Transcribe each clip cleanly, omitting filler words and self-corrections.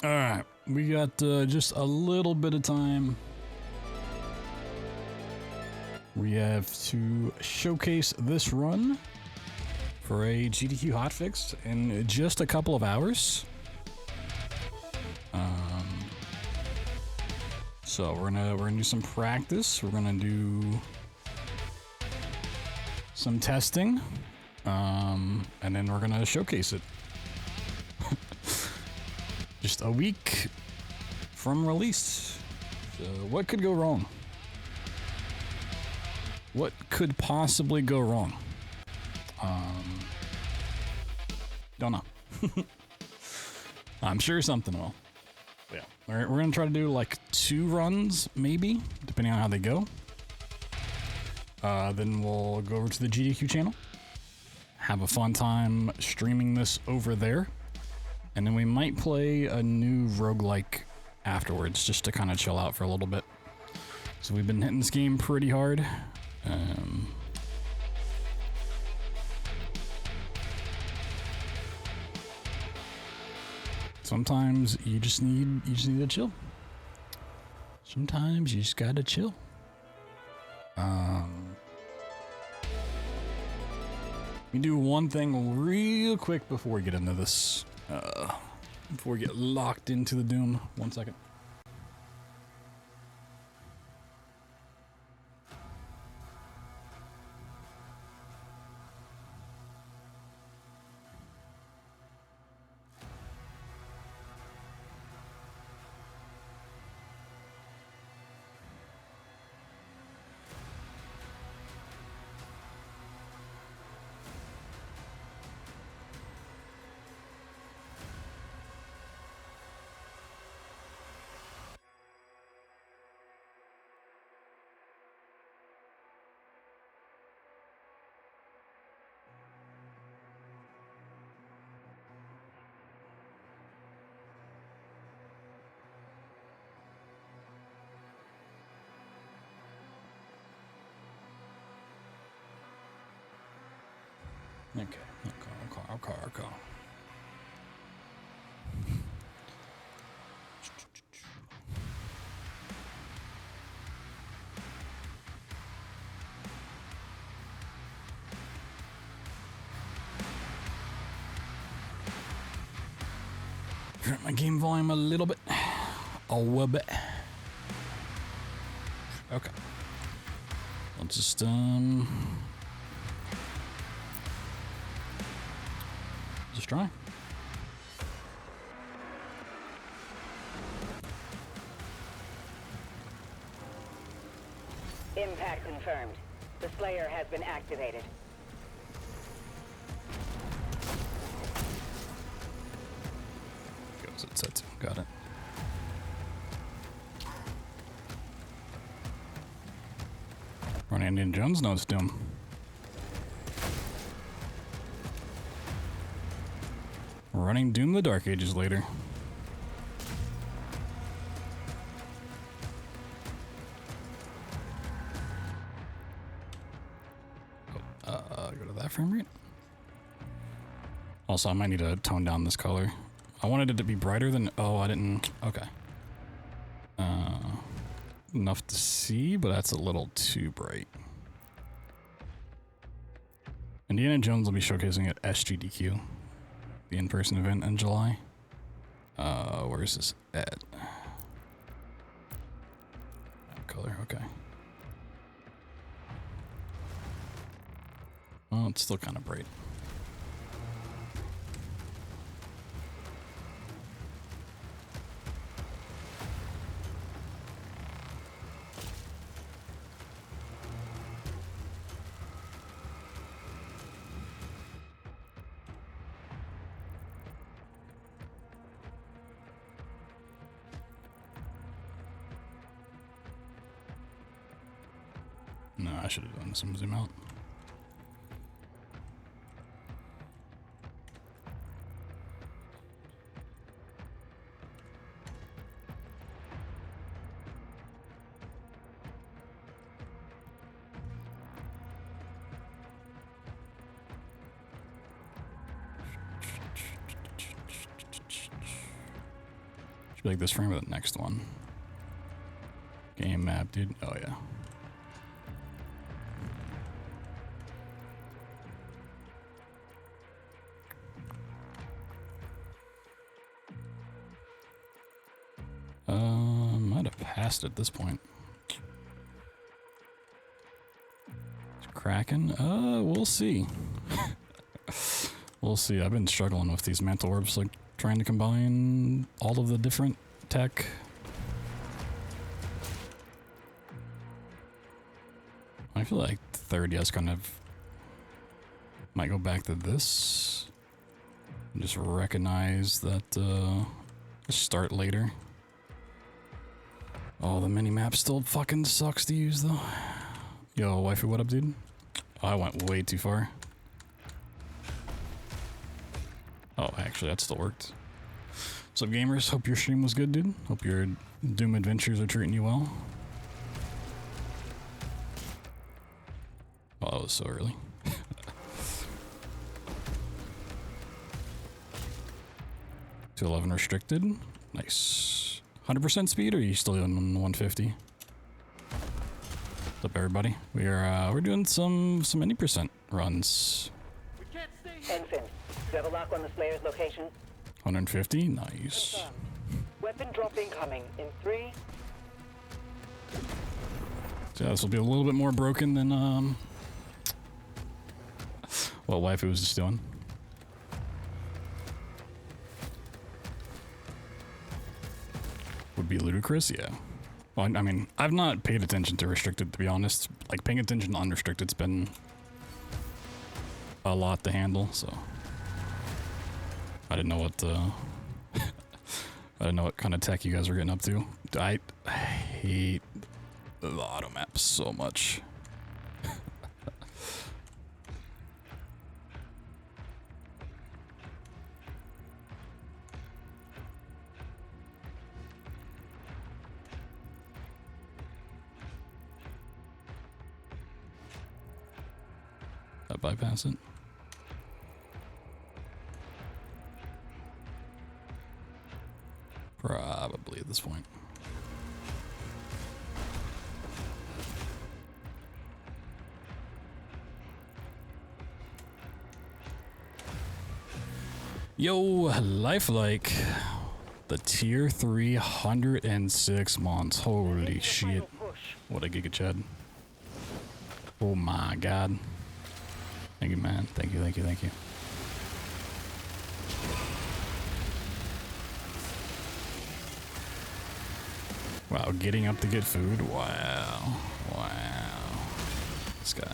Alright, we got just a little bit of time. We have to showcase this run for a GDQ hotfix in just a couple of hours. So we're gonna do some practice. We're gonna do some testing, and then we're gonna showcase it. Just a week from release. So what could go wrong? What could possibly go wrong? Don't know. I'm sure something will. Yeah, we're gonna try to do like 2 runs, maybe, depending on how they go. Then we'll go over to the GDQ channel, have a fun time streaming this over there, and then we might play a new roguelike afterwards, just to kind of chill out for a little bit. So we've been hitting this game pretty hard. Sometimes you just need to chill. Sometimes you just gotta chill. We do one thing real quick before we get into this. Before we get locked into the doom. 1 second. Okay. Turn my game volume a little bit. A little bit. Okay. I'll just try. Impact confirmed. The Slayer has been activated. Goes at set 2. Got it. Running Indiana Jones knows Doom. Running Doom the Dark Ages later. Go to that frame rate. Also, I might need to tone down this color. I wanted it to be brighter than... Oh, I didn't... Okay. Enough to see, but that's a little too bright. Indiana Jones will be showcasing at SGDQ. The in-person event in July. Where is this at? Color, okay. Well, it's still kind of bright. No, I should have done some zoom out. Should be like this frame or the next one. Game map, dude. Oh yeah. Might have passed at this point. It's cracking. We'll see. We'll see. I've been struggling with these mantle orbs, like trying to combine all of the different tech. I feel like third, yes, kind of might go back to this and just recognize that start later. Oh, the mini map still fucking sucks to use though. Yo, wifey, what up, dude? Oh, I went way too far. Oh, actually, that still worked. What's up, gamers? Hope your stream was good, dude. Hope your Doom adventures are treating you well. Oh, that was so early. 211 restricted. Nice. 100% speed, or are you still doing 150? What's up, everybody? We're doing some any percent runs. Ensign, you have a lock on the Slayer's location? 150, nice. Weapon drop incoming in 3. So yeah, this will be a little bit more broken than what wifey was just doing. Would be ludicrous, yeah. Well, I mean, I've not paid attention to restricted, to be honest. Like, paying attention to unrestricted's been a lot to handle, so I didn't know what I didn't know what kind of tech you guys were getting up to. I hate the auto maps so much. That bypass it. Probably at this point. Yo, lifelike. The tier 306 months. Holy shit. What a giga chad. Oh my god. Thank you, man. Thank you, thank you, thank you. Wow, getting up to get food? Wow. Wow. This guy.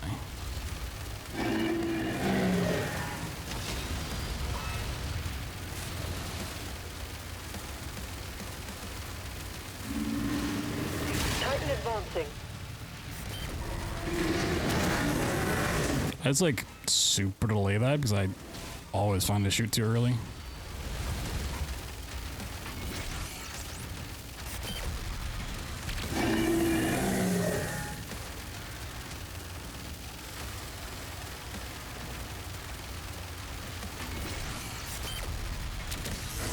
Titan advancing. It's like super delay that because I always find to shoot too early.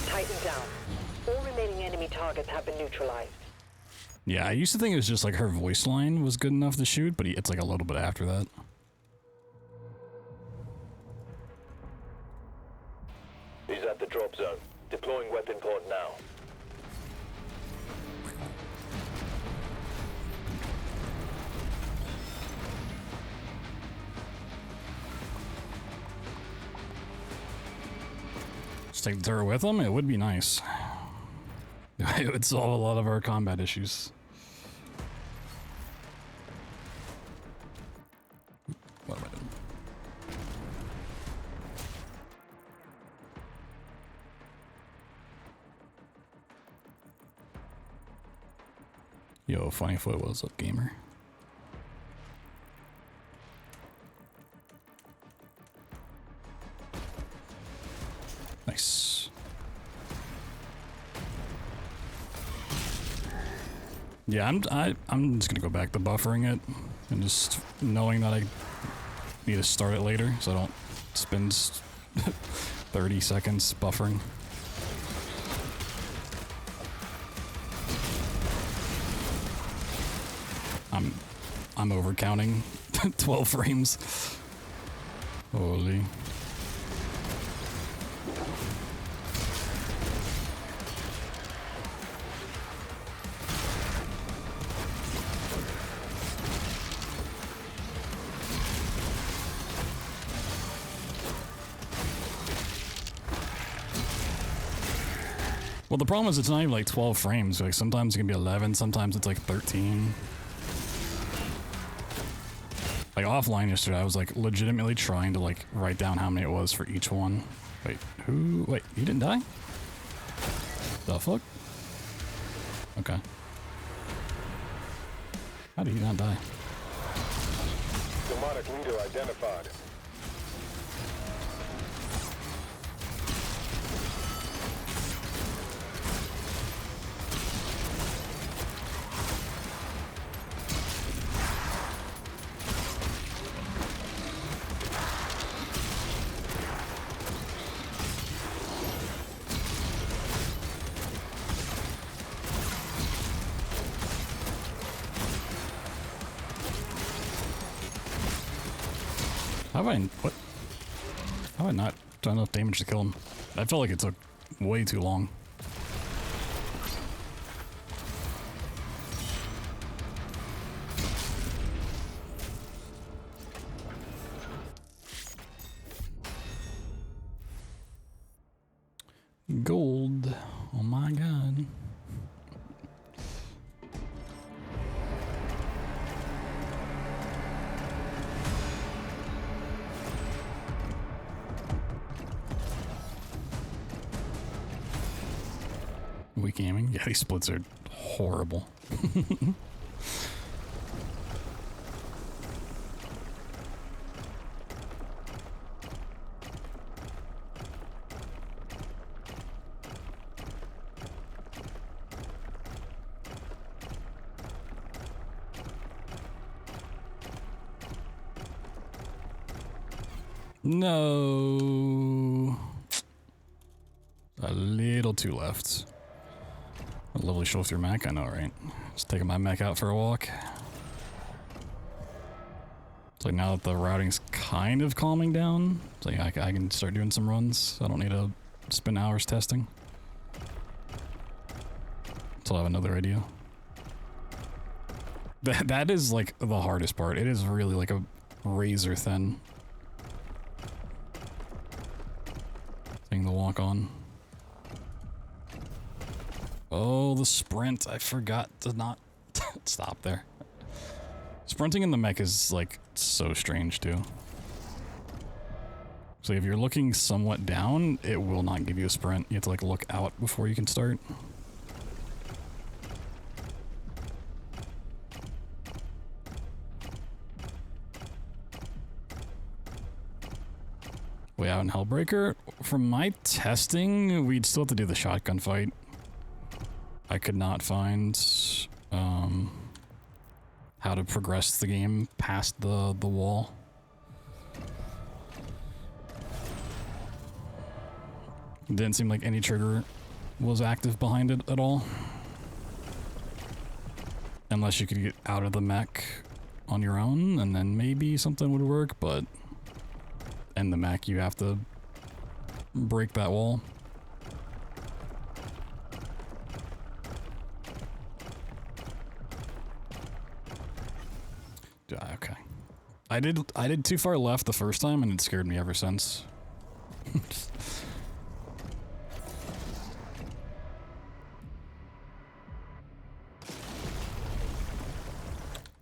Titan down. All remaining enemy targets have been neutralized. Yeah, I used to think it was just like her voice line was good enough to shoot, but it's like a little bit after that. He's at the drop zone. Deploying weapon pod now. Just take the turret with him? It would be nice. It would solve a lot of our combat issues. What am I doing? Yo, Funny Foot, what's up, gamer? Nice. Yeah, I'm just gonna go back to buffering it and just knowing that I need to start it later so I don't spend 30 seconds buffering. I'm over counting 12 frames. Holy. Well, the problem is it's not even like 12 frames. Like sometimes it can be 11, sometimes it's like 13. Like offline yesterday, I was like legitimately trying to like write down how many it was for each one. Wait, who? Wait, you didn't die? The fuck? Okay. How did you not die? Demonic leader identified. How have I, what? How have I not done enough damage to kill him? I felt like it took way too long. Gold. Oh my god. Weak aiming? Yeah, these splits are horrible. No. A little two left. A lovely show with your mech, I know, right? Just taking my mech out for a walk. It's like now that the routing's kind of calming down, it's like I can start doing some runs. I don't need to spend hours testing. Until I have another idea. That is like the hardest part. It is really like a razor thin thing to walk on. Oh, the sprint. I forgot to not stop there. Sprinting in the mech is like so strange too. So if you're looking somewhat down, it will not give you a sprint. You have to like look out before you can start. Way out in Hellbreaker, from my testing, we'd still have to do the shotgun fight. I could not find how to progress the game past the wall. It didn't seem like any trigger was active behind it at all. Unless you could get out of the mech on your own, and then maybe something would work, but in the mech you have to break that wall. Okay. I did too far left the first time and it scared me ever since.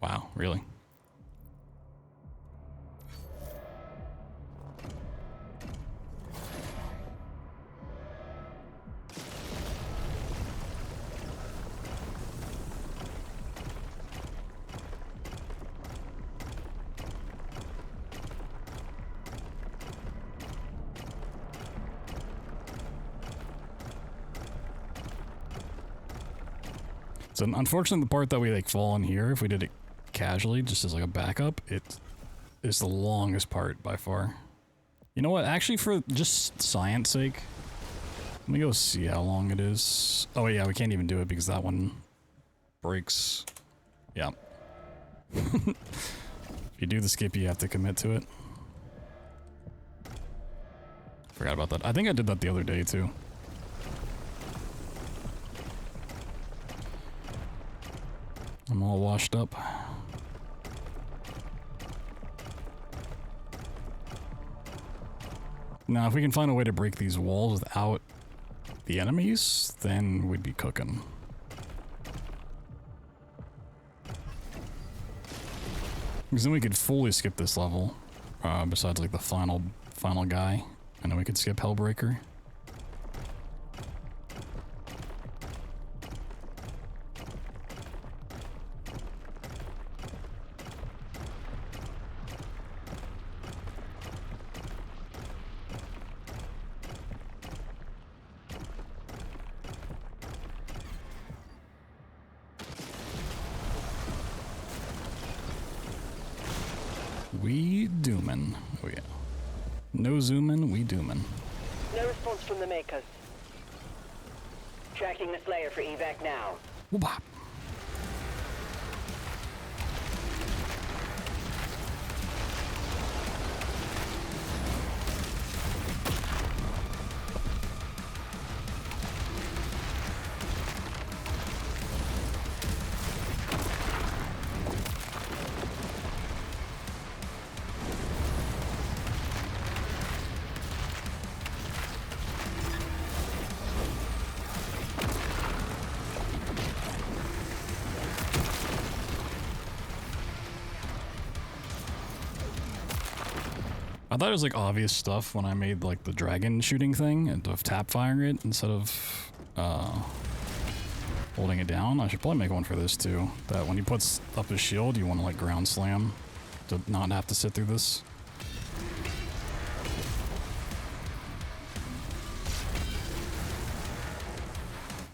Wow, really? So unfortunately, the part that we like fall in here, if we did it casually, just as like a backup, it is the longest part by far. You know what? Actually, for just science sake, let me go see how long it is. Oh yeah, we can't even do it because that one breaks. Yeah. If you do the skip, you have to commit to it. Forgot about that. I think I did that the other day too. I'm all washed up. Now, if we can find a way to break these walls without the enemies, then we'd be cooking. Because then we could fully skip this level, besides like the final guy, and then we could skip Hellbreaker. We doomin'. Oh yeah. No zoomin', we doomin'. No response from the makers. Tracking the Slayer for evac now. Whoop-bop. I thought it was like obvious stuff when I made like the dragon shooting thing and of tap firing it instead of holding it down. I should probably make one for this too. That when he puts up his shield, you want to like ground slam to not have to sit through this.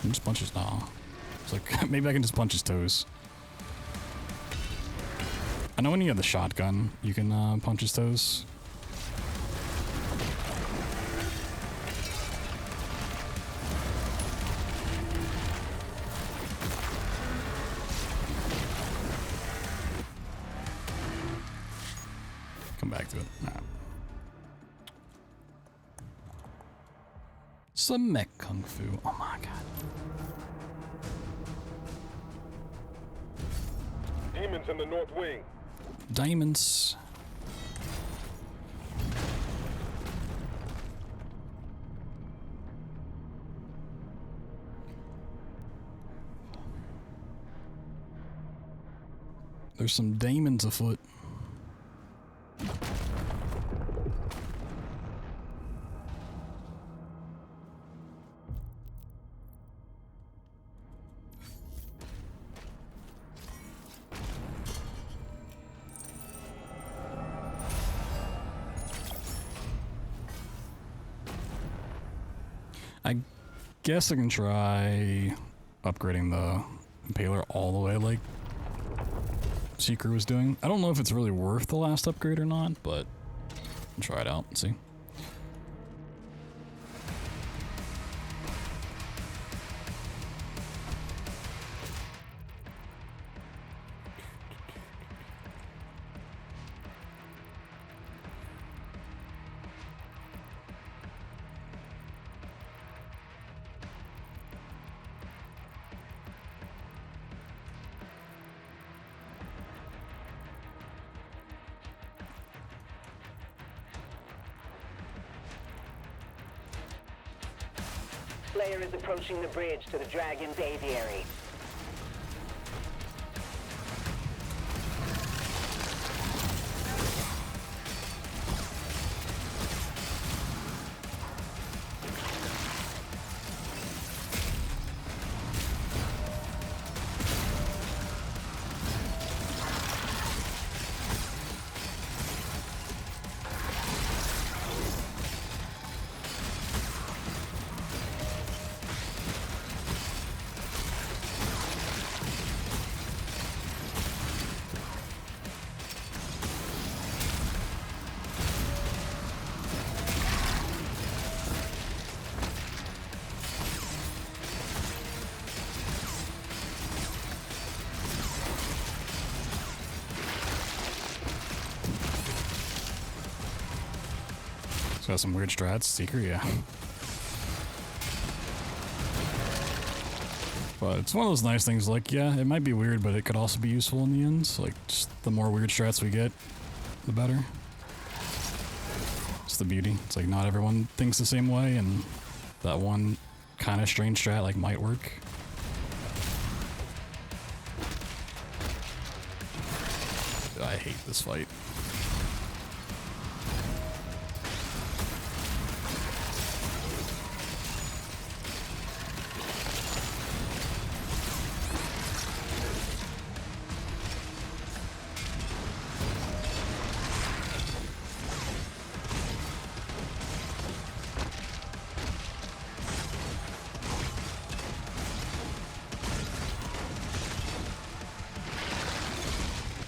He just punches. Nah. It's like maybe I can just punch his toes. I know when you have the shotgun, you can punch his toes. Come back to it. Nah. Some mech kung fu. Oh my god. Demons in the north wing. Diamonds. There's some demons afoot. I guess I can try upgrading the Impaler all the way like Seeker was doing. I don't know if it's really worth the last upgrade or not, but I'll try it out and see. Slayer is approaching the bridge to the Dragon's aviary. Got some weird strats. Seeker, yeah. But it's one of those nice things, like, yeah, it might be weird, but it could also be useful in the end. So, like, just the more weird strats we get, the better. It's the beauty. It's like not everyone thinks the same way, and that one kind of strange strat, like, might work. I hate this fight.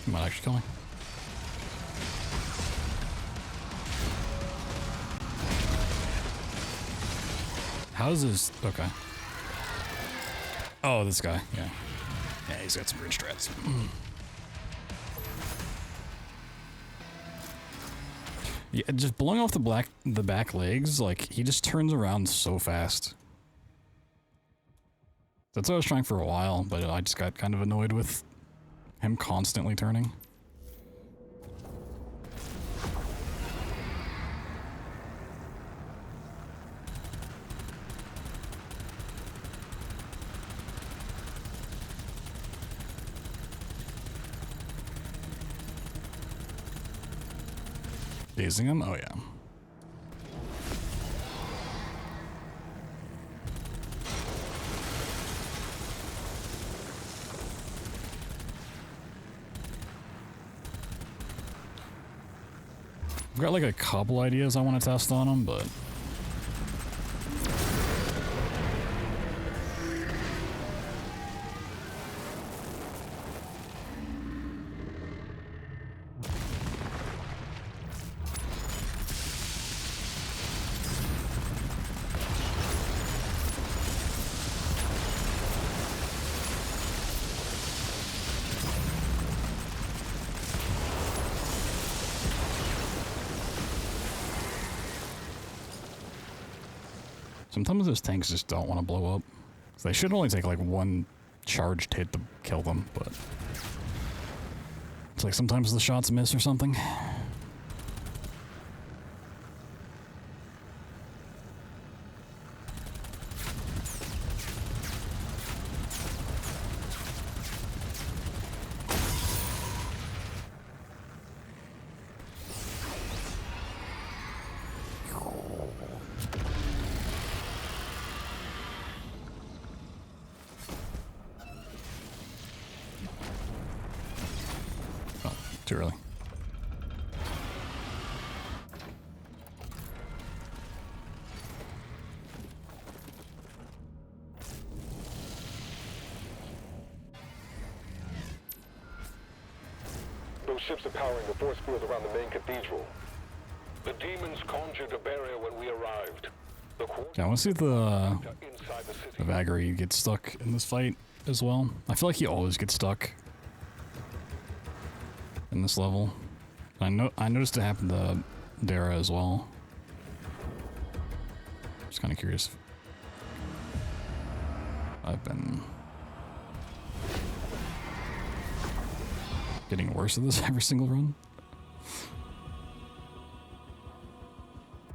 Might actually kill me. How does this... Okay. Oh, this guy. Yeah. Yeah, he's got some weird strats. Yeah, just blowing off the back legs, like, he just turns around so fast. That's what I was trying for a while, but I just got kind of annoyed with him constantly turning. Dazing him? Oh, yeah. I've got like a couple ideas I want to test on him, but... Sometimes those tanks just don't want to blow up. So they should only take like one charged hit to kill them, but... It's like sometimes the shots miss or something. Too early. Those ships are powering the force field around the main cathedral. The demons conjured a barrier when we arrived. Yeah, I want to see if the Vagary gets stuck in this fight as well. I feel like he always gets stuck in this level. I noticed it happened to Dara as well. Just kind of curious. I've been getting worse at this every single run.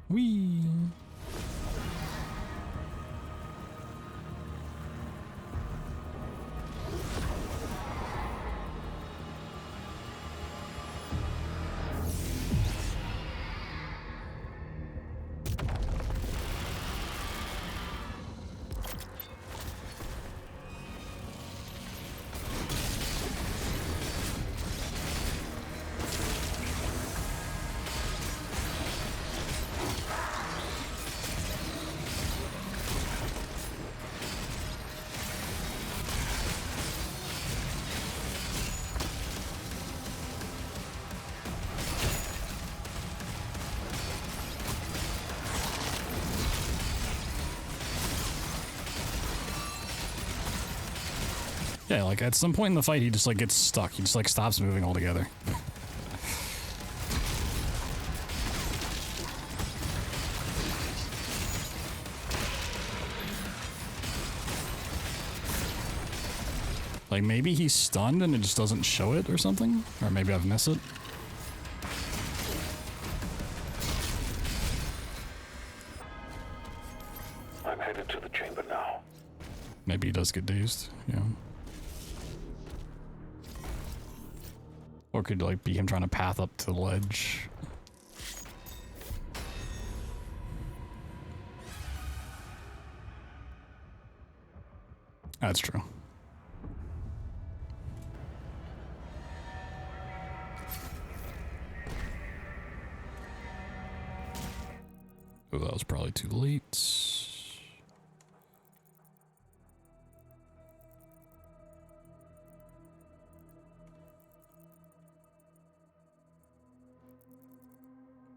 Whee! Yeah, like at some point in the fight, he just like gets stuck. He just like stops moving altogether. Like, maybe he's stunned and it just doesn't show it or something? Or maybe I've missed it. I'm headed to the chamber now. Maybe he does get dazed, yeah. Or could, like, be him trying to path up to the ledge. That's true. Oh, that was probably too late.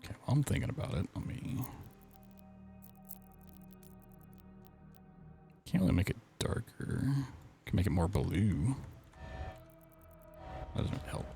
Okay, well, I'm thinking about it. Let me... Can't really make it darker. Can make it more blue. That doesn't really help.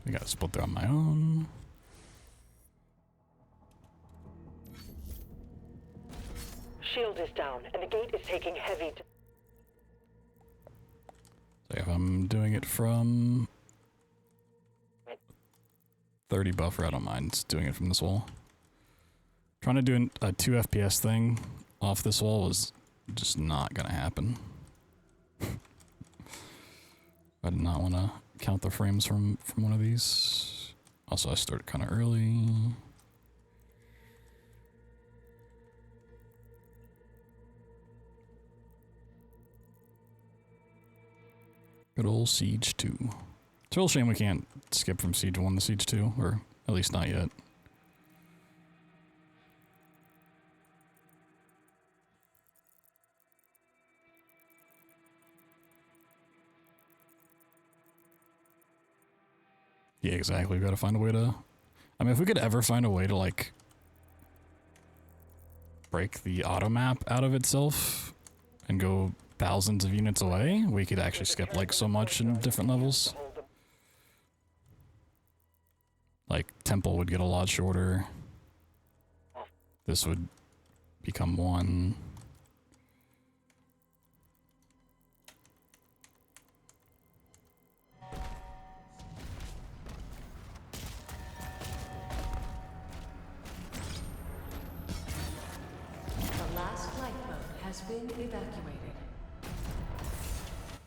I gotta split there on my own. Shield is down, and the gate is taking heavy. So if I'm doing it from 30 buffer, I don't mind doing it from this wall. Trying to do a 2 FPS thing off this wall is just not gonna happen. I did not want to count the frames from one of these. Also, I started kind of early. Good old Siege 2. It's a real shame we can't skip from Siege 1 to Siege 2, or at least not yet. Yeah, exactly. We've got to find a way to... I mean, if we could ever find a way to, like, break the auto map out of itself and go thousands of units away, we could actually skip, like, so much in different levels. Like, Temple would get a lot shorter. This would become 1.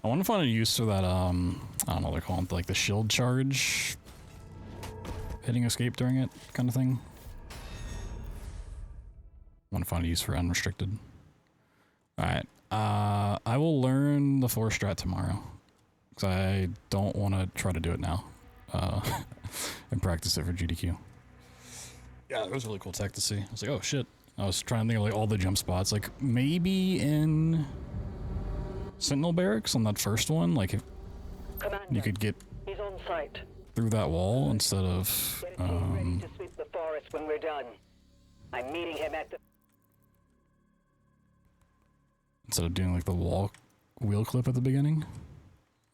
I want to find a use for that, I don't know what they're calling it, like the shield charge, hitting escape during it kind of thing. I want to find a use for unrestricted. Alright, I will learn the 4 strat tomorrow, because I don't want to try to do it now, and practice it for GDQ. Yeah, it was a really cool tech to see. I was like, oh shit. I was trying to think of like all the jump spots, like maybe in Sentinel Barracks on that first one, like if Commander, you could get he's on site. through that wall instead of Get a team ready to sweep the forest when we're done. I'm meeting him at the... instead of doing like the wheel clip at the beginning.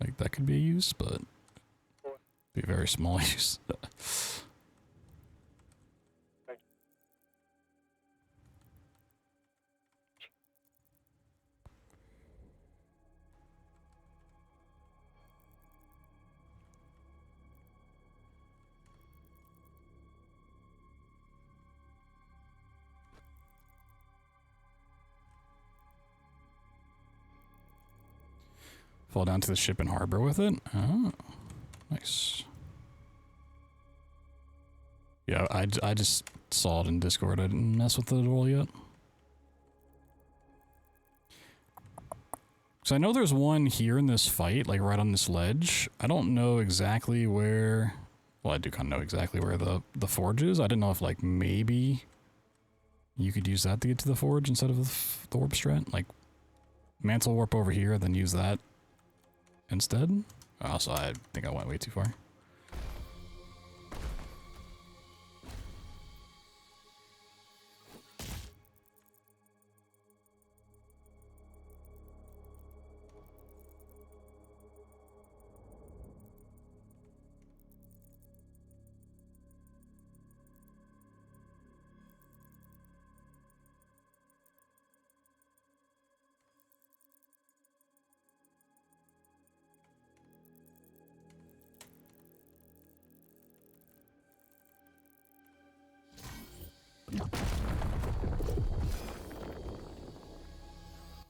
Like that could be a use, but be a very small use. Fall down to the ship and harbor with it. Oh, nice. Yeah, I just saw it in Discord. I didn't mess with it at all yet. So I know there's one here in this fight, like right on this ledge. I don't know exactly where... Well, I do kind of know exactly where the forge is. I didn't know if, like, maybe you could use that to get to the forge instead of the warp strat. Like, mantle warp over here, then use that instead. Also, I think I went way too far.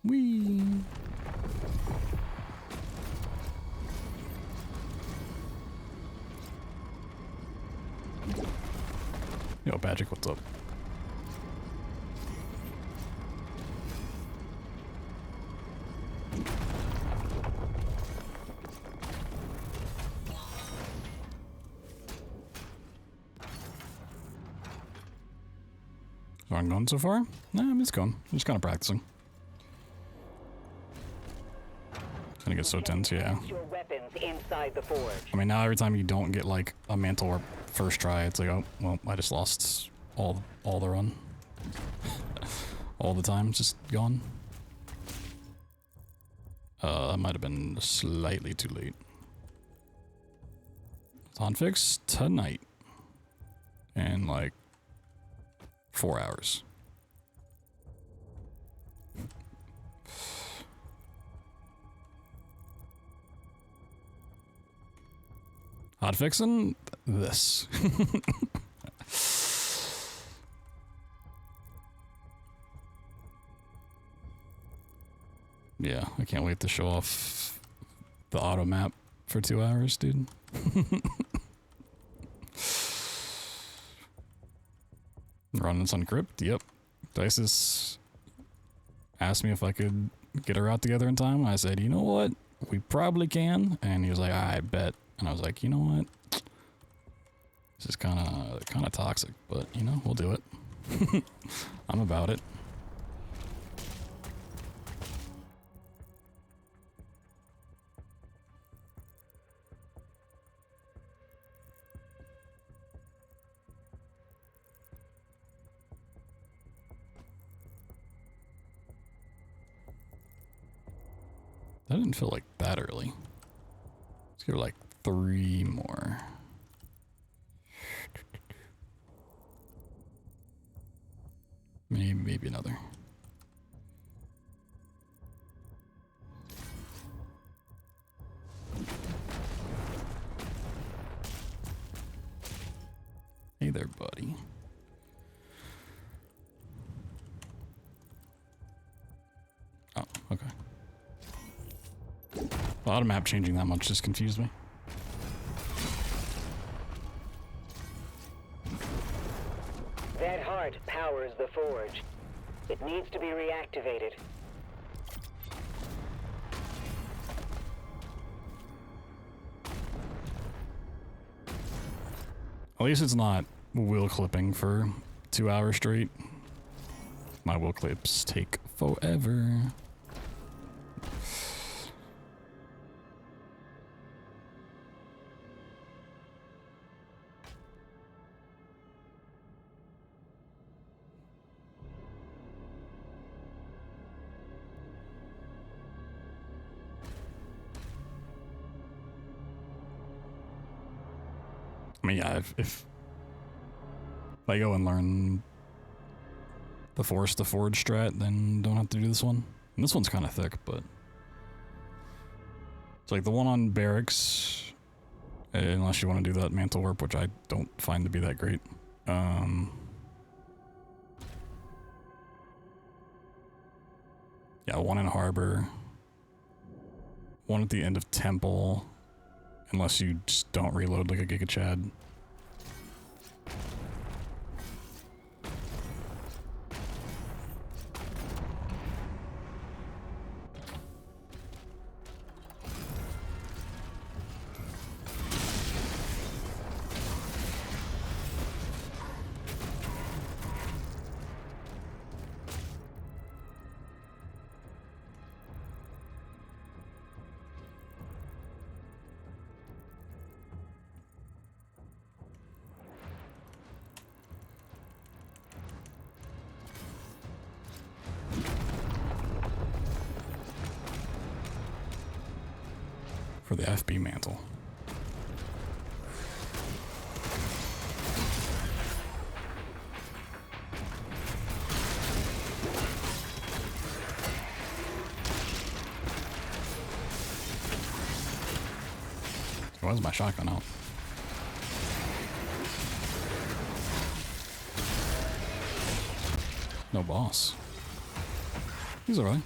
Whee! Yo, Patrick, what's up? So I'm going so far? Nah, I'm just going. I'm just kind of practicing. It's gonna get so tense, yeah. Your weapons inside the forge. I mean, now every time you don't get like a mantle warp first try, it's like, oh, well, I just lost all the run. All the time, just gone. That might have been slightly too late. Hotfix tonight. In like 4 hours. Hotfixing this. Yeah, I can't wait to show off the auto map for 2 hours, dude. Running this uncrypt, yep. Dices asked me if I could get her out together in time. I said, you know what? We probably can. And he was like, I bet. And I was like, you know what? This is kind of toxic, but you know, we'll do it. I'm about it. That didn't feel like that early. Let's give her like 3 more. Maybe another. Hey there, buddy. Oh, okay. The auto map changing that much just confused me. That heart powers the forge. It needs to be reactivated. At least it's not wheel clipping for 2 hours straight. My wheel clips take forever. I mean, yeah, if I go and learn the Force to Forge strat, then don't have to do this one. And this one's kind of thick, but it's like the one on barracks, unless you want to do that mantle warp, which I don't find to be that great. Yeah, one in Harbor, one at the end of Temple, unless you just don't reload like a Giga Chad. for the FB mantle. Why's my shotgun out? No boss. He's alright.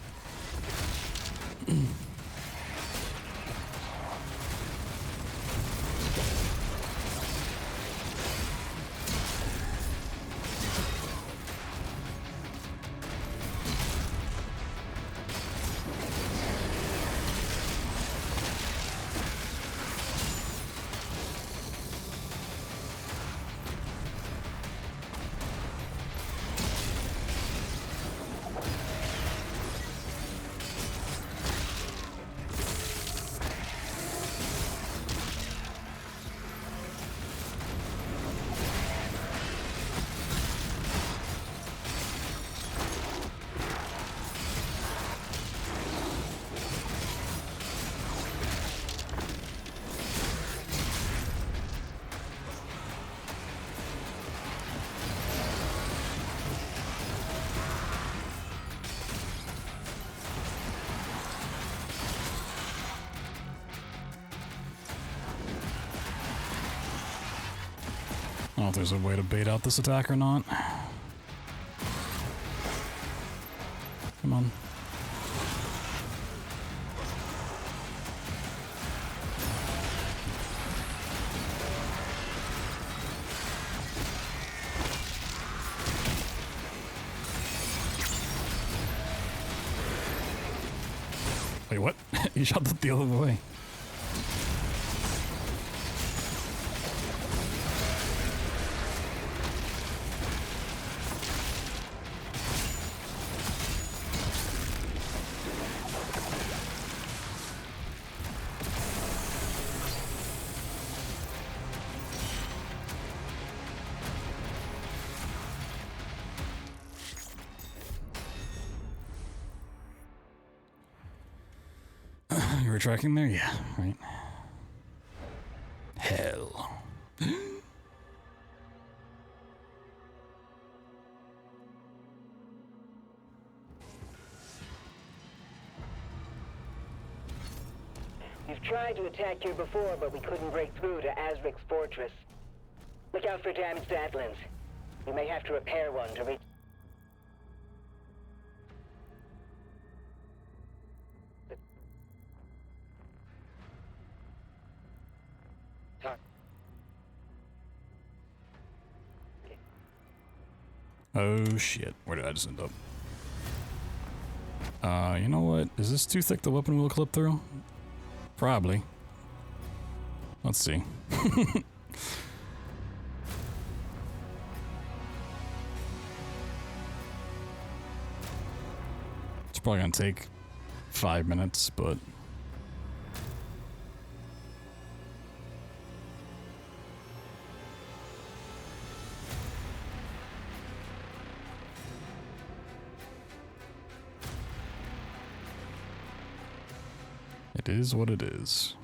I don't know if there's a way to bait out this attack or not. Come on. Wait, what? You shot that the other way. You were tracking there? Yeah, right. Hell. We've tried to attack here before, but we couldn't break through to Azric's fortress. Look out for damaged Atlands. We may have to repair one to reach... Oh shit, where did I just end up? You know what? Is this too thick the weapon will clip through? Probably. Let's see. It's probably gonna take 5 minutes, but... It is what it is.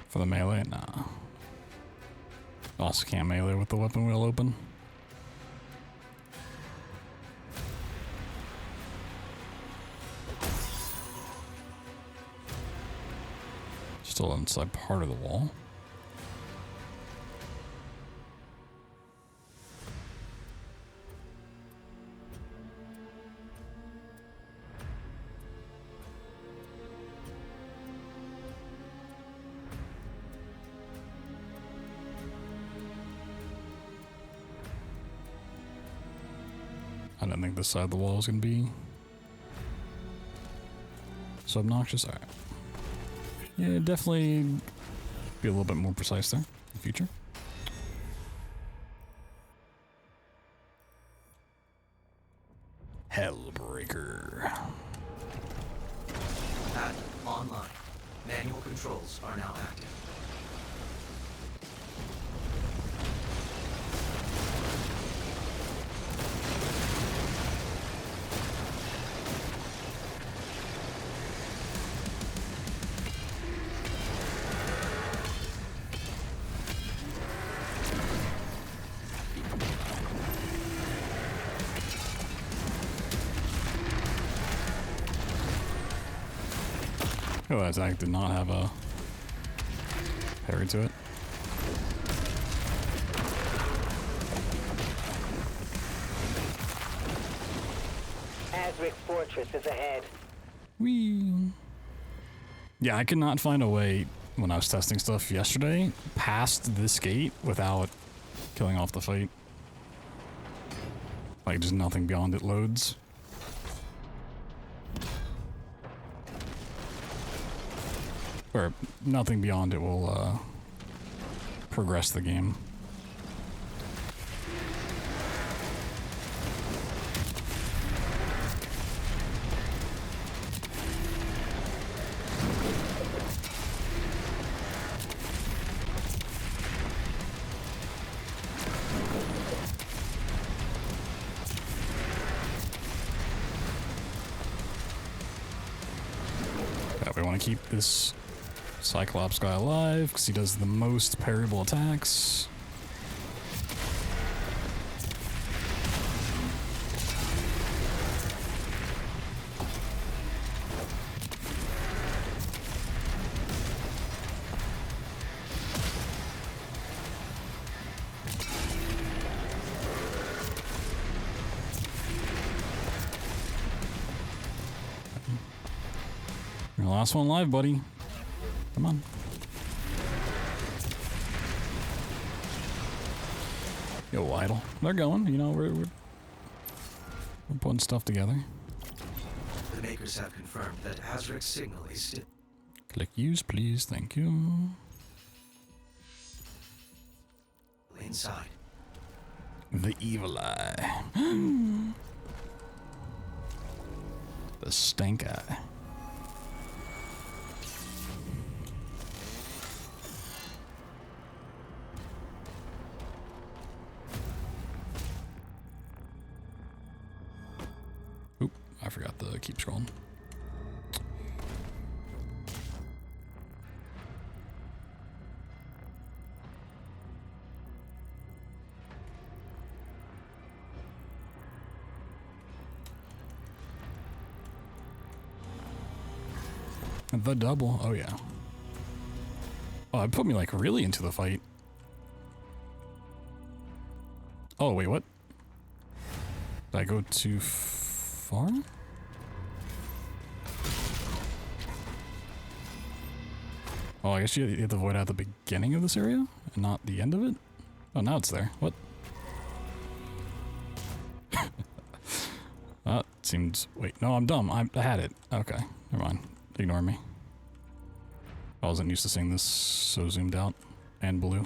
For the melee? Nah. Also can't melee with the weapon wheel open. Still inside part of the wall. I don't think this side of the wall is going to be so obnoxious. Alright. Yeah, definitely be a little bit more precise there in the future. Hellbreaker. Add online. Manual controls are now active. Oh, that attack did not have a parry to it. Azric's fortress is ahead. Whee! Yeah, I could not find a way when I was testing stuff yesterday past this gate without killing off the fight. Like, just nothing beyond it loads. Or nothing beyond it will progress the game. We want to keep this Cyclops guy alive because he does the most parryable attacks. Your last one live, buddy. Come on. Yo, Idle. They're going. You know, we're putting stuff together. The makers have confirmed that Azric's signal is still Click use, please. Thank you. inside. The evil eye. The stank eye. Oop, I forgot to keep scrolling. The double, oh yeah. Oh, it put me like really into the fight. Oh, wait, what? Did I go too far? Oh, I guess you have to avoid at the beginning of this area and not the end of it? Oh, now it's there. What? That seems... Wait, no, I'm dumb. I had it. Okay, never mind. Ignore me. I wasn't used to seeing this so zoomed out and blue.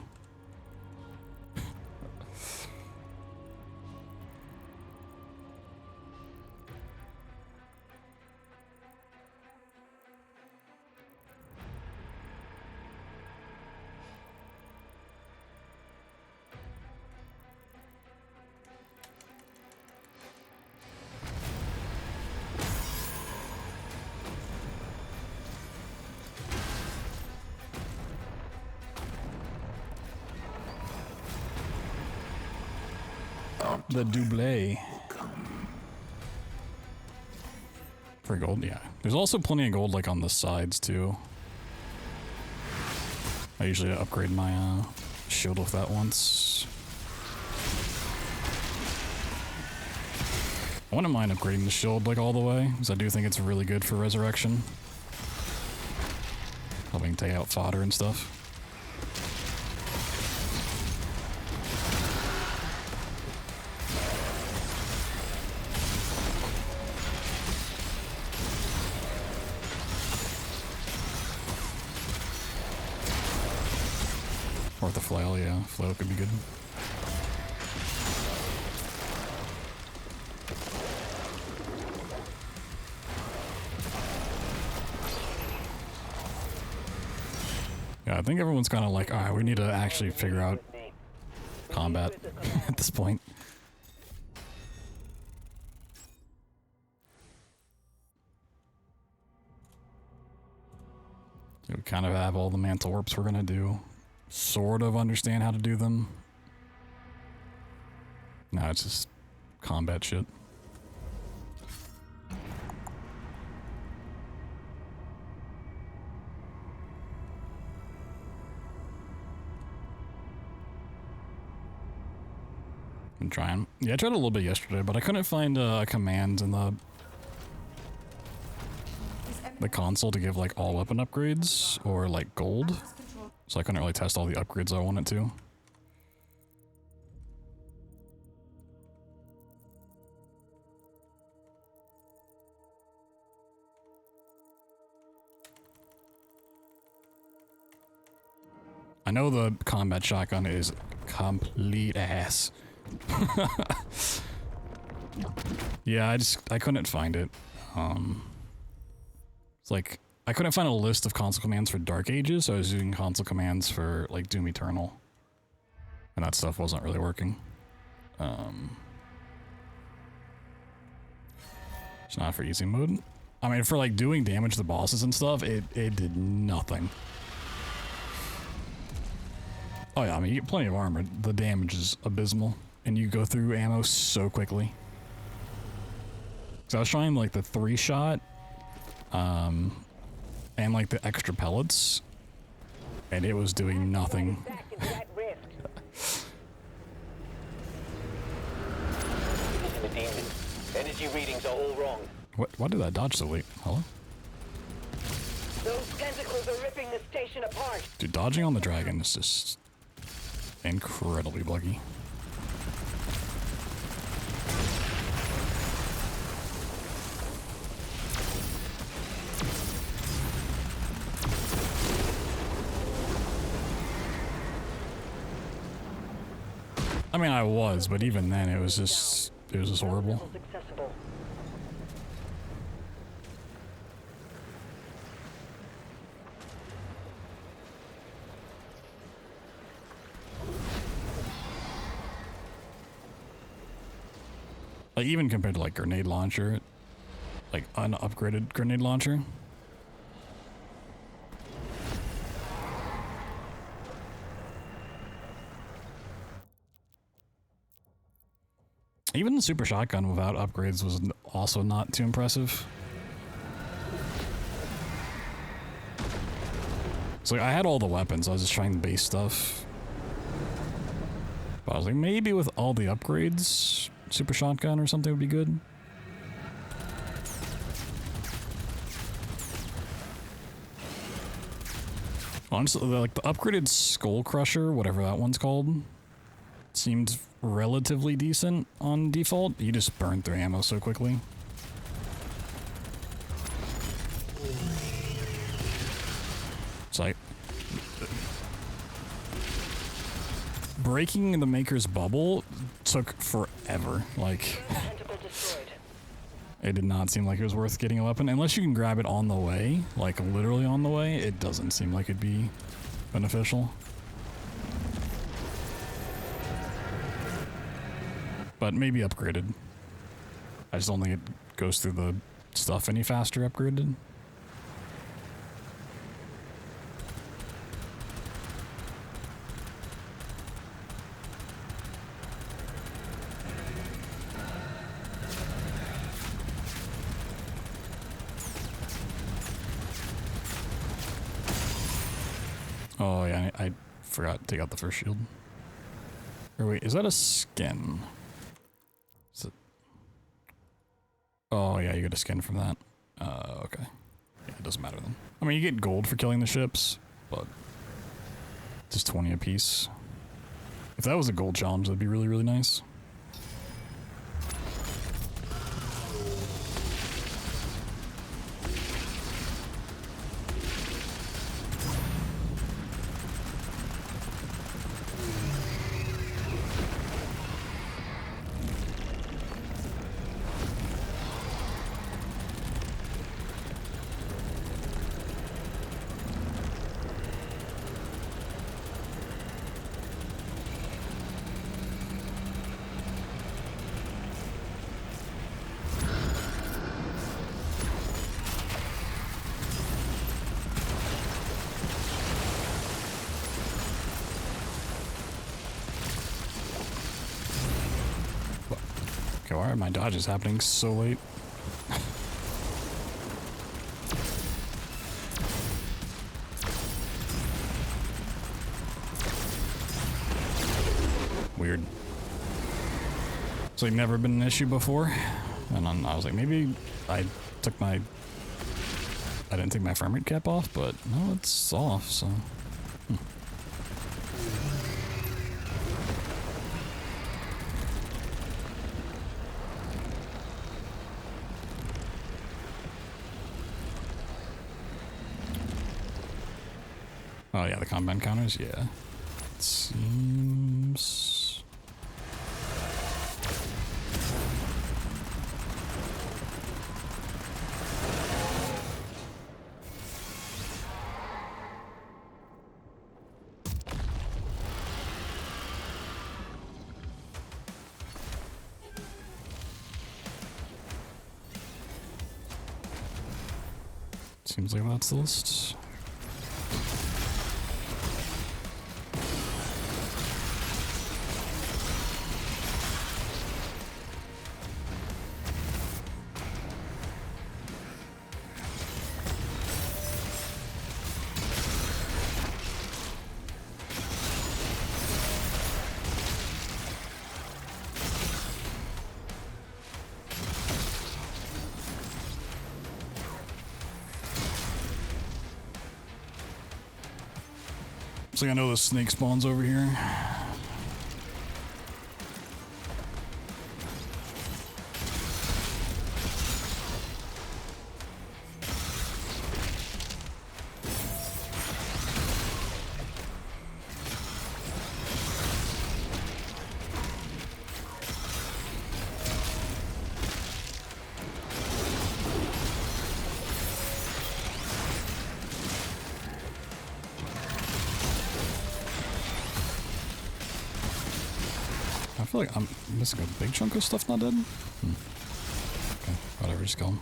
The double. For gold, yeah. There's also plenty of gold like on the sides too. I usually upgrade my shield with that once. I wouldn't mind upgrading the shield like all the way, because I do think it's really good for resurrection. Helping take out fodder and stuff. Or the flail, yeah. Flail could be good. Yeah, I think everyone's kind of like, alright, we need to actually figure out combat at this point. So we kind of have all the mantle warps we're gonna do. Sort of understand how to do them. Now it's just combat shit. I'm trying. Yeah, I tried a little bit yesterday, but I couldn't find a command in the console to give like all weapon upgrades or like gold. So I couldn't really test all the upgrades I wanted to. I know the combat shotgun is complete ass. Yeah, I couldn't find it. It's like, I couldn't find a list of console commands for Dark Ages, so I was using console commands for like Doom Eternal. And that stuff wasn't really working. It's not for easy mode. I mean, for like doing damage to the bosses and stuff, it did nothing. Oh yeah, I mean, you get plenty of armor. The damage is abysmal, and you go through ammo so quickly. So I was trying like the 3-shot, and like the extra pellets, and it was doing nothing. Energy readings are all wrong. Why did that dodge so late? Hello? Those tentacles are ripping the station apart. Dude, dodging on the dragon is just incredibly buggy. I mean, I was, but even then, it was just horrible. Like, even compared to like grenade launcher, like unupgraded grenade launcher. Even the super shotgun without upgrades was also not too impressive. So like, I had all the weapons, I was just trying the base stuff. But I was like, maybe with all the upgrades, super shotgun or something would be good. Honestly, like the upgraded Skull Crusher, whatever that one's called, seemed relatively decent on default. You just burn through ammo so quickly. It's like breaking the Maker's bubble took forever. Like, it did not seem like it was worth getting a weapon unless you can grab it on the way, like literally on the way. It doesn't seem like it'd be beneficial. But maybe upgraded. I just don't think it goes through the stuff any faster upgraded. Oh yeah, I forgot to take out the first shield. Or wait, is that a skin? Is it? Oh yeah, you get a skin from that. Okay. Yeah, it doesn't matter then. I mean, you get gold for killing the ships, but just 20 apiece. If that was a gold challenge, that'd be really, really nice. Okay, why are my dodges happening so late? Weird. It's like never been an issue before. And then I was like, maybe I didn't take my frame rate cap off, but no, it's off, so. Oh yeah, the combat counters, yeah. It seems... Seems like that's the list. So I know the snake spawns over here. I feel like I'm missing a big chunk of stuff not dead. Okay, whatever, just kill him.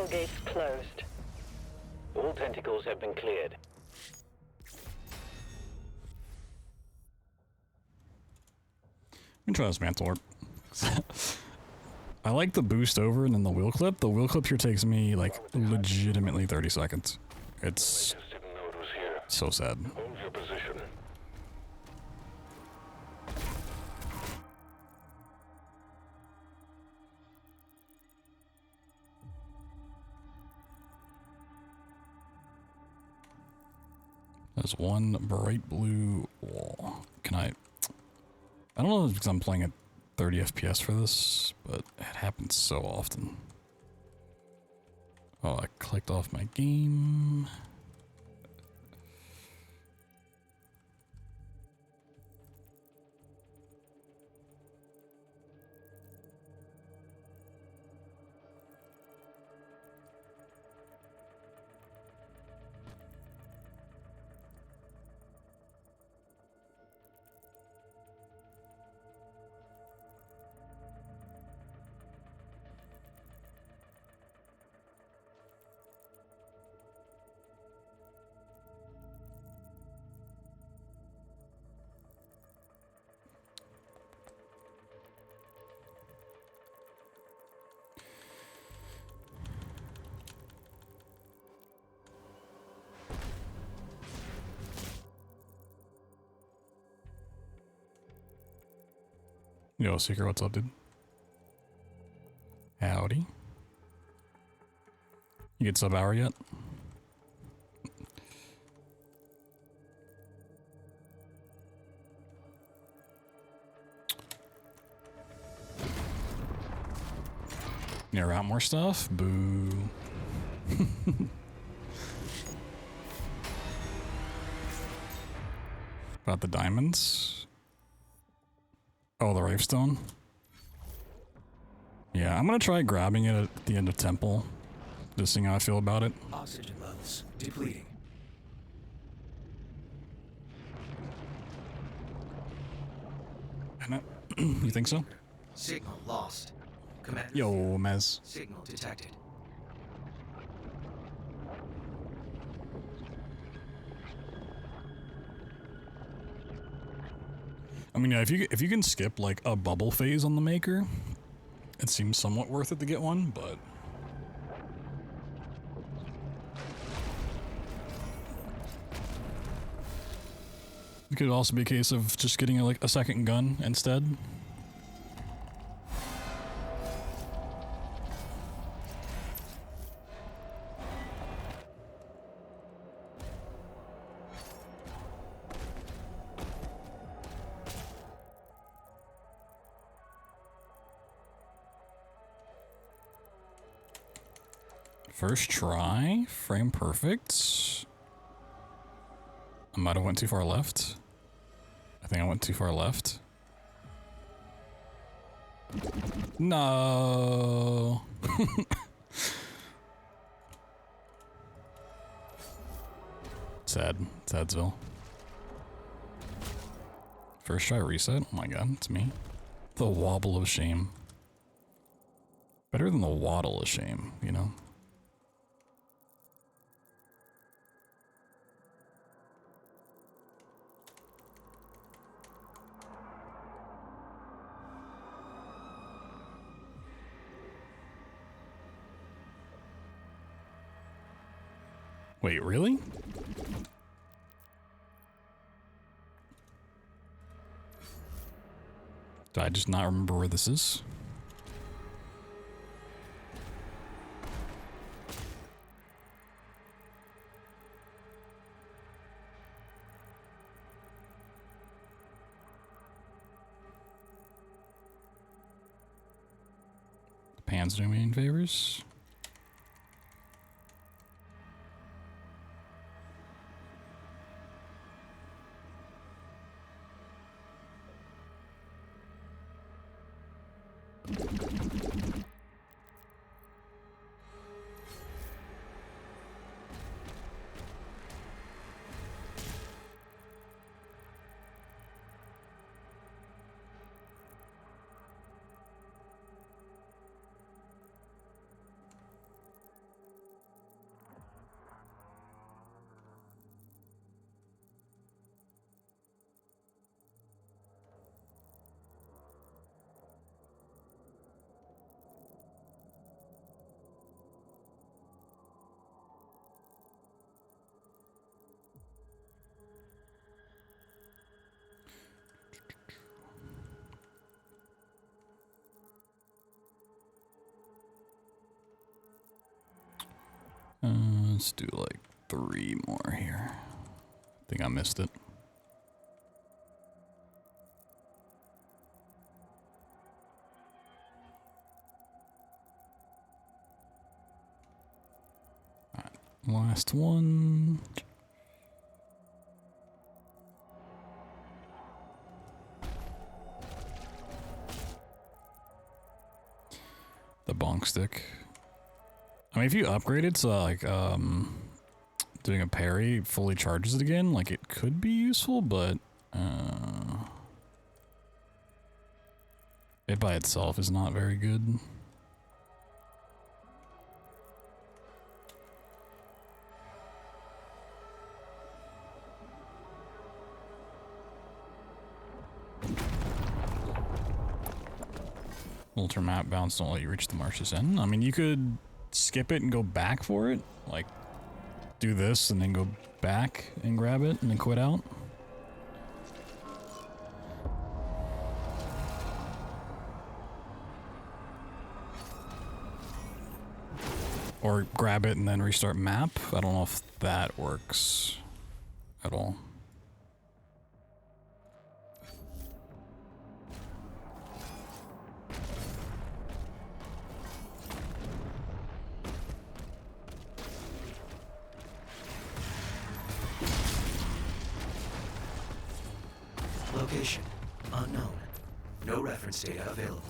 Gates closed. All tentacles have been cleared. We can try this mantle warp. I like the boost over and then the wheel clip. The wheel clip here takes me like legitimately 30 seconds. It's so sad. Hold your position. There's one bright blue wall. Can I don't know if it's because I'm playing at 30 FPS for this, but it happens so often. Oh, I clicked off my game. Yo, Seeker, what's up, dude? Howdy. You get sub hour yet? You ever out more stuff? Boo. About the diamonds? Oh, the Rifestone? Yeah, I'm gonna try grabbing it at the end of Temple. Just seeing how I feel about it. Oxygen levels depleting. You think so? Signal lost. Commander Yo, Field. Mez. Signal detected. I mean, yeah, if you can skip like a bubble phase on the Maker, it seems somewhat worth it to get one, but it could also be a case of just getting like a second gun instead. First try, frame perfect. I might have went too far left. I think I went too far left. No. Sad. Sadsville. First try reset. Oh my god, it's me. The wobble of shame. Better than the waddle of shame, you know? Wait, really? Did I just not remember where this is? Pan's doing me any favors? Let's do like 3 more here. I think I missed it. All right, last one. The bonk stick. I mean, if you upgrade it to like doing a parry fully charges it again, like it could be useful, but it by itself is not very good. Ultra map bounce don't let you reach the marshes end. I mean, you could skip it and go back for it, like do this and then go back and grab it and then quit out. Or grab it and then restart map. I don't know if that works at all. Location unknown. No reference data available.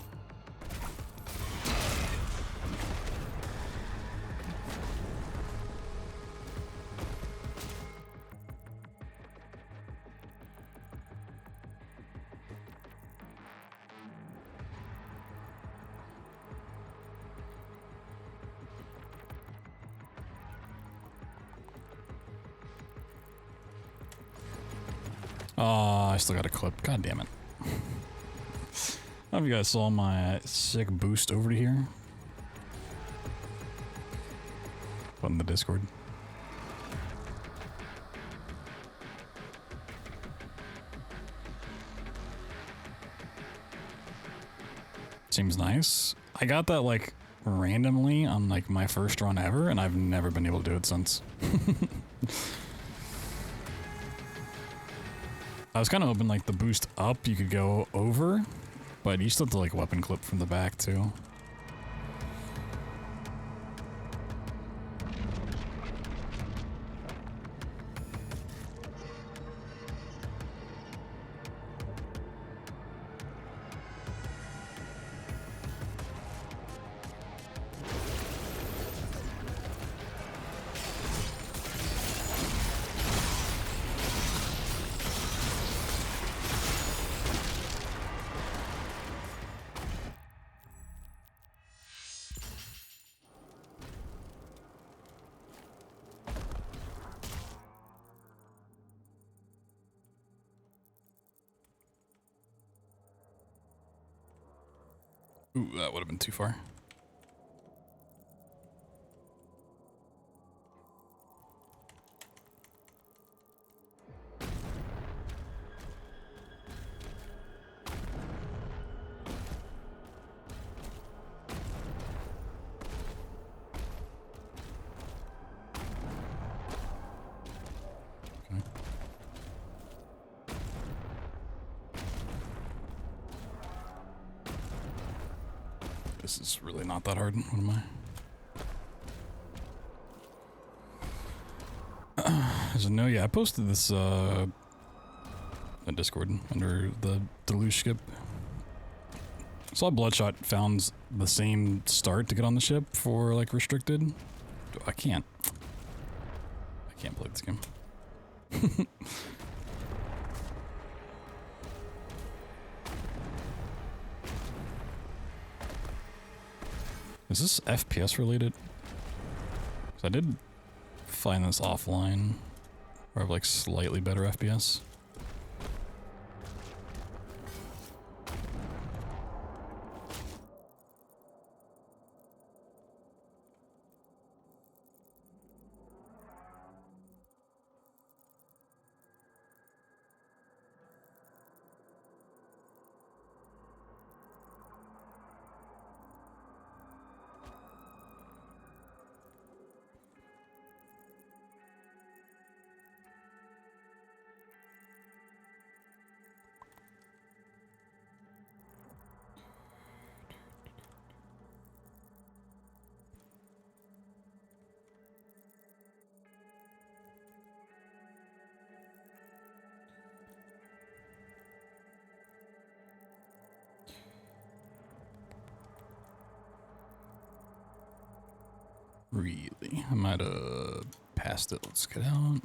I still got a clip. God damn it. I don't know if you guys saw my sick boost over to here. Put in the Discord. Seems nice. I got that like randomly on like my first run ever, and I've never been able to do it since. I was kind of hoping like the boost up you could go over, but you still have to like weapon clip from the back too. Ooh, that would have been too far. Okay. This is really not that hard. What am I? So no, yeah, I posted this on Discord under the deluge skip. Saw Bloodshot found the same start to get on the ship for like restricted. I can't play this game. Is this FPS related? 'Cause I did find this offline, where I have like slightly better FPS. Really? I might have passed it. Let's get out.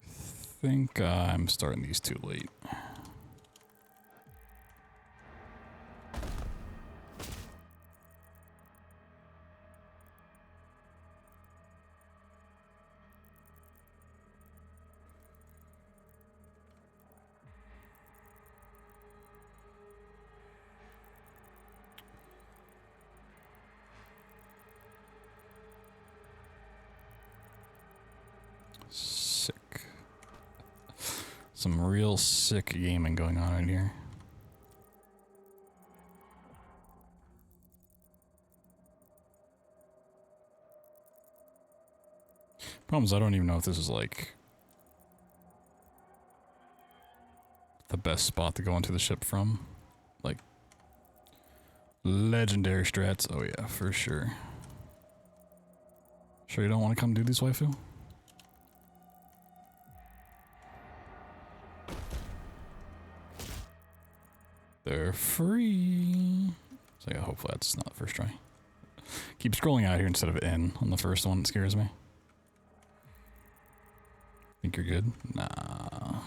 I think I'm starting these too late. Sick. Some real sick gaming going on right here. Problem is, I don't even know if this is like the best spot to go into the ship from. Like legendary strats. Oh yeah, for sure. Sure you don't want to come do these, waifu? They're free. So yeah, hopefully that's not the first try. Keep scrolling out here instead of in on the first one. It scares me. Think you're good? Nah.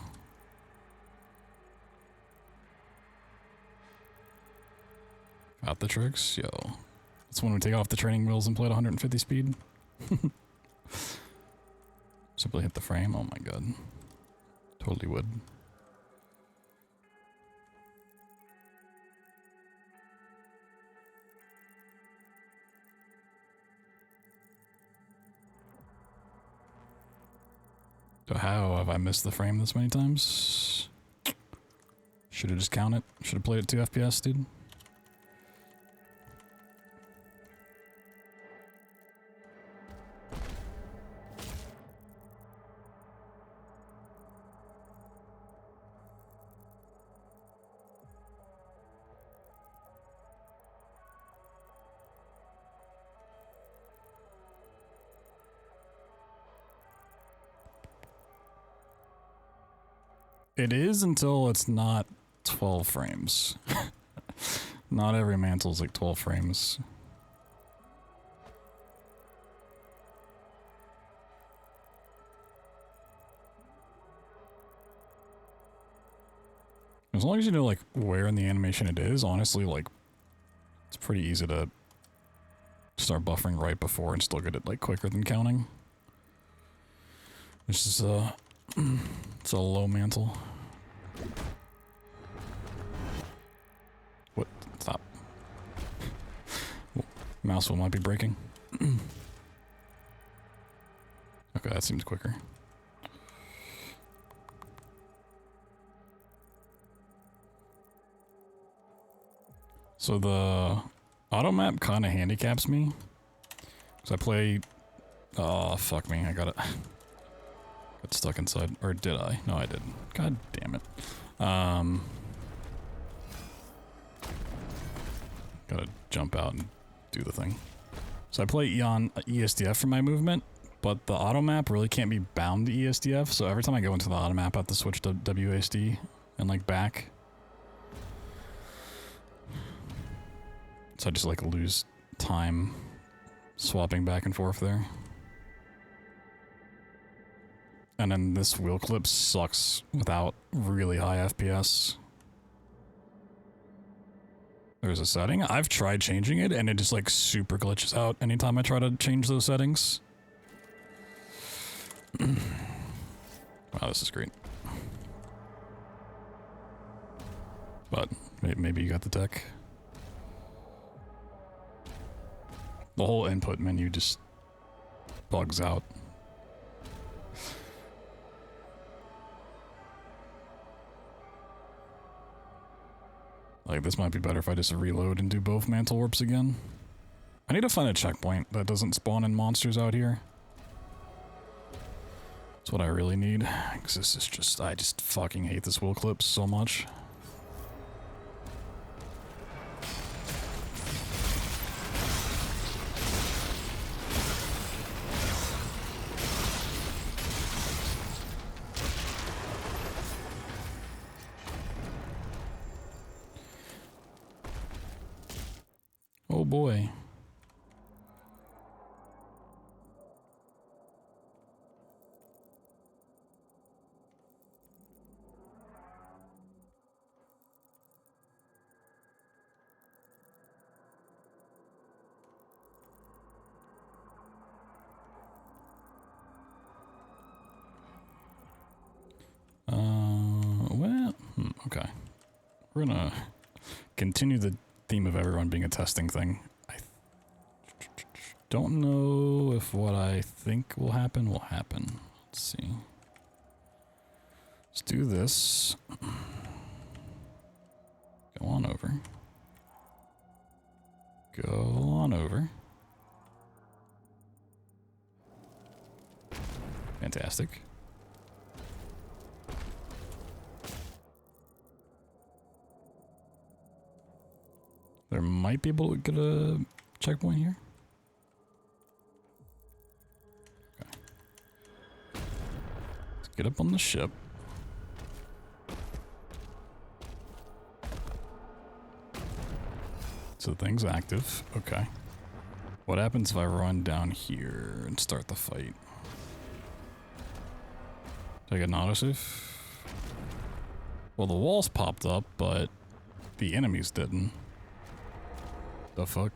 Got the tricks? Yo. That's when we take off the training wheels and play at 150 speed. Simply hit the frame. Oh my god. Totally would. So how have I missed the frame this many times? Should have just counted. Should have played at 2 FPS, dude. It is until it's not 12 frames. Not every mantle's like 12 frames. As long as you know like where in the animation it is, honestly, like it's pretty easy to start buffering right before and still get it like quicker than counting. Which is it's a low mantle. What? Stop. Mouse wheel might be breaking. Okay, that seems quicker. So the auto map kind of handicaps me. So I play... Oh, fuck me. I got it. Got stuck inside. Or did I? No, I didn't. God damn it. Gotta jump out and do the thing. So I play ESDF for my movement, but the auto map really can't be bound to ESDF, so every time I go into the auto map I have to switch to WASD and like back. So I just like lose time swapping back and forth there. And then this wheel clip sucks without really high FPS. There's a setting. I've tried changing it and it just like super glitches out anytime I try to change those settings. Wow, this is great. But maybe you got the tech. The whole input menu just bugs out. Like, this might be better if I just reload and do both mantle warps again. I need to find a checkpoint that doesn't spawn in monsters out here. That's what I really need. Because this is just, I just fucking hate this wheel clip so much. Oh boy. Okay. We're gonna continue the theme of everyone being a testing thing. I don't know if what I think will happen will happen. Let's see. Let's do this. Go on over. Go on over. Fantastic. There might be able to get a checkpoint here. Okay. Let's get up on the ship. So the thing's active. Okay. What happens if I run down here and start the fight? Did I get an autosave? Well, the walls popped up, but the enemies didn't. The fuck?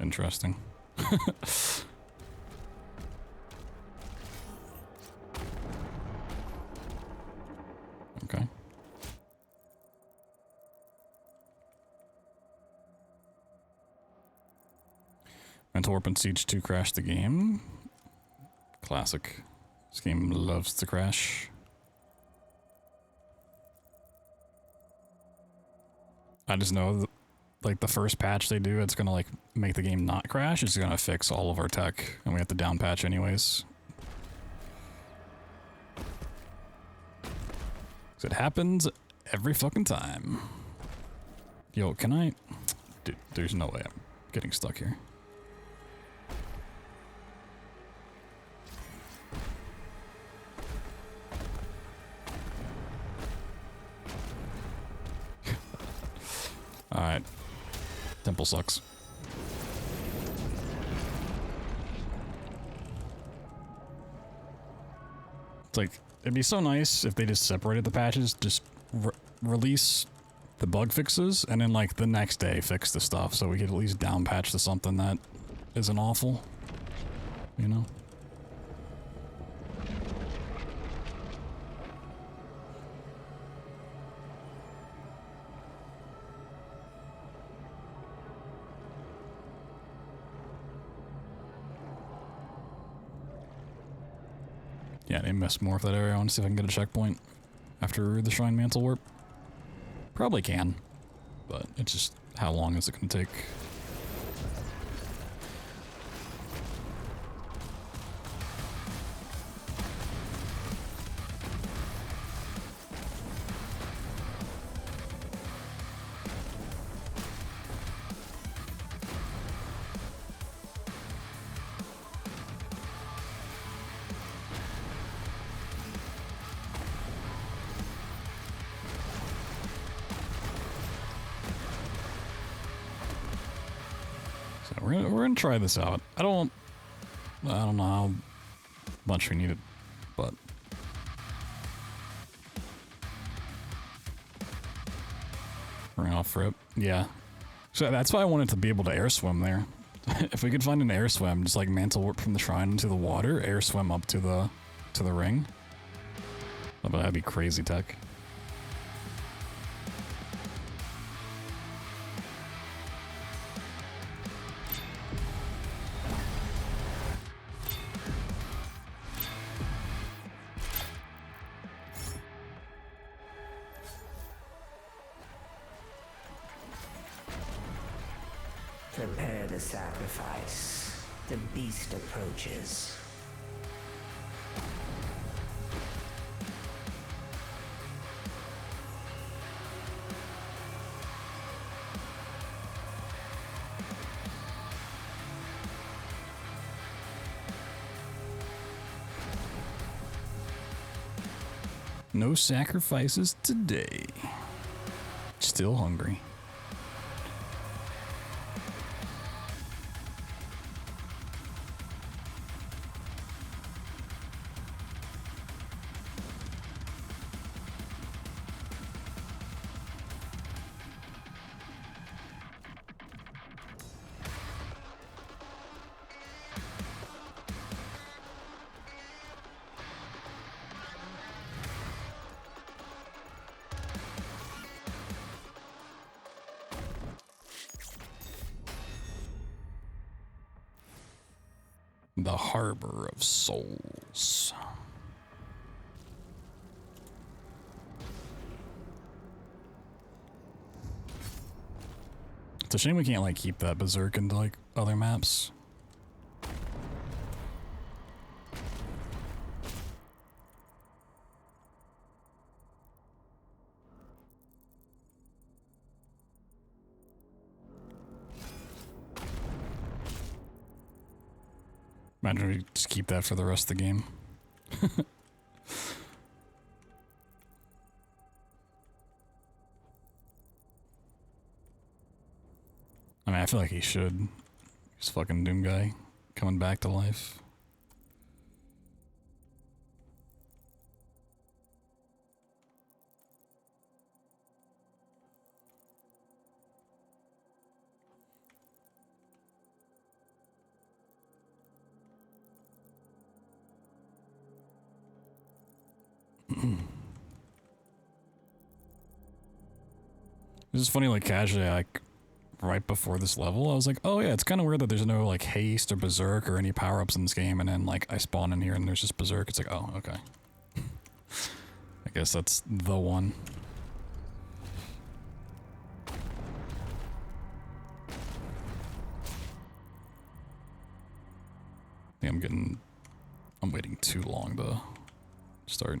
Interesting. Okay. Mental Warp and Siege 2 crashed the game. Classic. This game loves to crash. I just know that, like, the first patch they do, it's gonna, like, make the game not crash. It's gonna fix all of our tech, and we have to down patch anyways. 'Cause it happens every fucking time. Yo, can I... Dude, there's no way I'm getting stuck here. Alright. Temple sucks. It's like, it'd be so nice if they just separated the patches, just release the bug fixes, and then like the next day fix the stuff so we could at least down patch to something that isn't awful. You know? Yeah, they messed more with that area. I want to see if I can get a checkpoint after the Shrine Mantle Warp. Probably can, but it's just how long is it going to take? We're gonna try this out. I don't know how much we need it, but we're off rip. Yeah. So that's why I wanted to be able to air swim there. If we could find an air swim, just like mantle warp from the shrine into the water, air swim up to the ring. Oh, but that'd be crazy tech. Prepare the sacrifice. The beast approaches. No sacrifices today. Still hungry. The Harbor of Souls. It's a shame we can't like keep that berserk into like other maps. Imagine we just keep that for the rest of the game. I mean, I feel like he should. He's fucking Doom guy coming back to life. This is funny, like casually, like right before this level, I was like, oh yeah, it's kind of weird that there's no like haste or berserk or any power-ups in this game, and then like I spawn in here and there's just berserk. It's like, oh, okay. I guess that's the one. I think I'm waiting too long to start.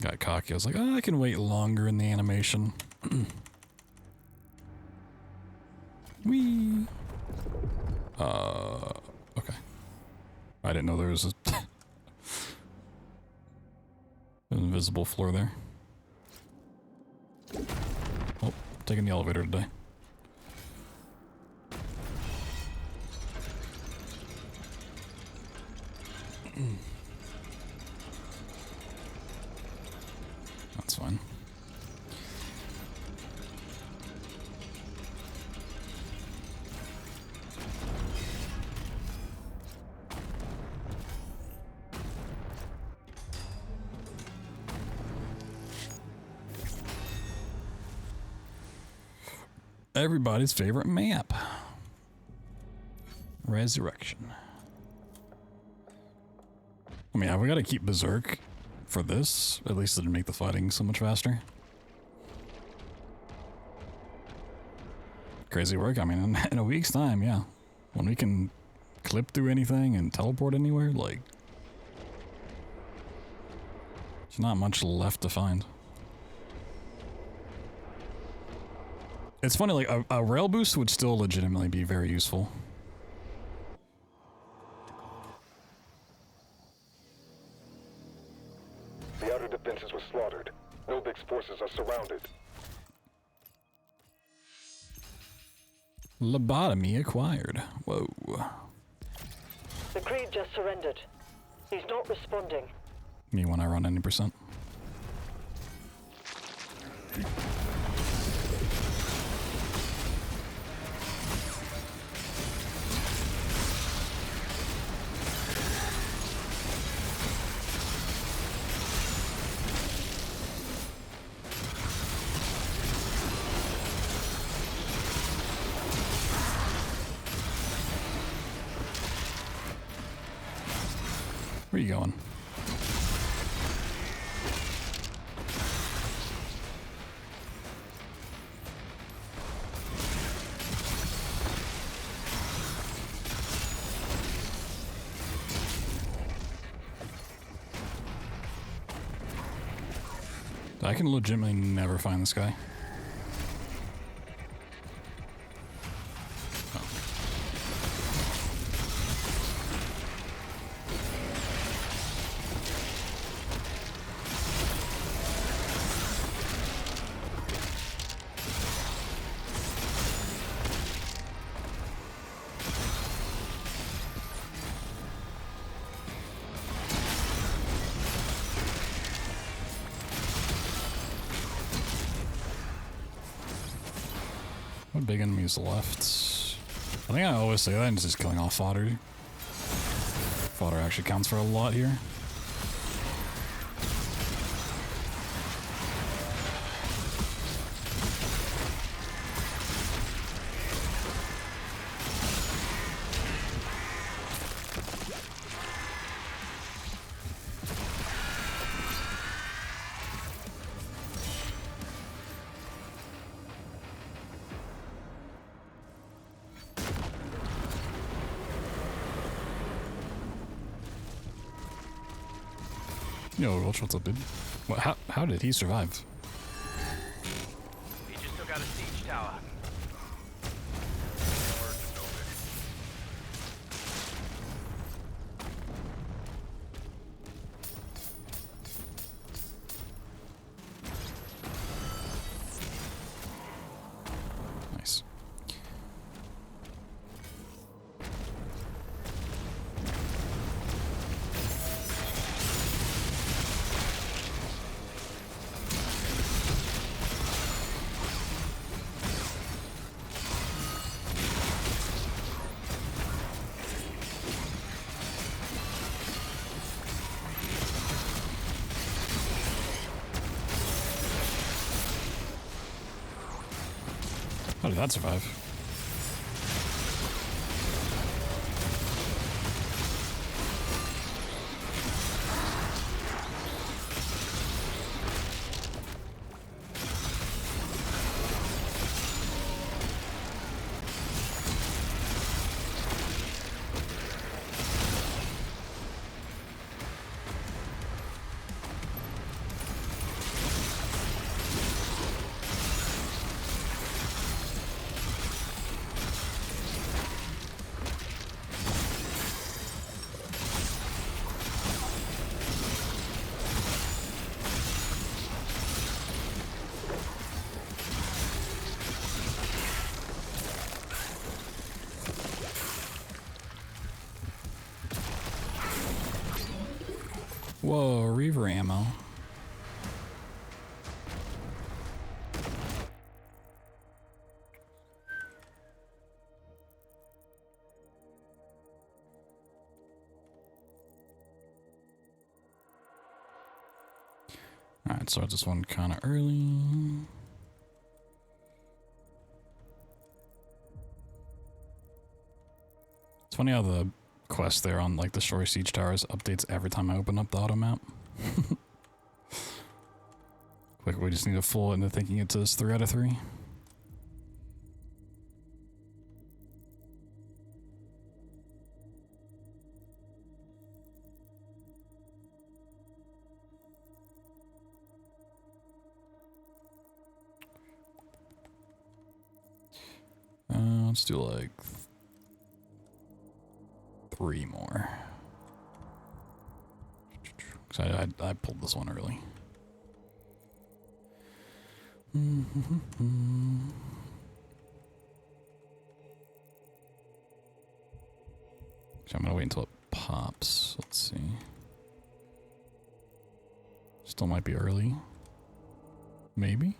Got cocky. I was like, oh, I can wait longer in the animation. Whee! Okay. I didn't know there was an invisible floor there. Oh, taking the elevator today. That's fine. Everybody's favorite map. Resurrection. I mean, we gotta keep Berserk for this. At least it'd make the fighting so much faster. Crazy work. I mean, in a week's time, yeah. When we can clip through anything and teleport anywhere, like... there's not much left to find. It's funny, like, a rail boost would still legitimately be very useful. The outer defenses were slaughtered. Novic's forces are surrounded. Lobotomy acquired. Whoa. The Creed just surrendered. He's not responding. Me when I run any percent. Where are you going? I can legitimately never find this guy. What big enemies left? I think I always say that and just killing off fodder. Fodder actually counts for a lot here. Yo, what's up, dude? What, how did he survive? He just took out a siege tower. did that survive? Whoa, Reaver ammo. Alright, start this one kind of early. It's funny how the quest there on like the Destroy Siege Towers updates every time I open up the auto map. Quick, we just need to fool it into thinking it says 3 out of 3. Let's do like 3 more. Cause I pulled this one early. So I'm gonna wait until it pops. Let's see. Still might be early. Maybe.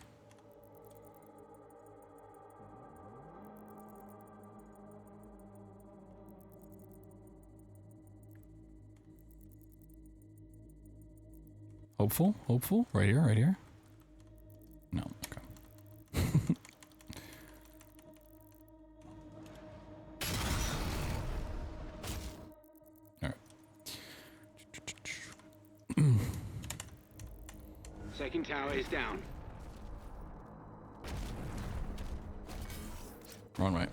Hopeful, hopeful. Right here, right here. No, okay. Alright. Second tower is down. Wrong way.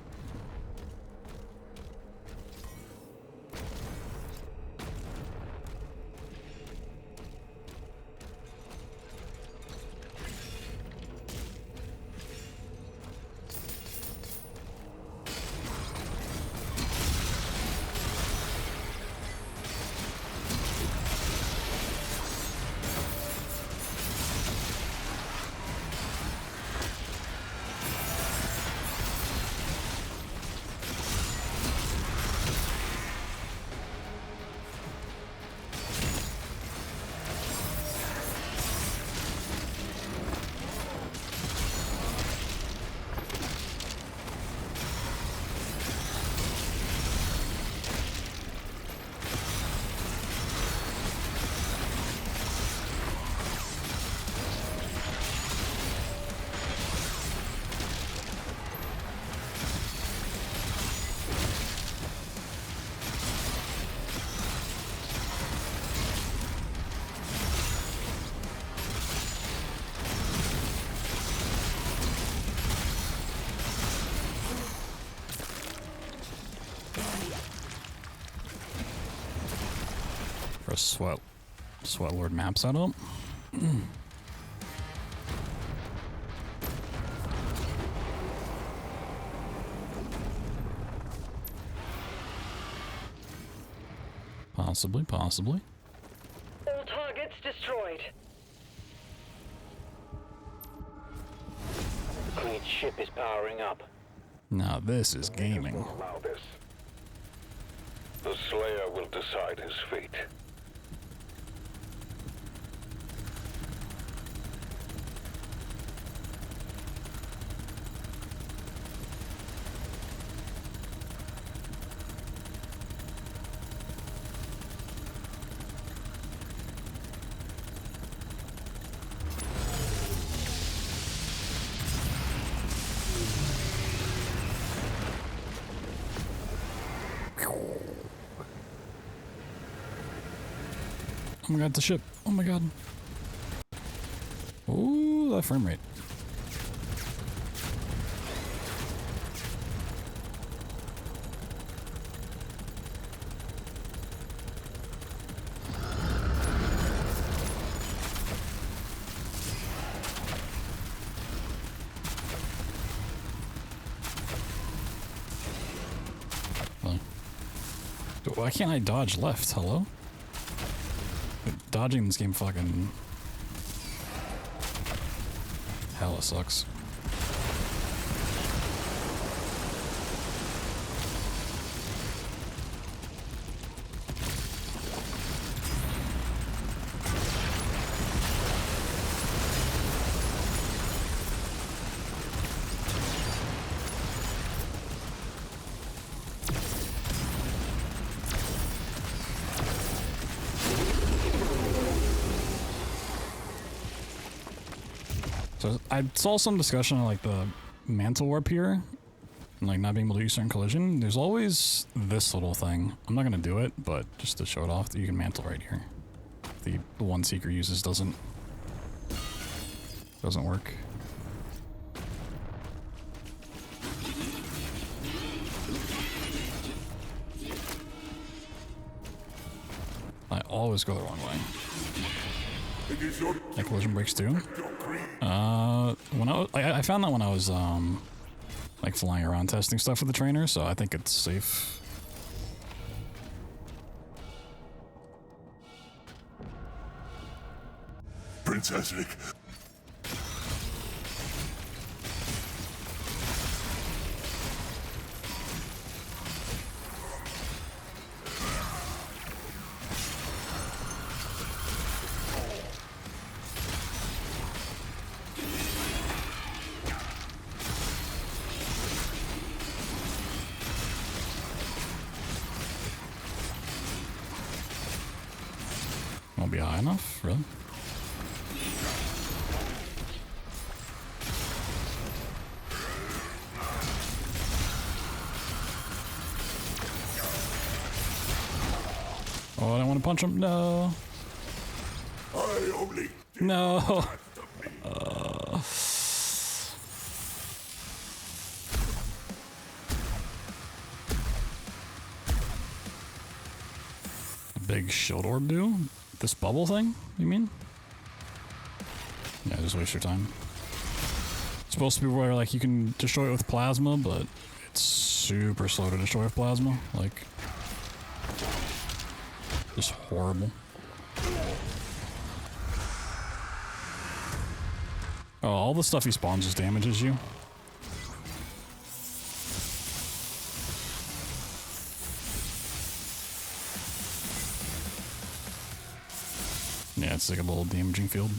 For a Sweat Lord map setup. Possibly, possibly. All targets destroyed. The Creed's ship is powering up. Now this is gaming. Won't allow this. The Slayer will decide his fate. Oh my god, the ship. Oh my god. Ooh, that frame rate. Why can't I dodge left? Hello? Dodging this game fucking hella sucks. So I saw some discussion on like the mantle warp here, and like not being able to use certain collision. There's always this little thing. I'm not gonna do it, but just to show it off, that you can mantle right here. The one Seeker uses doesn't work. I always go the wrong way. That collision breaks too. I found that when I was like flying around testing stuff with the trainer, so I think it's safe. Princess Vic. Won't be high enough, really? Oh, I don't want to punch him. No. No. Big shield orb do? This bubble thing, you mean? Yeah, just waste your time. It's supposed to be where like you can destroy it with plasma, but it's super slow to destroy with plasma. Like, just horrible. Oh, all the stuff he spawns just damages you. Yeah, it's like a little damaging field.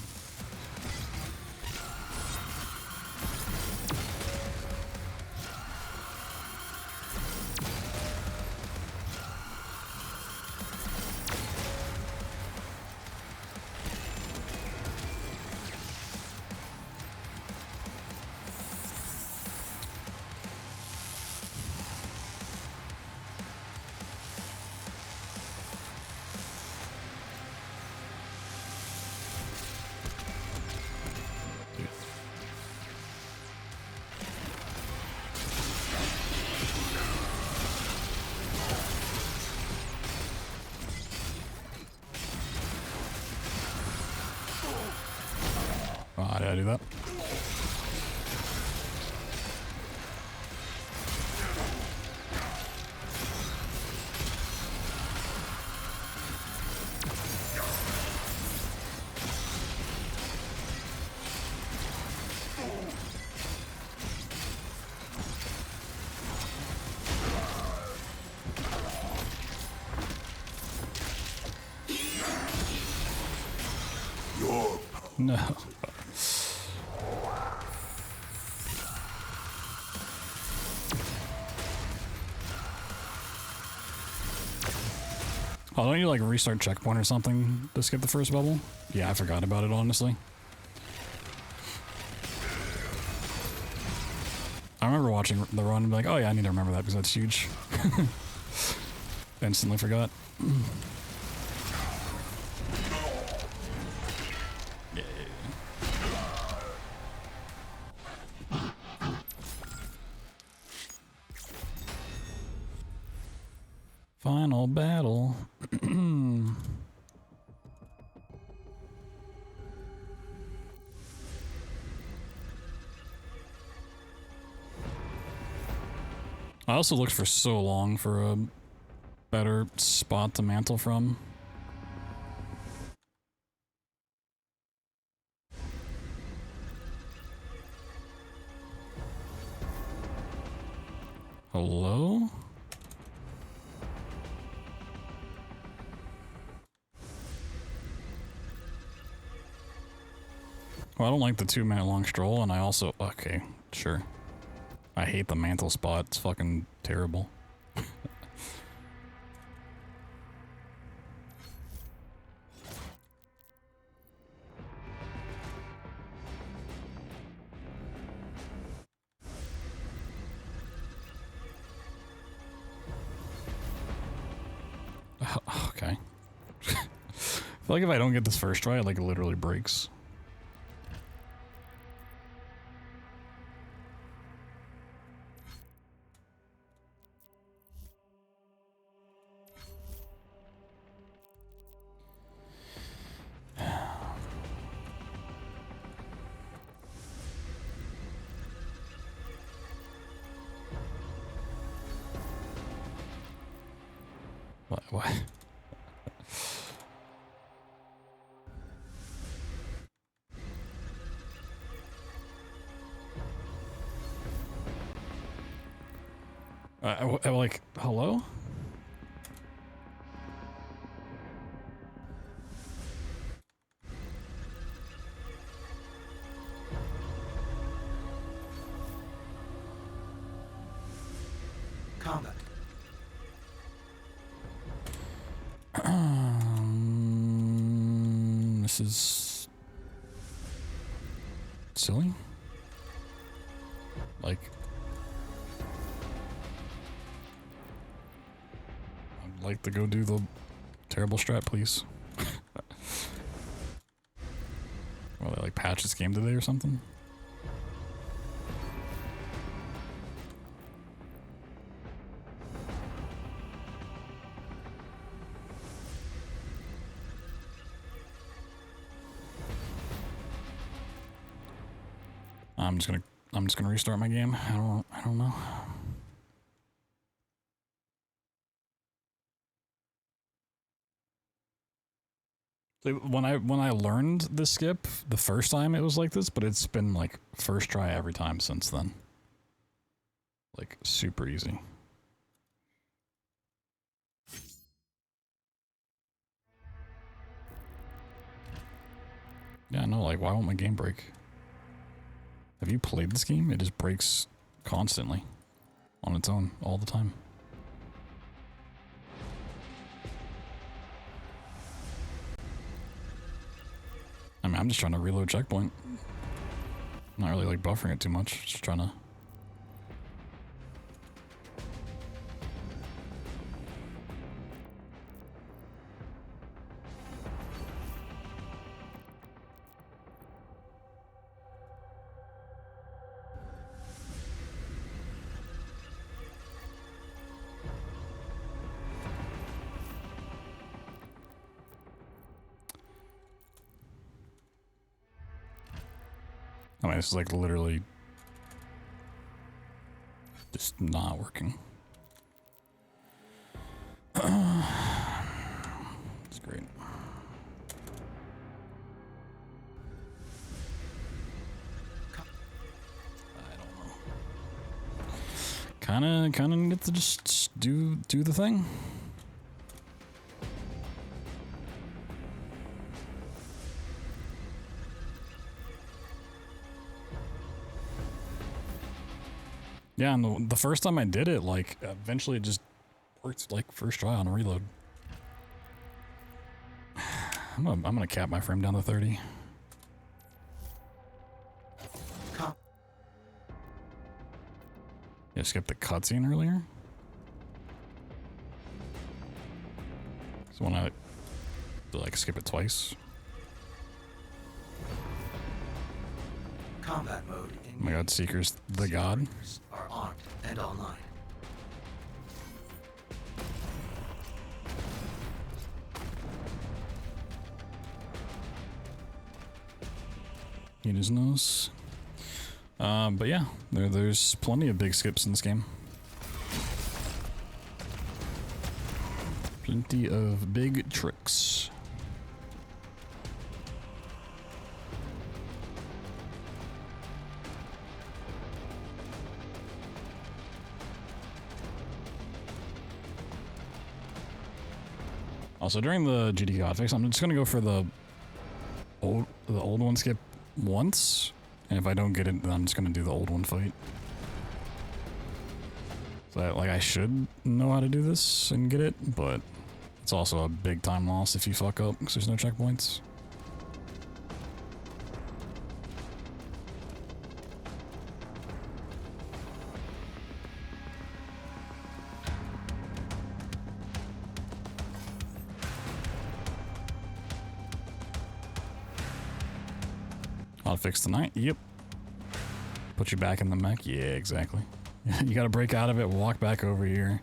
Did I do that? No. Oh, don't you like restart checkpoint or something to skip the first bubble? Yeah, I forgot about it, honestly. I remember watching the run and be like, oh yeah, I need to remember that because that's huge. Instantly forgot. Yeah. Final battle. I also looked for so long for a better spot to mantle from. Hello? Well, I don't like the 2-minute long stroll, and I also... Okay, sure. I hate the mantle spot. It's fucking terrible. Okay. I feel like if I don't get this first try, it like literally breaks. What? Like, hello? Combat. This is silly. Like, I'd like to go do the terrible strat, please. Well, they like patch this game today or something? I'm just gonna restart my game. I don't know. So when I learned the skip the first time, it was like this, but it's been like first try every time since then. Like super easy. Yeah, no, like why won't my game break? Have you played this game? It just breaks constantly on its own all the time. I mean, I'm just trying to reload checkpoint. Not really like buffering it too much, just trying to... I mean, this is like literally just not working. It's great. I don't know. Kinda need to just do the thing. Yeah, and the first time I did it, like, eventually it just worked, like, first try on a reload. I'm gonna cap my frame down to 30. Yeah, skip the cutscene earlier? So when I like skip it twice. Combat mode in Oh my god, Seeker's the god. are armed and online. Eat his nose. But yeah, there's plenty of big skips in this game. Plenty of big tricks. Also, during the GDQ hotfix, I'm just gonna go for the old one skip once, and if I don't get it, then I'm just gonna do the old one fight. So I should know how to do this and get it, but it's also a big time loss if you fuck up because there's no checkpoints. Hotfix tonight? Yep. Put you back in the mech? Yeah, exactly. You gotta break out of it, walk back over here.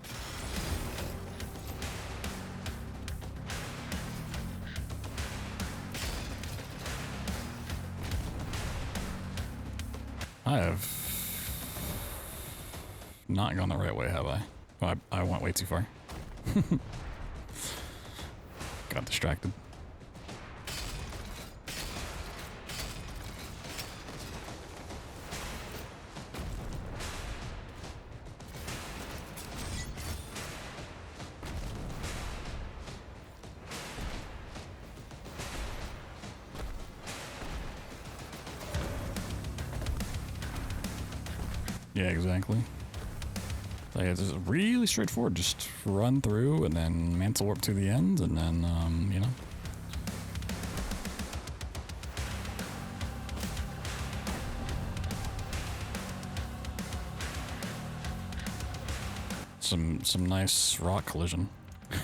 I have not gone the right way, have I? Oh, I went way too far. Got distracted. Yeah, exactly. Like, it's just really straightforward. Just run through and then mantle warp to the end, and then, you know. Some nice rock collision. Some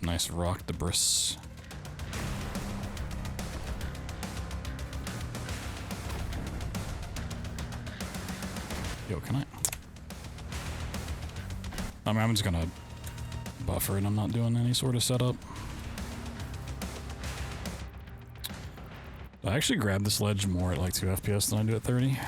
nice rock debris. Yo, can I? I mean, I'm just gonna buffer it. I'm not doing any sort of setup. I actually grabbed this ledge more at like 2 FPS than I do at 30.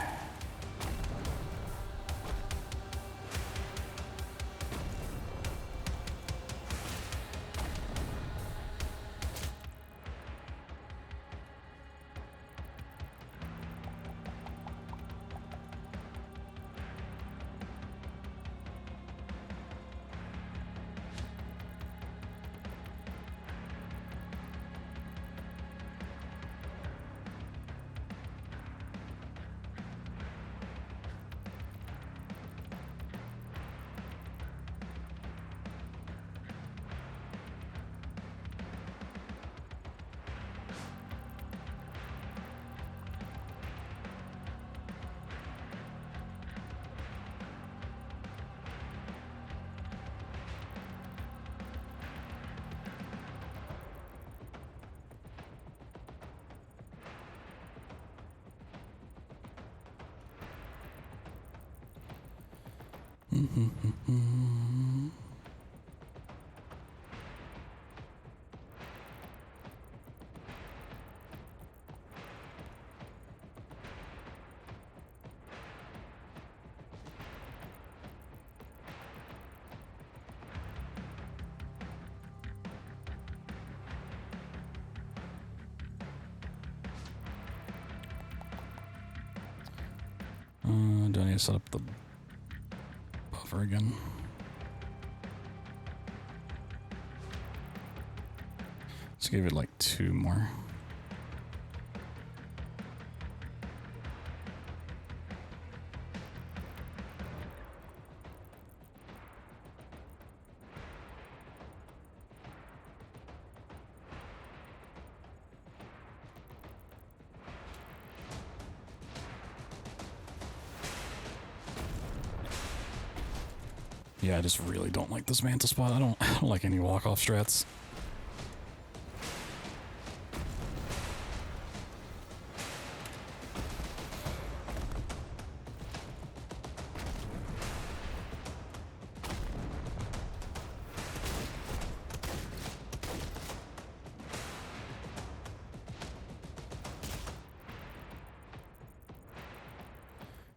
Do I need to set up the buffer again? Let's give it like 2 more. Yeah, I just really don't like this mantle spot. I don't like any walk-off strats.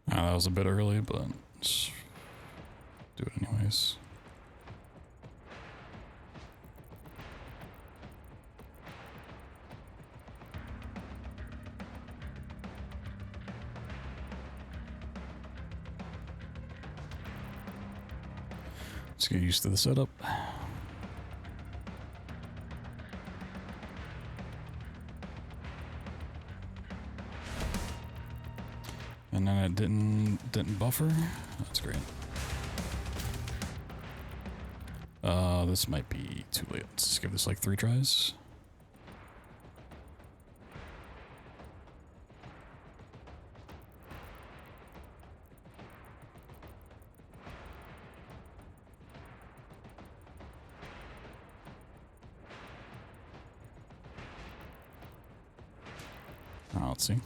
That was a bit early, but let's do it anyways. Let's get used to the setup. And then it didn't buffer. That's great. This might be too late. Let's just give this like 3 tries. Let's see.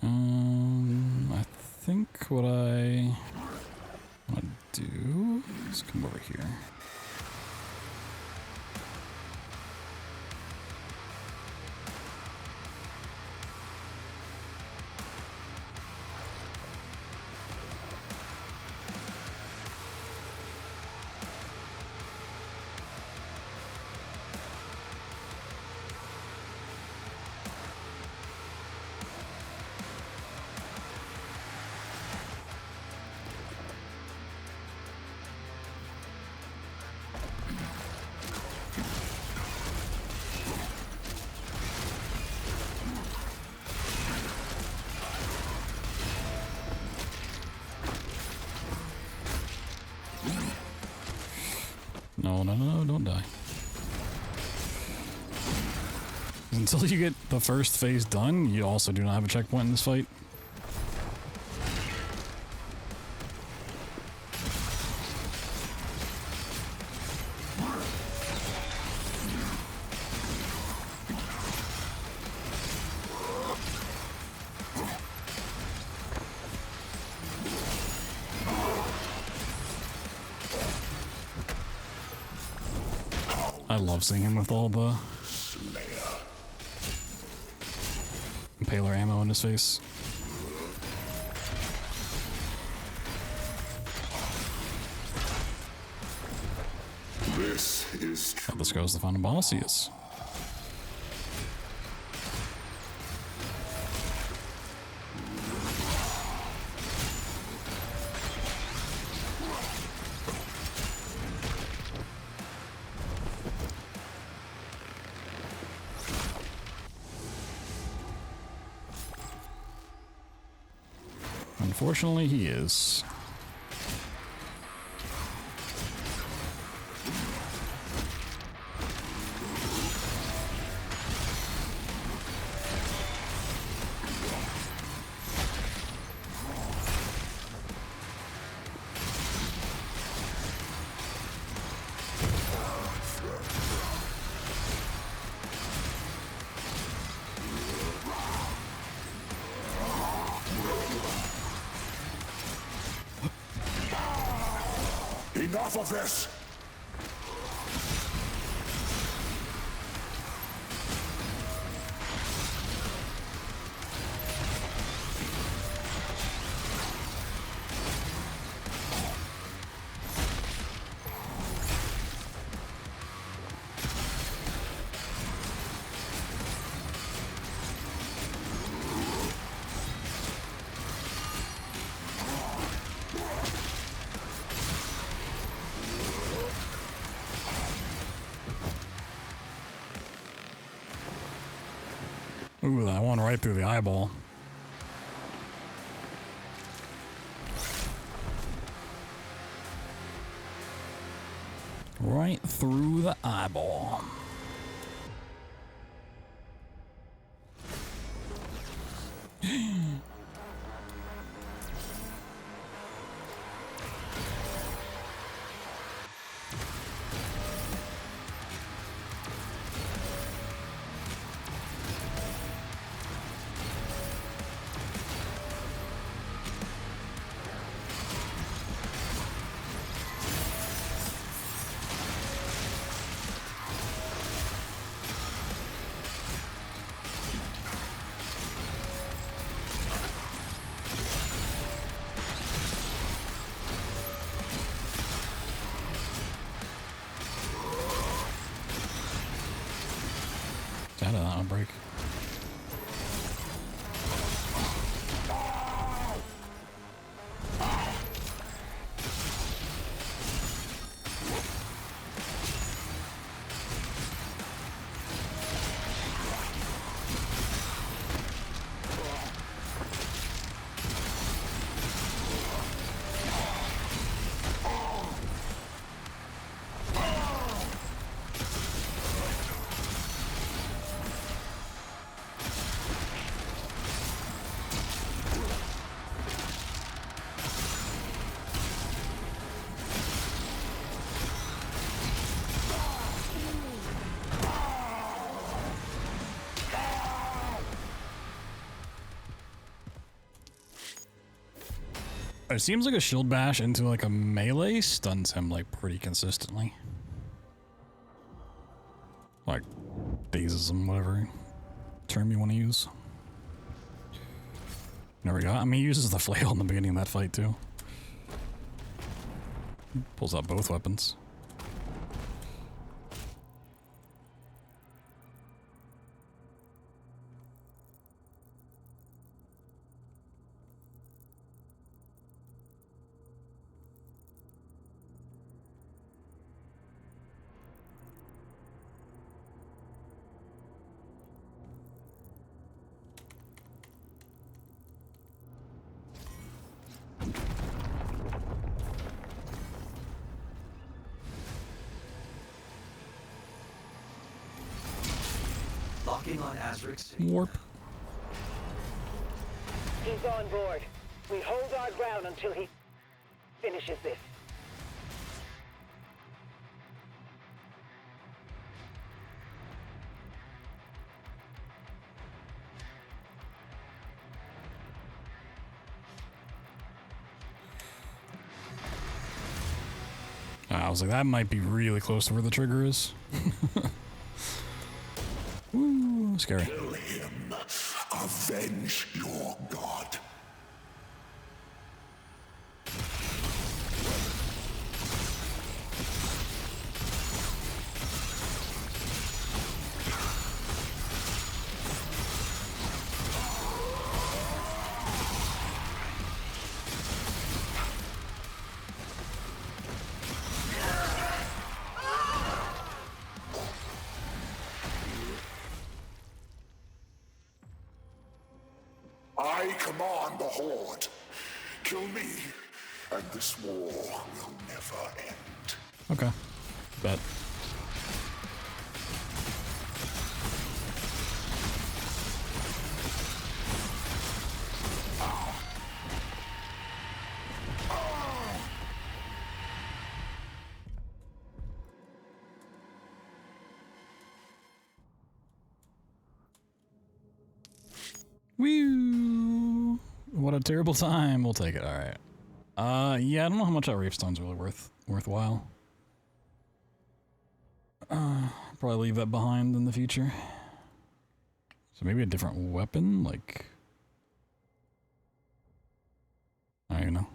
I think what I want to do is come over here. No, don't die. Until you get the first phase done, you also do not have a checkpoint in this fight. I love seeing him with all the impaler ammo in his face. This is true. This goes the final boss. He is. Unfortunately, he is. Enough of this! Ooh, that one right through the eyeball. Right through the eyeball. That'll break. It seems like a shield bash into like a melee stuns him like pretty consistently. Like dazes him, whatever term you want to use. There we go. I mean, he uses the flail in the beginning of that fight too. Pulls out both weapons. Locking on Azric's Warp. He's on board. We hold our ground until he finishes this. I was like, that might be really close to where the trigger is. Ooh, scary. Kill him. Avenge your god. I command the Horde. Kill me, and this war will never end. Okay. Bet. Woo! What a terrible time. We'll take it. All right. Yeah, I don't know how much that Wraith Stone's really worthwhile. Probably leave that behind in the future. So maybe a different weapon, like I don't know.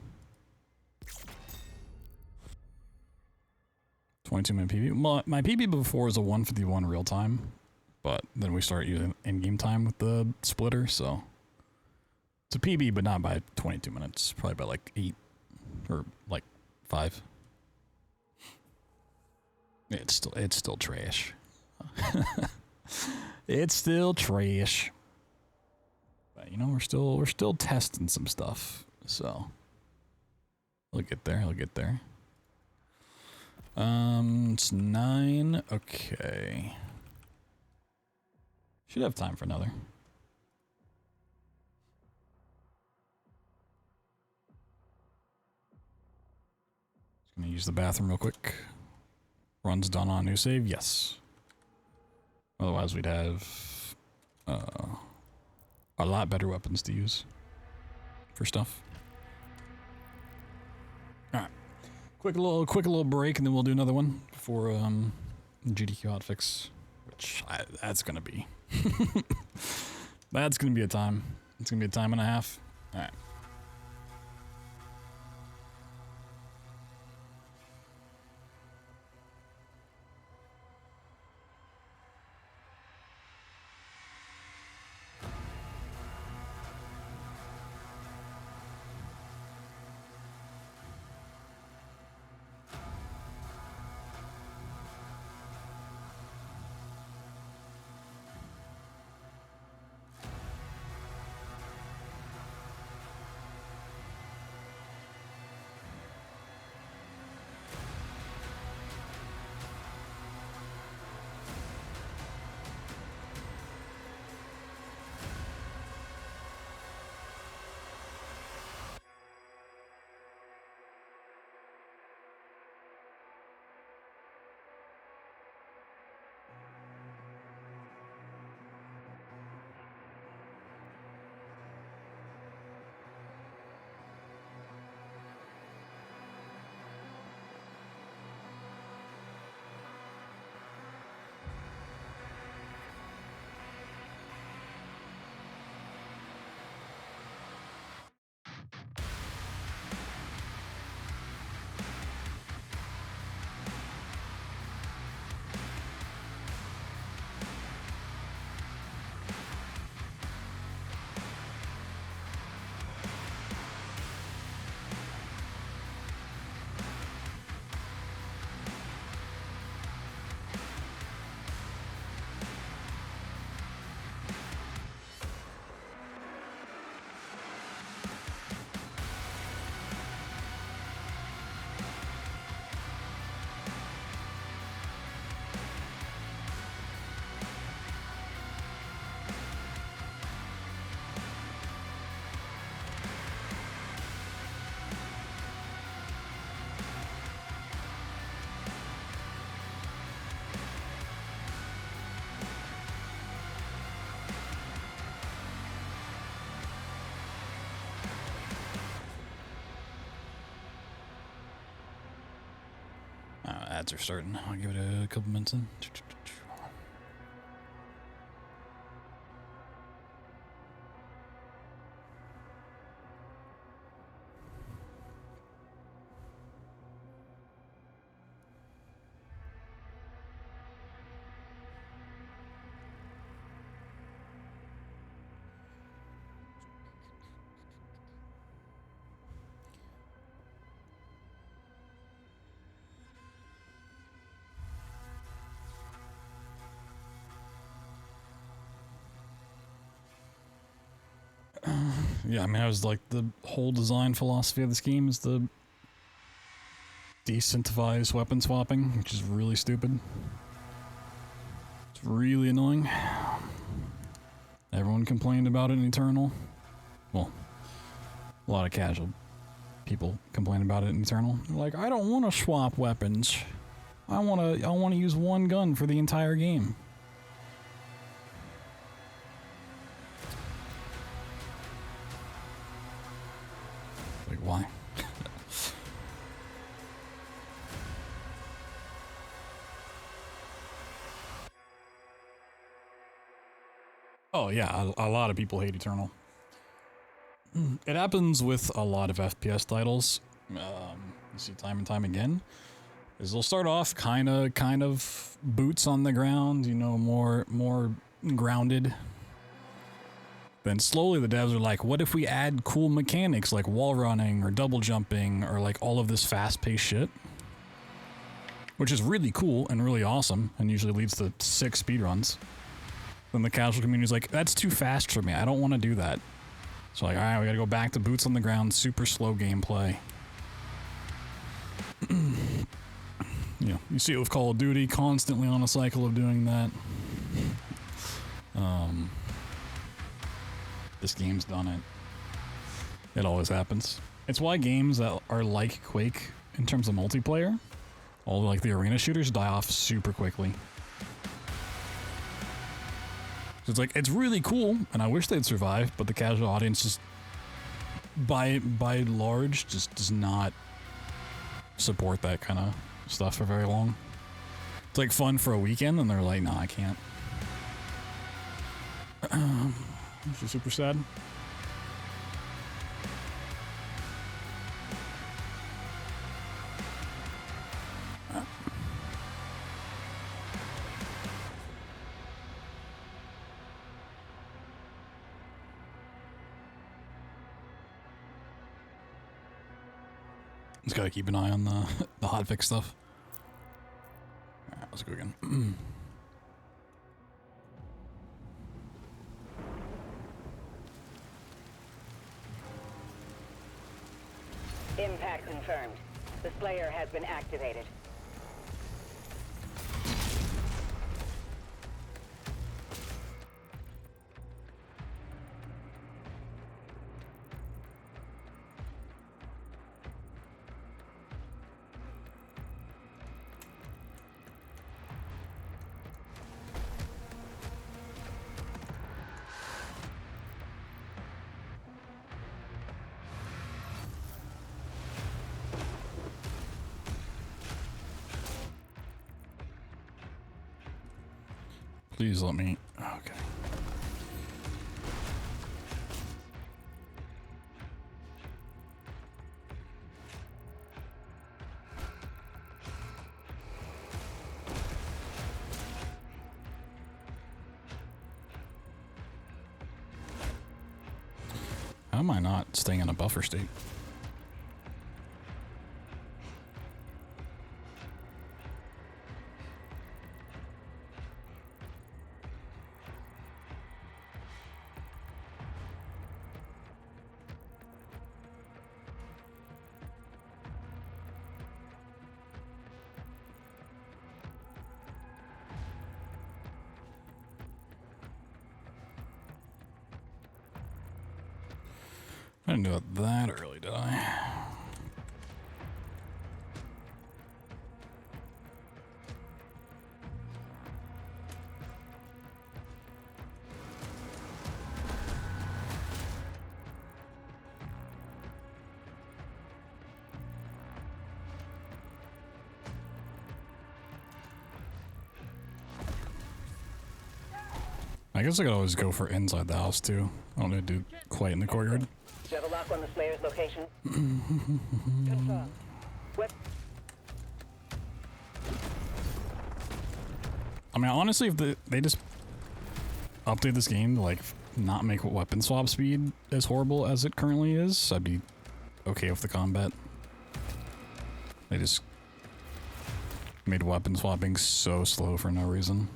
22-minute PB. My PB before was a 151 real time, but then we start using in-game time with the splitter, so it's a PB, but not by 22 minutes. Probably by like 8 or like 5. It's still trash. It's still trash. you know, we're still testing some stuff, so we'll get there. I'll get there. It's 9. Okay. Should have time for another. Just gonna use the bathroom real quick. Run's done on new save. Yes. Otherwise, we'd have a lot better weapons to use for stuff. All right, quick little break, and then we'll do another one for GDQ hotfix, which that's gonna be that's gonna be a time. It's gonna be a time and a half. All right. Ads are starting. I'll give it a couple minutes in. Yeah, I mean, I was like, the whole design philosophy of this game is the decentivize weapon swapping, which is really stupid. It's really annoying. Everyone complained about it in Eternal. Well, a lot of casual people complain about it in Eternal. They're like, I don't want to swap weapons. I want to use one gun for the entire game. Like, why? Oh yeah, a lot of people hate Eternal. It happens with a lot of FPS titles. You see time and time again. Is they'll start off kind of boots on the ground, you know, more grounded. Then slowly the devs are like, what if we add cool mechanics like wall running or double jumping or like all of this fast-paced shit? Which is really cool and really awesome and usually leads to 6 speedruns. Then the casual community's like, that's too fast for me. I don't want to do that. So like, all right, we gotta go back to boots on the ground, super slow gameplay. You know, you see it with Call of Duty, constantly on a cycle of doing that. This game's done it. It always happens. It's why games that are like Quake in terms of multiplayer, all like the arena shooters, die off super quickly. So it's like, it's really cool, and I wish they'd survive, but the casual audience just, by large, just does not support that kind of stuff for very long. It's like fun for a weekend, and they're like, nah, I can't. This is super sad. Just gotta keep an eye on the hotfix stuff. Alright, let's go again. Impact confirmed. The Slayer has been activated. Please let me. Okay. How am I not staying in a buffer state? I didn't do it that early, did I? I guess I could always go for inside the house too. I don't need to do quite in the courtyard. Do you have a lock on the Slayer's location? I mean, honestly, if they just update this game to like not make weapon swap speed as horrible as it currently is, I'd be okay with the combat. They just made weapon swapping so slow for no reason.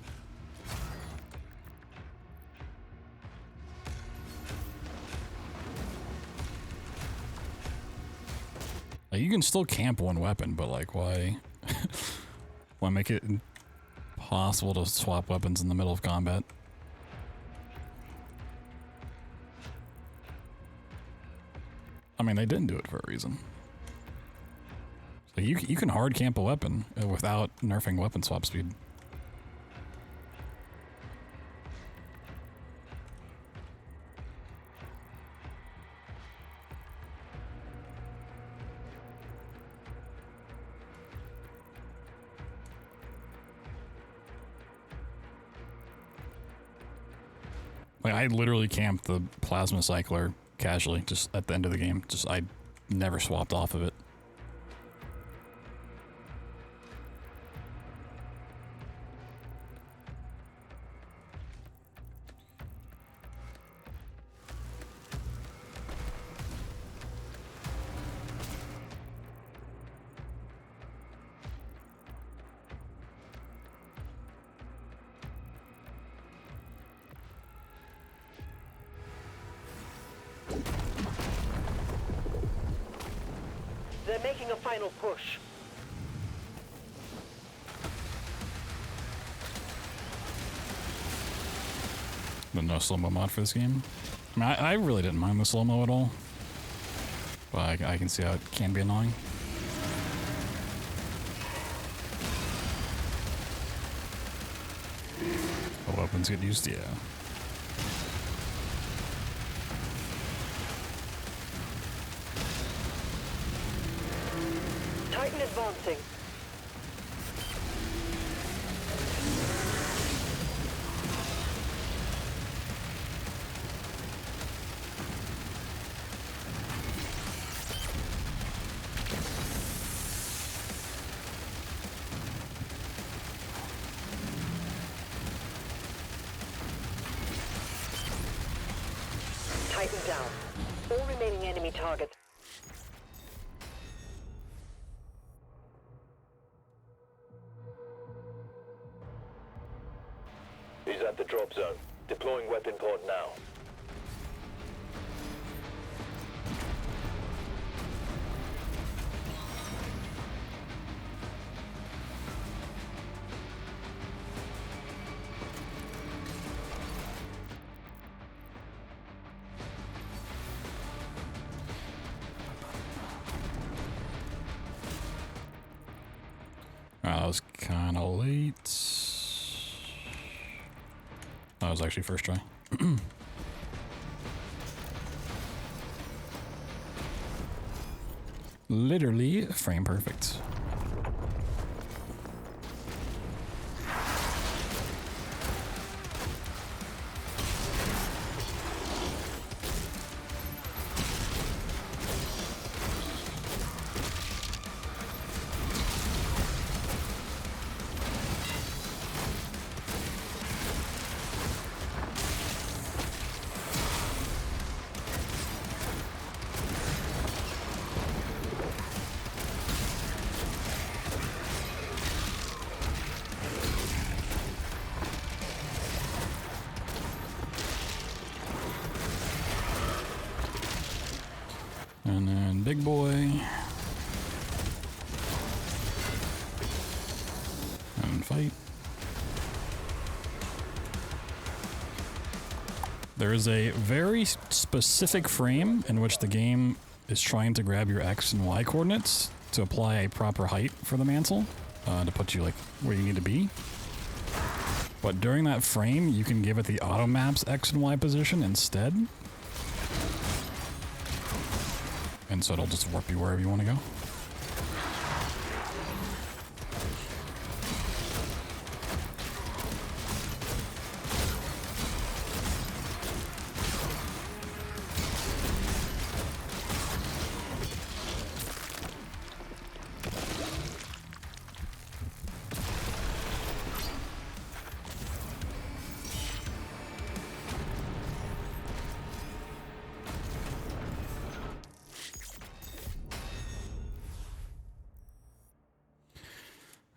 Like, you can still camp one weapon, but like, why? Why make it impossible to swap weapons in the middle of combat? I mean, they didn't do it for a reason. So you can hard camp a weapon without nerfing weapon swap speed. Like, I literally camped the plasma cycler casually, just at the end of the game. Just, I never swapped off of it. They're making a final push. The no slow-mo mod for this game. I mean, I really didn't mind the slow-mo at all. But I can see how it can be annoying. The weapons get used, yeah. Titan advancing. Titan down. All remaining enemy targets. He's at the drop zone. Deploying weapon pod now. That was kind of late. That was actually first try. Literally frame perfect. And then big boy. And fight. There is a very specific frame in which the game is trying to grab your X and Y coordinates to apply a proper height for the mantle, to put you like where you need to be. But during that frame, you can give it the auto maps X and Y position instead. And so it'll just warp you wherever you want to go.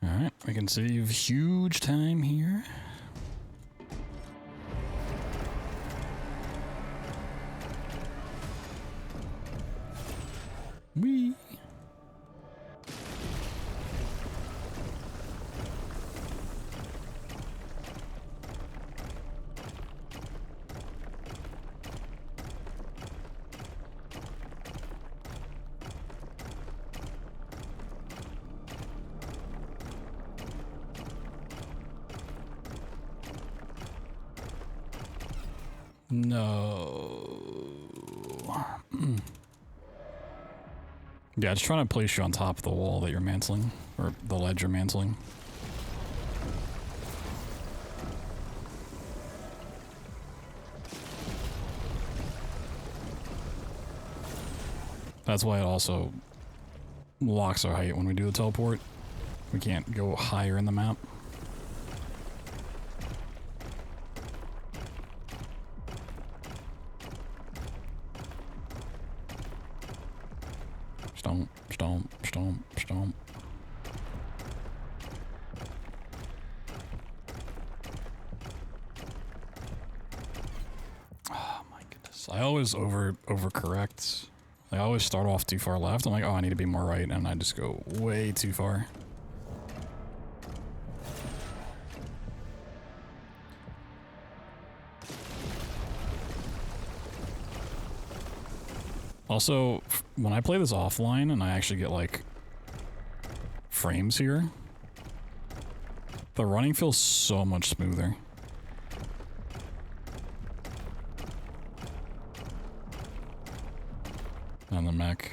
Alright, we can save huge time here. Whee! No. Yeah, it's trying to place you on top of the wall that you're mantling, or the ledge you're mantling. That's why it also locks our height when we do the teleport. We can't go higher in the map. Stomp, stomp, stomp, stomp. Oh my goodness. I always overcorrect I always start off too far left. I'm like, oh, I need to be more right, and I just go way too far. Also, when I play this offline and I actually get like frames here, the running feels so much smoother. On the mech.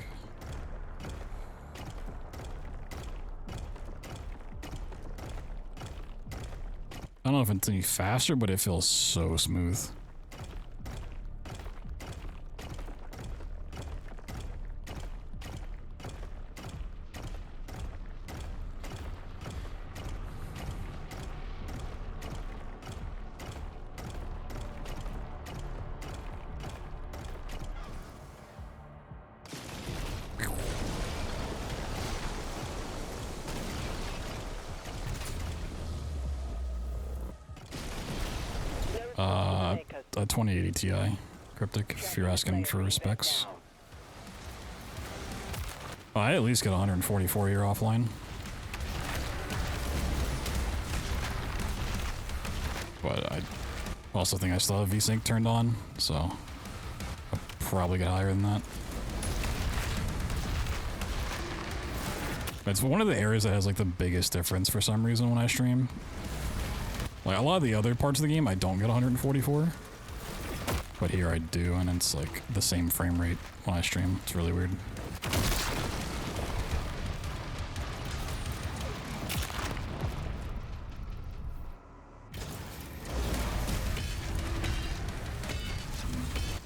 I don't know if it's any faster, but it feels so smooth. A 2080 Ti. Cryptic, if you're asking for specs. Oh, I at least get 144 here offline. But I also think I still have VSync turned on, so I'll probably get higher than that. It's one of the areas that has like the biggest difference for some reason when I stream. Like a lot of the other parts of the game I don't get 144. But here I do, and it's like the same frame rate when I stream. It's really weird.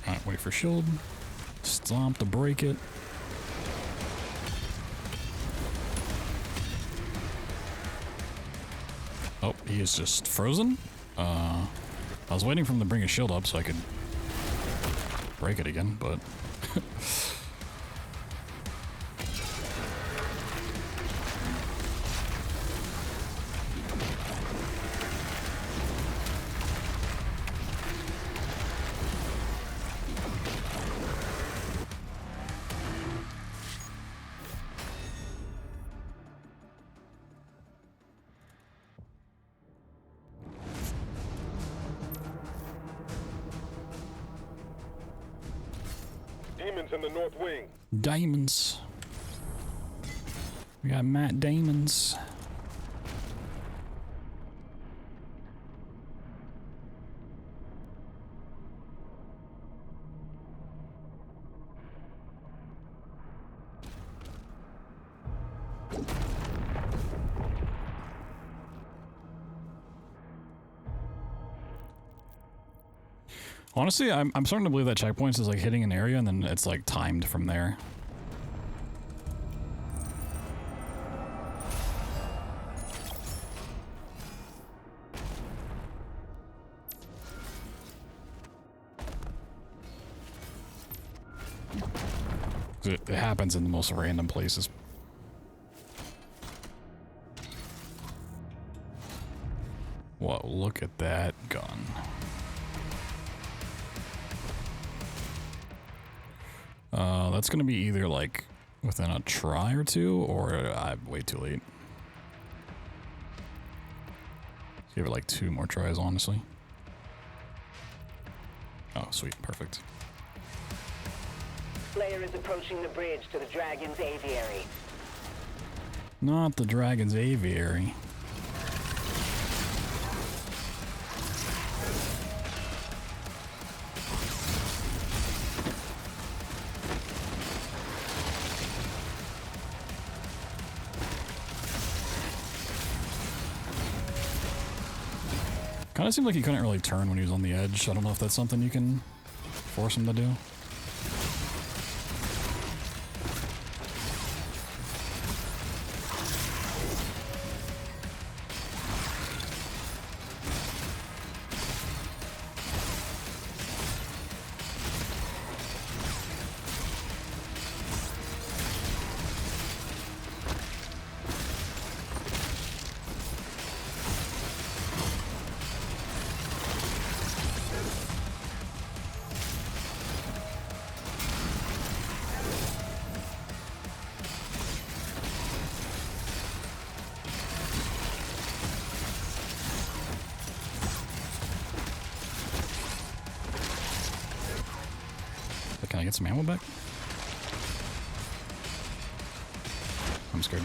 Alright, wait for shield. Stomp to break it. Oh, he is just frozen? I was waiting for him to bring his shield up so I could break it again, but Demons in the north wing. Diamonds. We got Matt Damons. Honestly, I'm starting to believe that checkpoints is like hitting an area and then it's like timed from there. It happens in the most random places. Whoa, look at that gun. That's gonna be either like within a try or two, or I'm way too late. Give it like 2 more tries, honestly. Oh, sweet, perfect. Slayer is approaching the bridge to the Dragon's Aviary. Not the Dragon's Aviary. Kind of seemed like he couldn't really turn when he was on the edge. I don't know if that's something you can force him to do. Can I get some ammo back? I'm scared.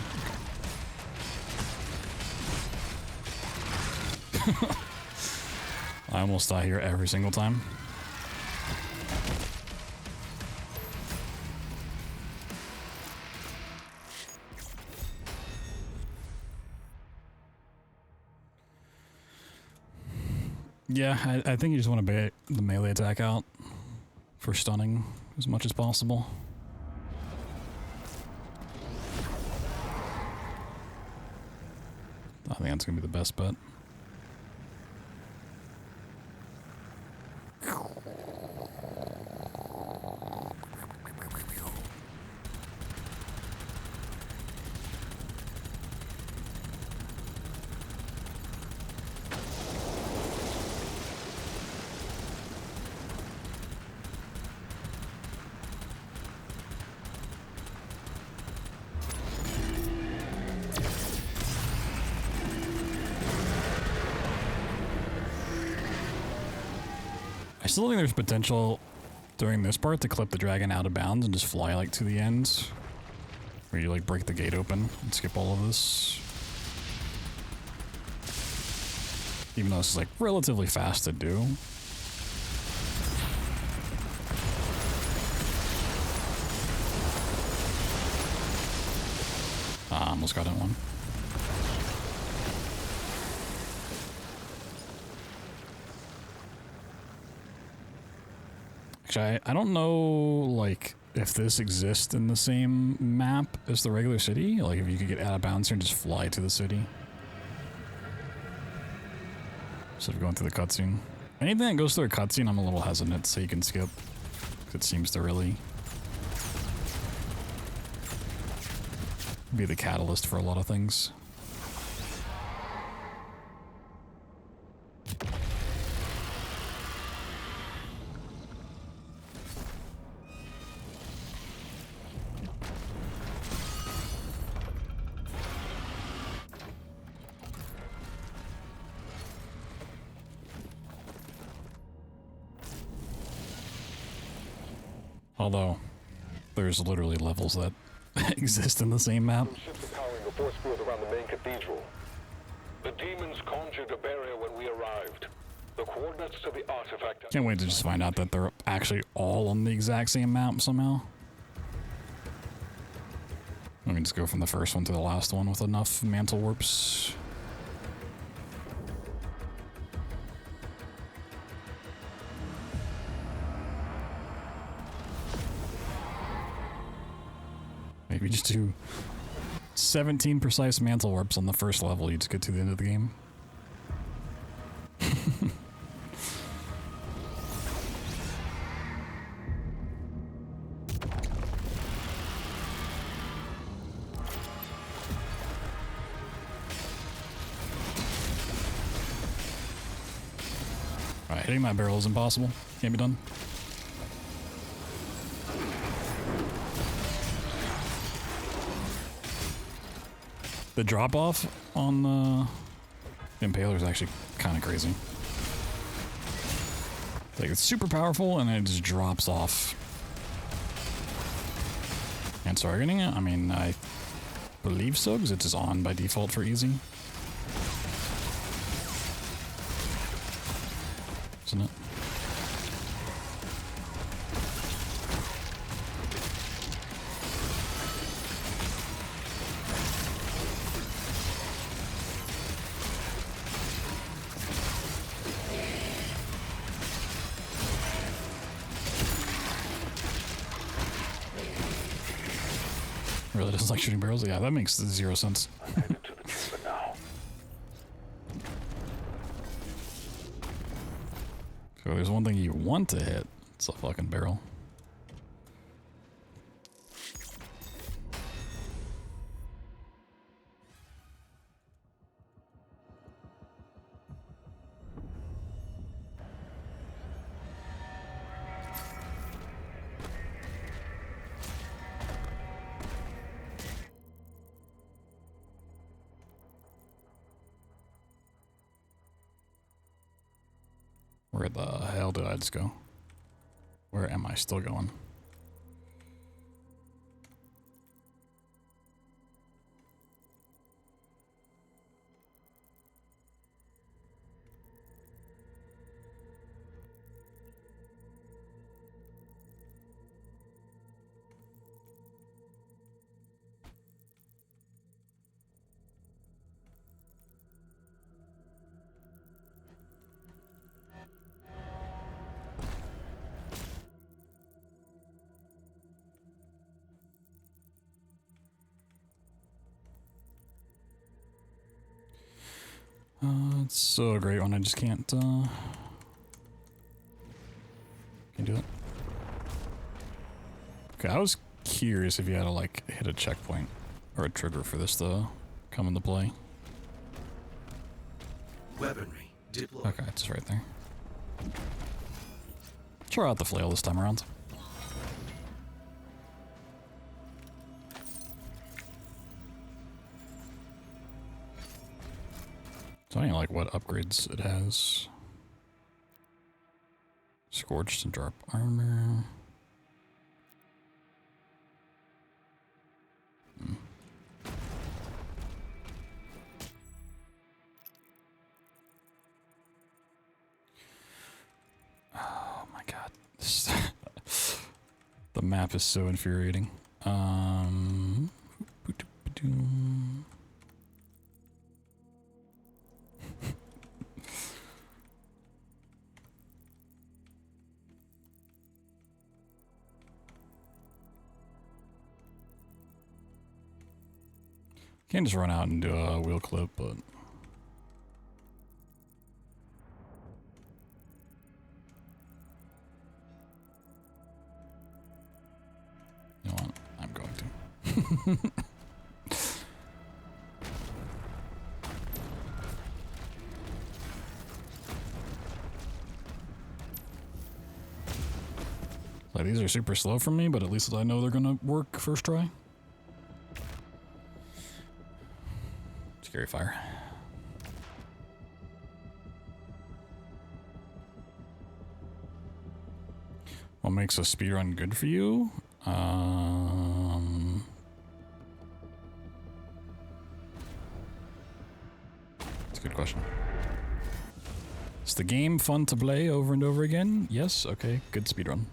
I almost die here every single time. Yeah, I think you just want to bait the melee attack out for stunning as much as possible. I think that's going to be the best bet. I still think there's potential during this part to clip the dragon out of bounds and just fly like to the end, where you like break the gate open and skip all of this. Even though this is like relatively fast to do. Almost got in one. Actually, I don't know, like, if this exists in the same map as the regular city. Like, if you could get out of bounds here and just fly to the city. Instead of going through the cutscene. Anything that goes through a cutscene, I'm a little hesitant to say you can skip. It seems to really be the catalyst for a lot of things. Although, there's literally levels that exist in the same map. Ships are powering the force field around the main cathedral. The demons conjured a barrier when we arrived. The coordinates to the artifact... Can't wait to just find out that they're actually all on the exact same map somehow. We can just go from the first one to the last one with enough mantle warps. Maybe just do 17 precise mantle warps on the first level, you just get to the end of the game. Alright, hitting that barrel is impossible. Can't be done. The drop off on the Impaler is actually kind of crazy. Like, it's super powerful and it just drops off. And targeting it? I mean, I believe so, because it's just on by default for easy. Isn't it? Really doesn't like shooting barrels? Yeah, that makes zero sense. I'm headed to the chamber now. So there's one thing you want to hit. It's a fucking barrel. Where the hell did I just go? Where am I still going? It's so great when I just can't do it. Okay, I was curious if you had to like hit a checkpoint or a trigger for this to come into play. Weaponry deployed. Okay, it's right there. Try out the flail this time around. So I don't like what upgrades it has. Scorched and drop armor. Oh my god. The map is so infuriating. Can't just run out and do a wheel clip, but you know what? I'm going to. Like, these are super slow for me, but at least I know they're gonna work first try. Scary fire. What makes a speedrun good for you? That's a good question. Is the game fun to play over and over again? Yes? Okay, good speedrun.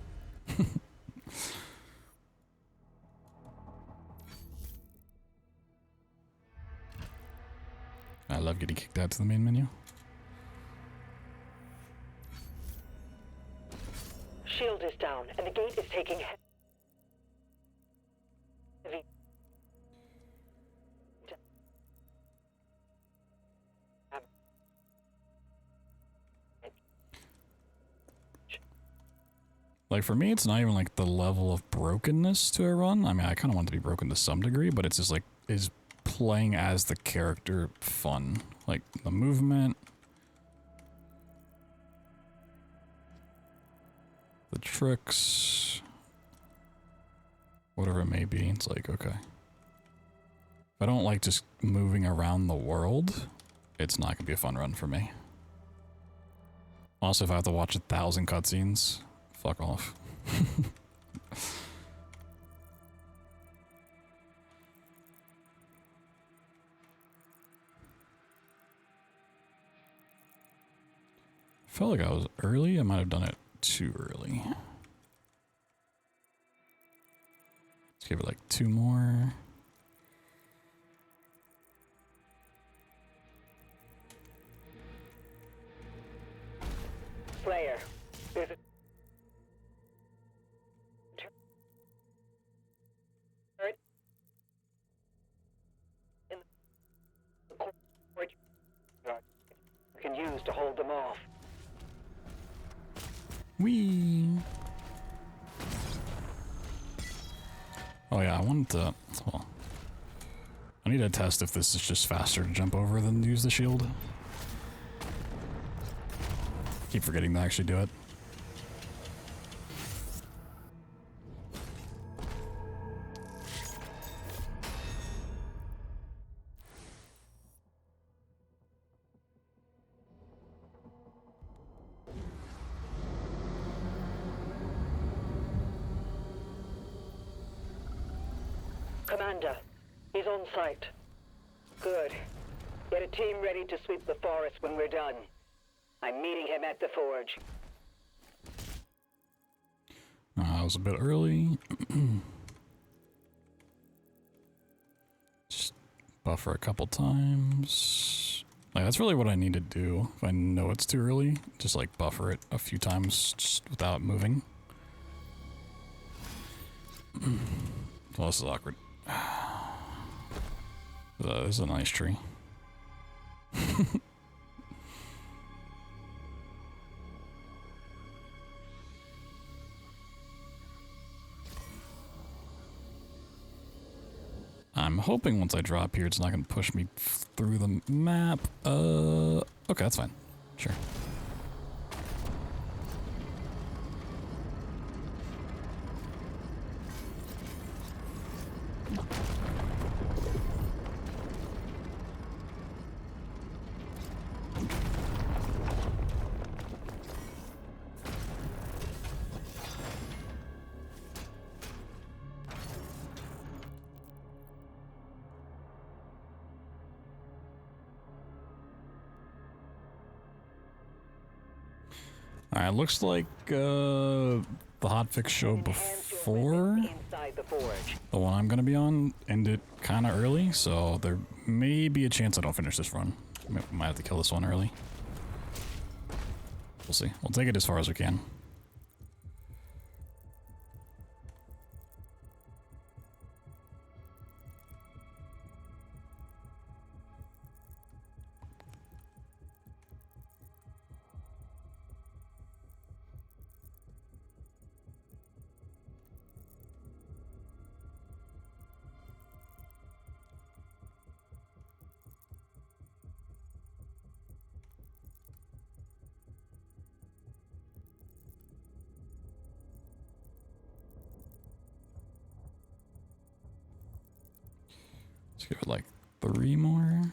I love getting kicked out to the main menu. Shield is down, and the gate is taking heavy. Like, for me, it's not even like the level of brokenness to a run. I mean, I kind of want it to be broken to some degree, but it's just like, is playing as the character fun? Like, the movement, the tricks, whatever it may be. It's like, okay. If I don't like just moving around the world, it's not gonna be a fun run for me. Also, if I have to watch 1,000 cutscenes, fuck off. Felt like I was early. I might have done it too early. Let's give it like 2 more. Slayer, there's a... in the corridor you can use to hold them off. Whee! Oh yeah, I wanted to... Well, I need to test if this is just faster to jump over than use the shield. Keep forgetting to actually do it. Commander, he's on site. Good. Get a team ready to sweep the forest when we're done. I'm meeting him at the forge. I was a bit early. Just buffer a couple times. Like, that's really what I need to do. If I know it's too early, just like buffer it a few times just without moving. Well, this is awkward. This is a nice tree. I'm hoping once I drop here, it's not going to push me through the map. Okay, that's fine. Sure. Alright, looks like the hotfix show before the one I'm gonna be on ended kind of early, so there may be a chance I don't finish this run. Might have to kill this one early. We'll see. We'll take it as far as we can. Let's give it like 3 more.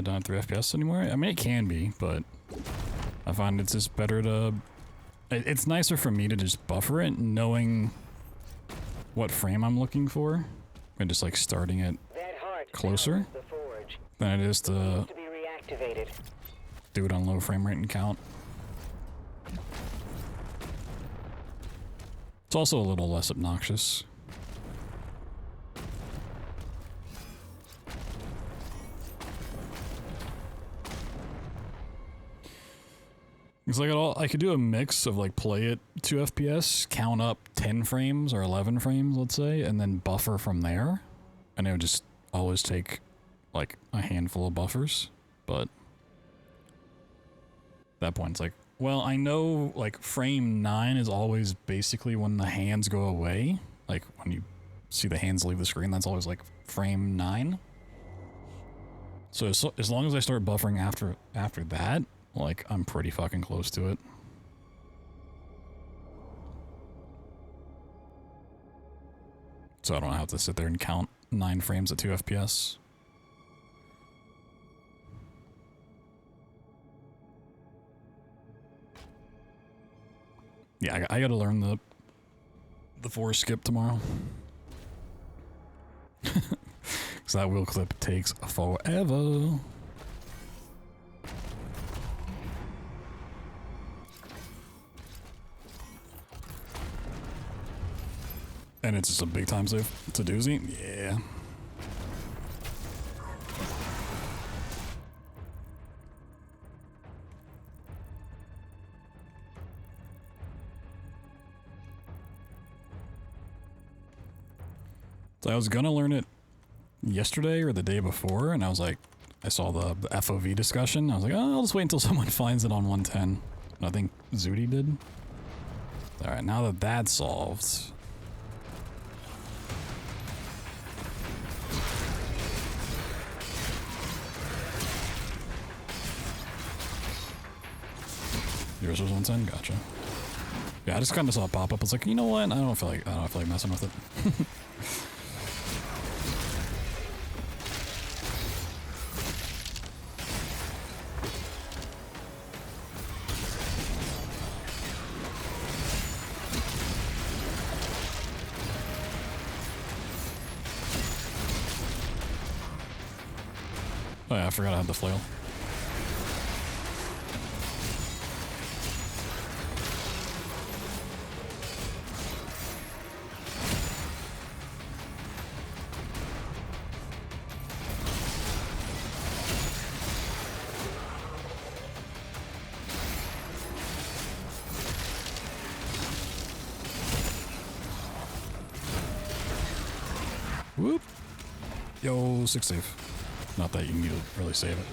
Don't have 3 FPS anymore. I mean, it can be, but I find it's just better to... It's nicer for me to just buffer it, knowing what frame I'm looking for, and just like starting it closer than it is to do it on low frame rate and count. It's also a little less obnoxious. It's like I could do a mix of like play it 2 FPS, count up 10 frames or 11 frames, let's say, and then buffer from there. And it would just always take like a handful of buffers. But at that point, it's like, well, I know like frame 9 is always basically when the hands go away. Like when you see the hands leave the screen, that's always like frame 9. So as long as I start buffering after that, like, I'm pretty fucking close to it. So I don't have to sit there and count 9 frames at 2 FPS. Yeah, I gotta learn the 4 skip tomorrow. Because that wheel clip takes forever. And it's just a big time save. It's a doozy. Yeah. So I was gonna learn it yesterday or the day before, and I was like, I saw the FOV discussion. I was like, oh, I'll just wait until someone finds it on 110. And I think Zooty did. Alright, now that that's solved... Yours was 110? Gotcha. Yeah, I just kind of saw it pop up. I was like, you know what? I don't feel like messing with it. Oh yeah, I forgot I had the flail. Whoop. Yo, 6 save. Not that you need to really save it.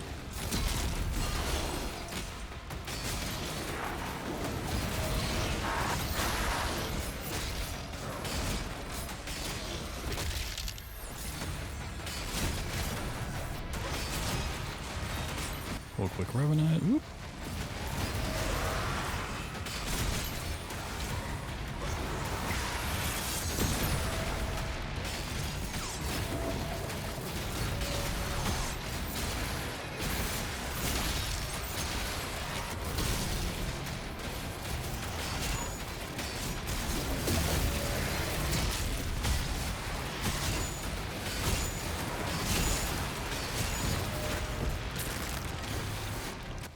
Real quick Revenant. Whoop.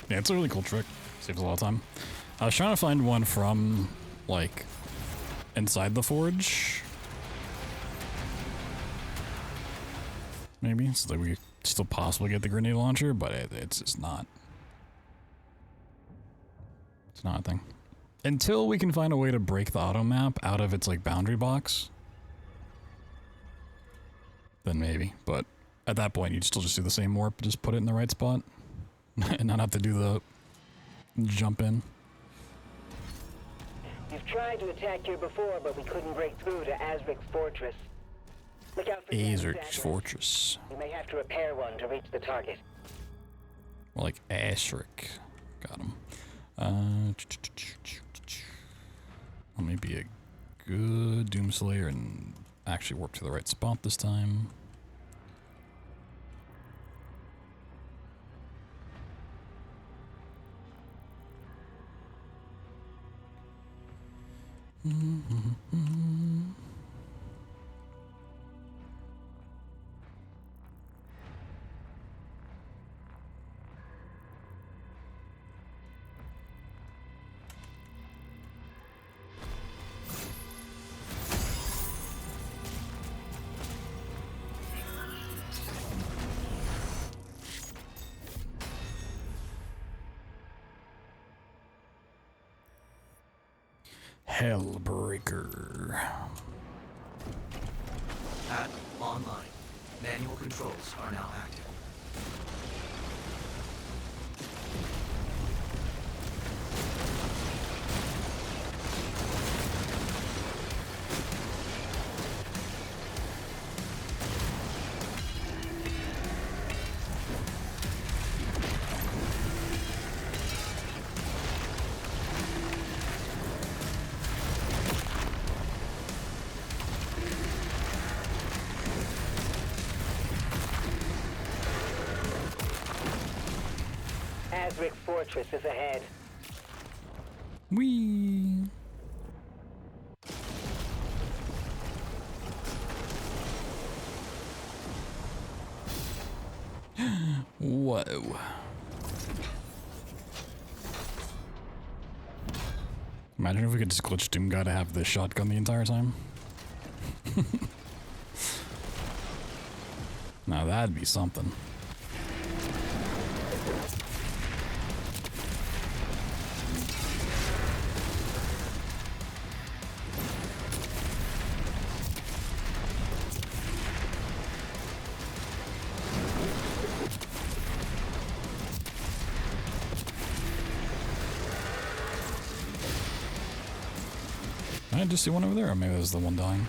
Yeah, it's a really cool trick. Saves a lot of time. I was trying to find one from, like, inside the forge. Maybe, so that we could still possibly get the grenade launcher, but it's just not. It's not a thing. Until we can find a way to break the auto map out of its, like, boundary box. Then maybe, but at that point you'd still just do the same warp, just put it in the right spot. And not have to do the jump in. You've tried to attack here before, but we couldn't break through to Azric's fortress. Look out for Azric's fortress. You may have to repair one to reach the target. Well, like Azric. Got him. Let me be a good Doomslayer and actually work to the right spot this time. Hellbreaker. At online. Manual controls are now active. Azric's fortress is ahead. Whee! Whoa. Imagine if we could just glitch Doom Guy to have the shotgun the entire time. Now that'd be something. I just see one over there, or maybe there's the one dying.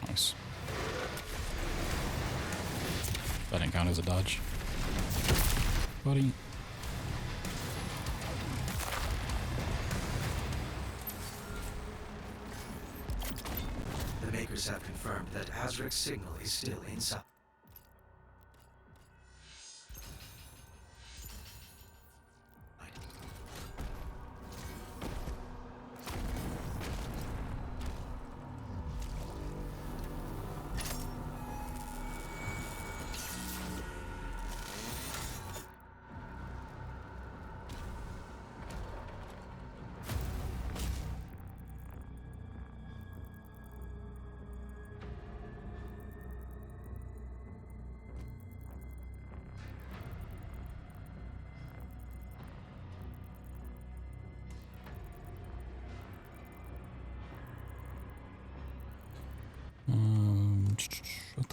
Nice. That didn't count as a dodge. Buddy. The makers have confirmed that Azric's signal is still inside.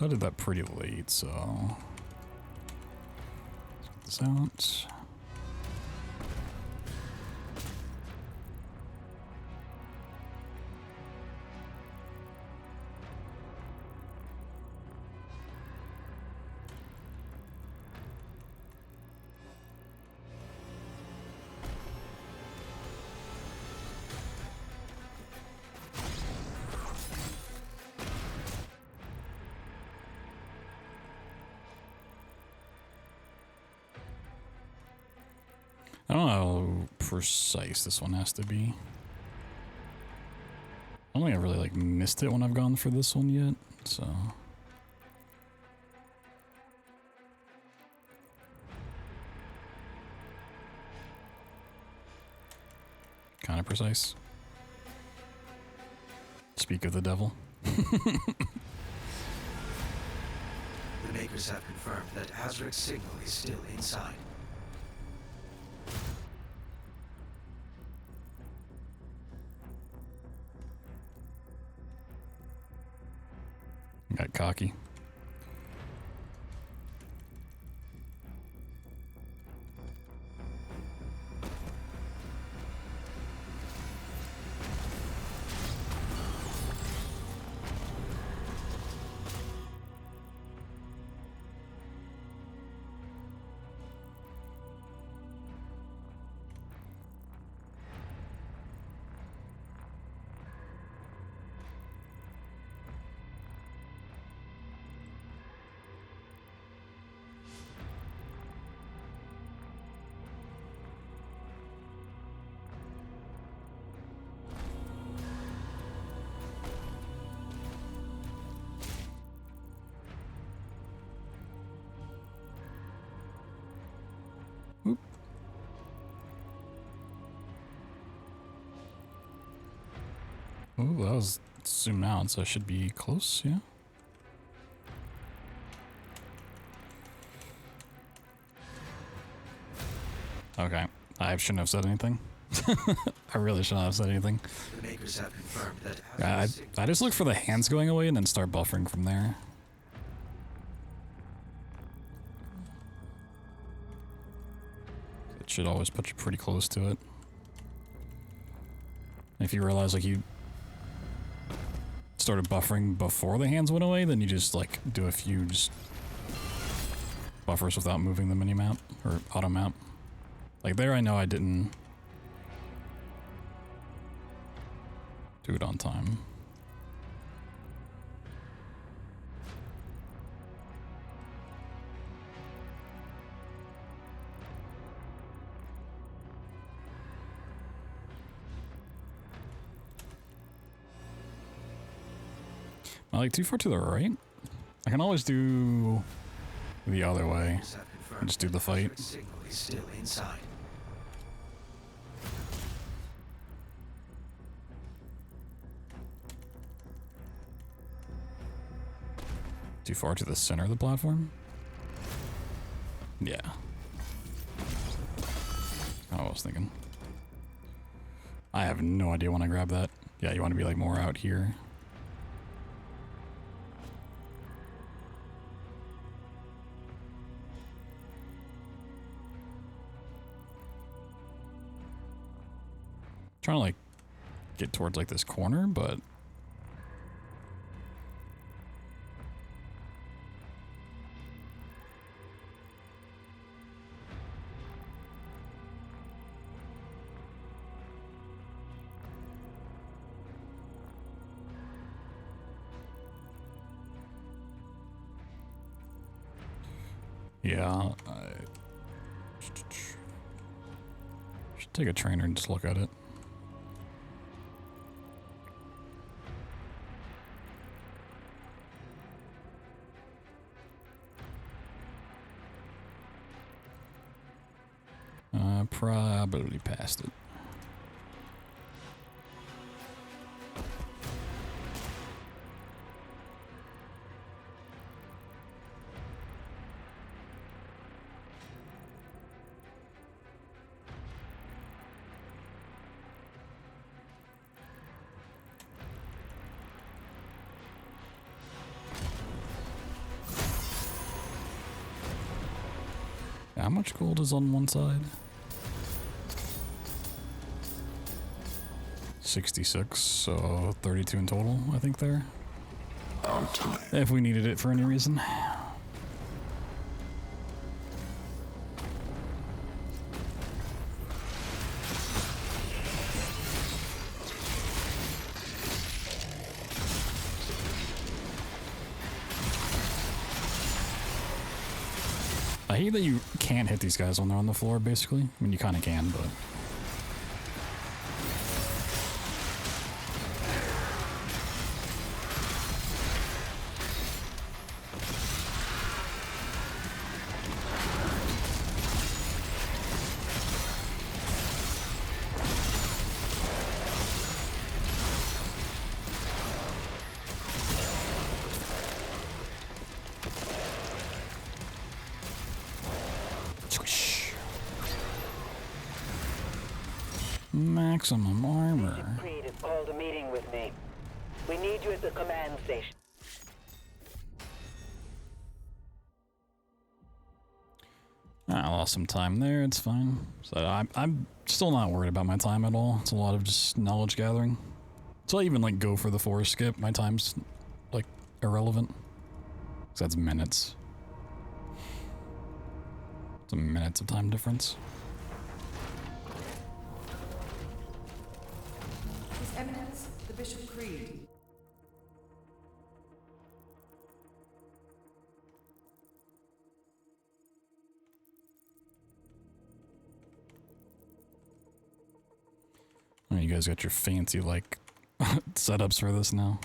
I did that pretty late, so let's get this out. I don't know how precise this one has to be. I don't think I've really like missed it when I've gone for this one yet, so. Kind of precise. Speak of the devil. The makers have confirmed that Azric's signal is still inside. Got cocky. Oop. Oh, that was zoom out, so I should be close, yeah? Okay, I shouldn't have said anything. I really shouldn't have said anything. The makers have confirmed that I just look for the hands going away and then start buffering from there. It should always put you pretty close to it. If you realize like you started buffering before the hands went away, then you just like do a few just buffers without moving the mini-map or auto map. Like there I know I didn't do it on time. Am I like too far to the right? I can always do the other way and just do the fight. signal is still inside. Too far to the center of the platform? Yeah. I was thinking. I have no idea when I grab that. Yeah, you want to be like more out here. Trying to like get towards like this corner, but yeah, I should take a trainer and just look at it. Probably passed it. How much gold is on one side? 66, so 32 in total, I think there. If we needed it for any reason. I hate that you can't hit these guys when they're on the floor, basically. I mean, you kind of can, but... Maximum armor. Creed has called a meeting with me. We need you at the command station. I lost some time there, it's fine. So I'm still not worried about my time at all. It's a lot of just knowledge gathering. So I even like go for the forest skip, my time's like irrelevant. Cause that's minutes. It's a minutes of time difference. His Eminence, the Bishop Creed. Oh, you guys got your fancy like setups for this now.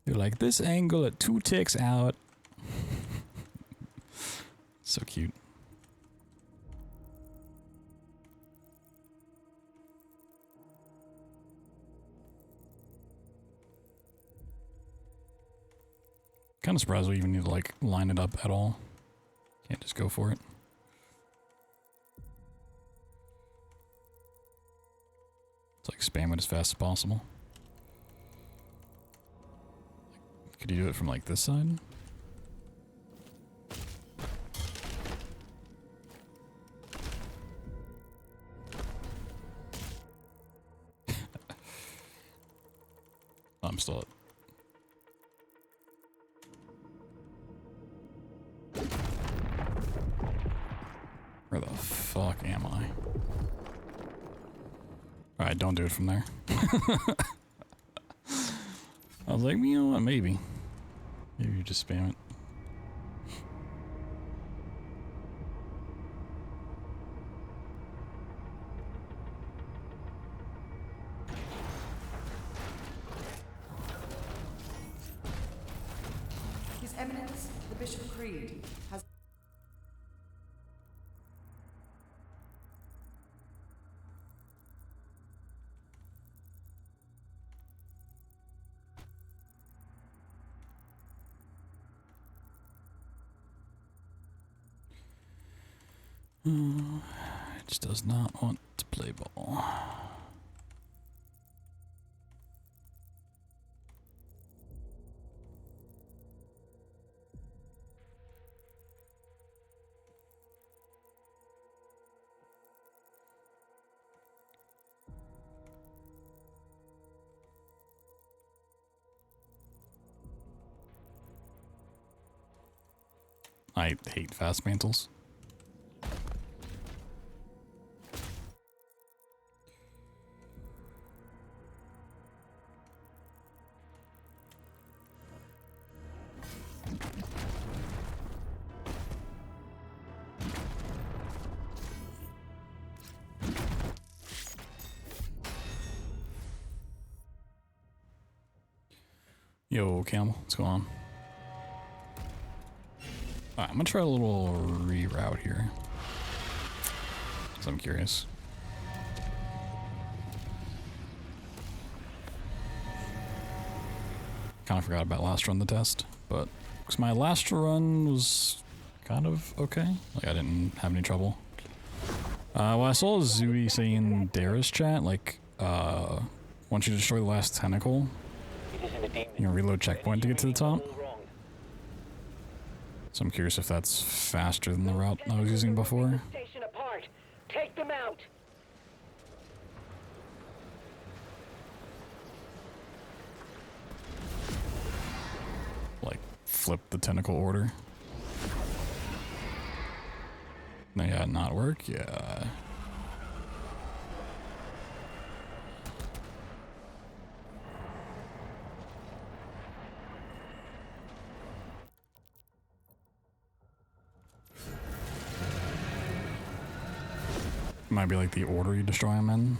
You're like this angle at 2 ticks out. So cute. Kind of surprised we even need to like line it up at all. Can't just go for it. It's like spam it as fast as possible. Could you do it from like this side? I'm still at. Where the fuck am I? Alright, don't do it from there. I was like, you know what, maybe. Maybe you just spam it. His Eminence, the Bishop Creed, has... It just does not want to play ball. I hate fast mantles. Yo, Camel, what's going on? Alright, I'm gonna try a little reroute here. Because I'm curious. Kind of forgot about last run the test, but because my last run was kind of okay. Like, I didn't have any trouble. Well, I saw Zooty saying Dara's chat, like, once you destroy the last tentacle, you can reload checkpoint to get to the top. So I'm curious if that's faster than the route I was using before. Station apart. Take them out. Like, flip the tentacle order. No, yeah, not work? Yeah. Might be like the order you destroy them in.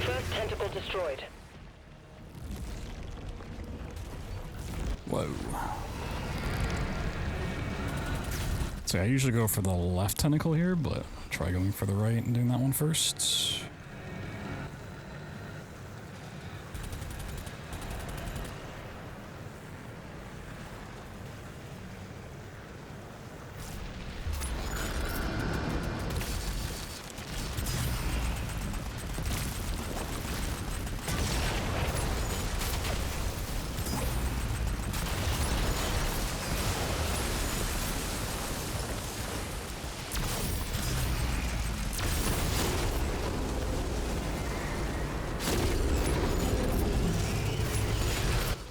First tentacle destroyed. Whoa. So I usually go for the left tentacle here, but try going for the right and doing that one first.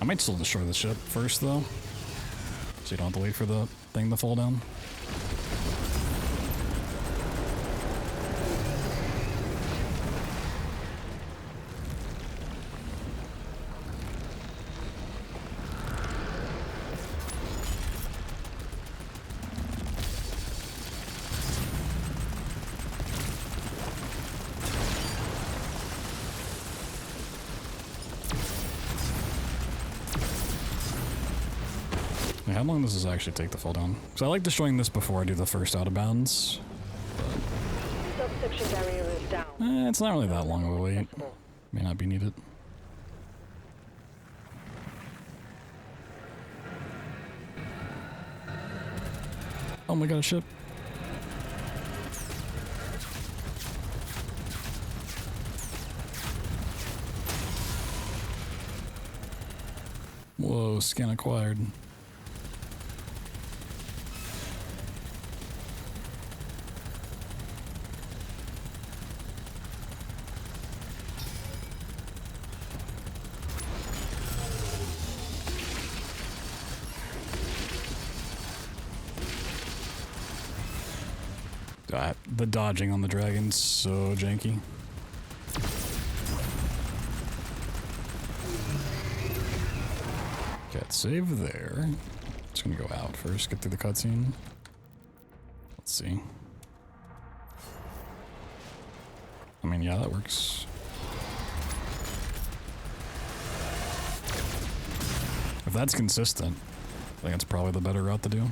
I might still destroy the ship first, though, so you don't have to wait for the thing to fall down. How long does this actually take to fall down? Because I like destroying this before I do the first out of bounds. Subsection barrier is down. It's not really that long of a wait. May not be needed. Oh my god, a ship. Whoa, scan acquired. The dodging on the dragon's so janky. Okay, save there. Just gonna go out first, get through the cutscene. Let's see. I mean, yeah, that works. If that's consistent, I think that's probably the better route to do.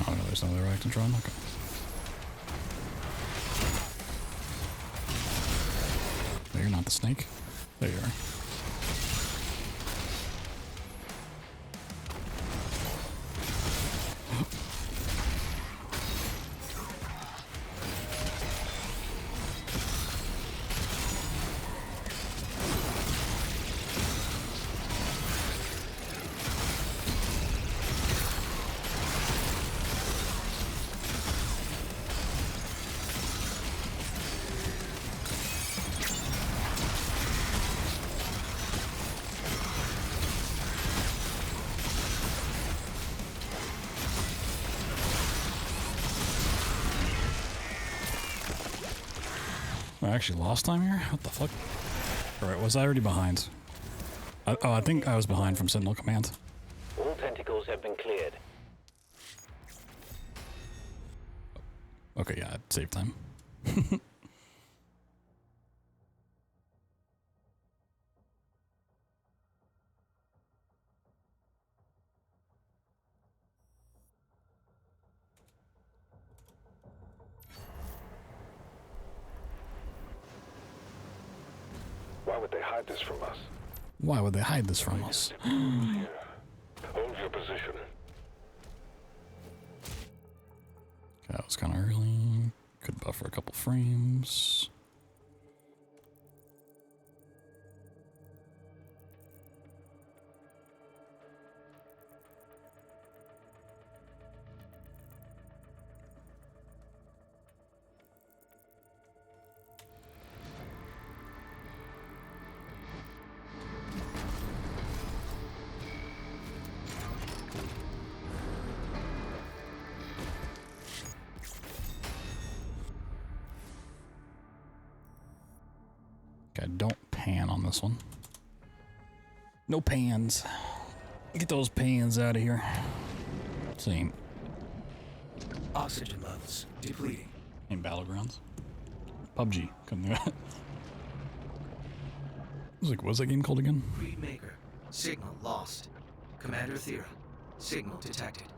Oh no, there's another Actintron. Okay. No, you're not the snake. There you are. I actually lost time here? What the fuck? Alright, was I already behind? I think I was behind from Sentinel Command. All tentacles have been cleared. Okay, yeah, save time. Why would they hide this from us? Why would they hide this from us? Here. Hold your position. Okay, that was kind of early. Could buffer a couple frames. Okay, don't pan on this one. No pans. Get those pans out of here. Same. Oxygen levels depleting. In Battlegrounds. PUBG. Couldn't do that. I was like, what's that game called again? Creed Maker. Signal lost. Commander Thera. Signal detected.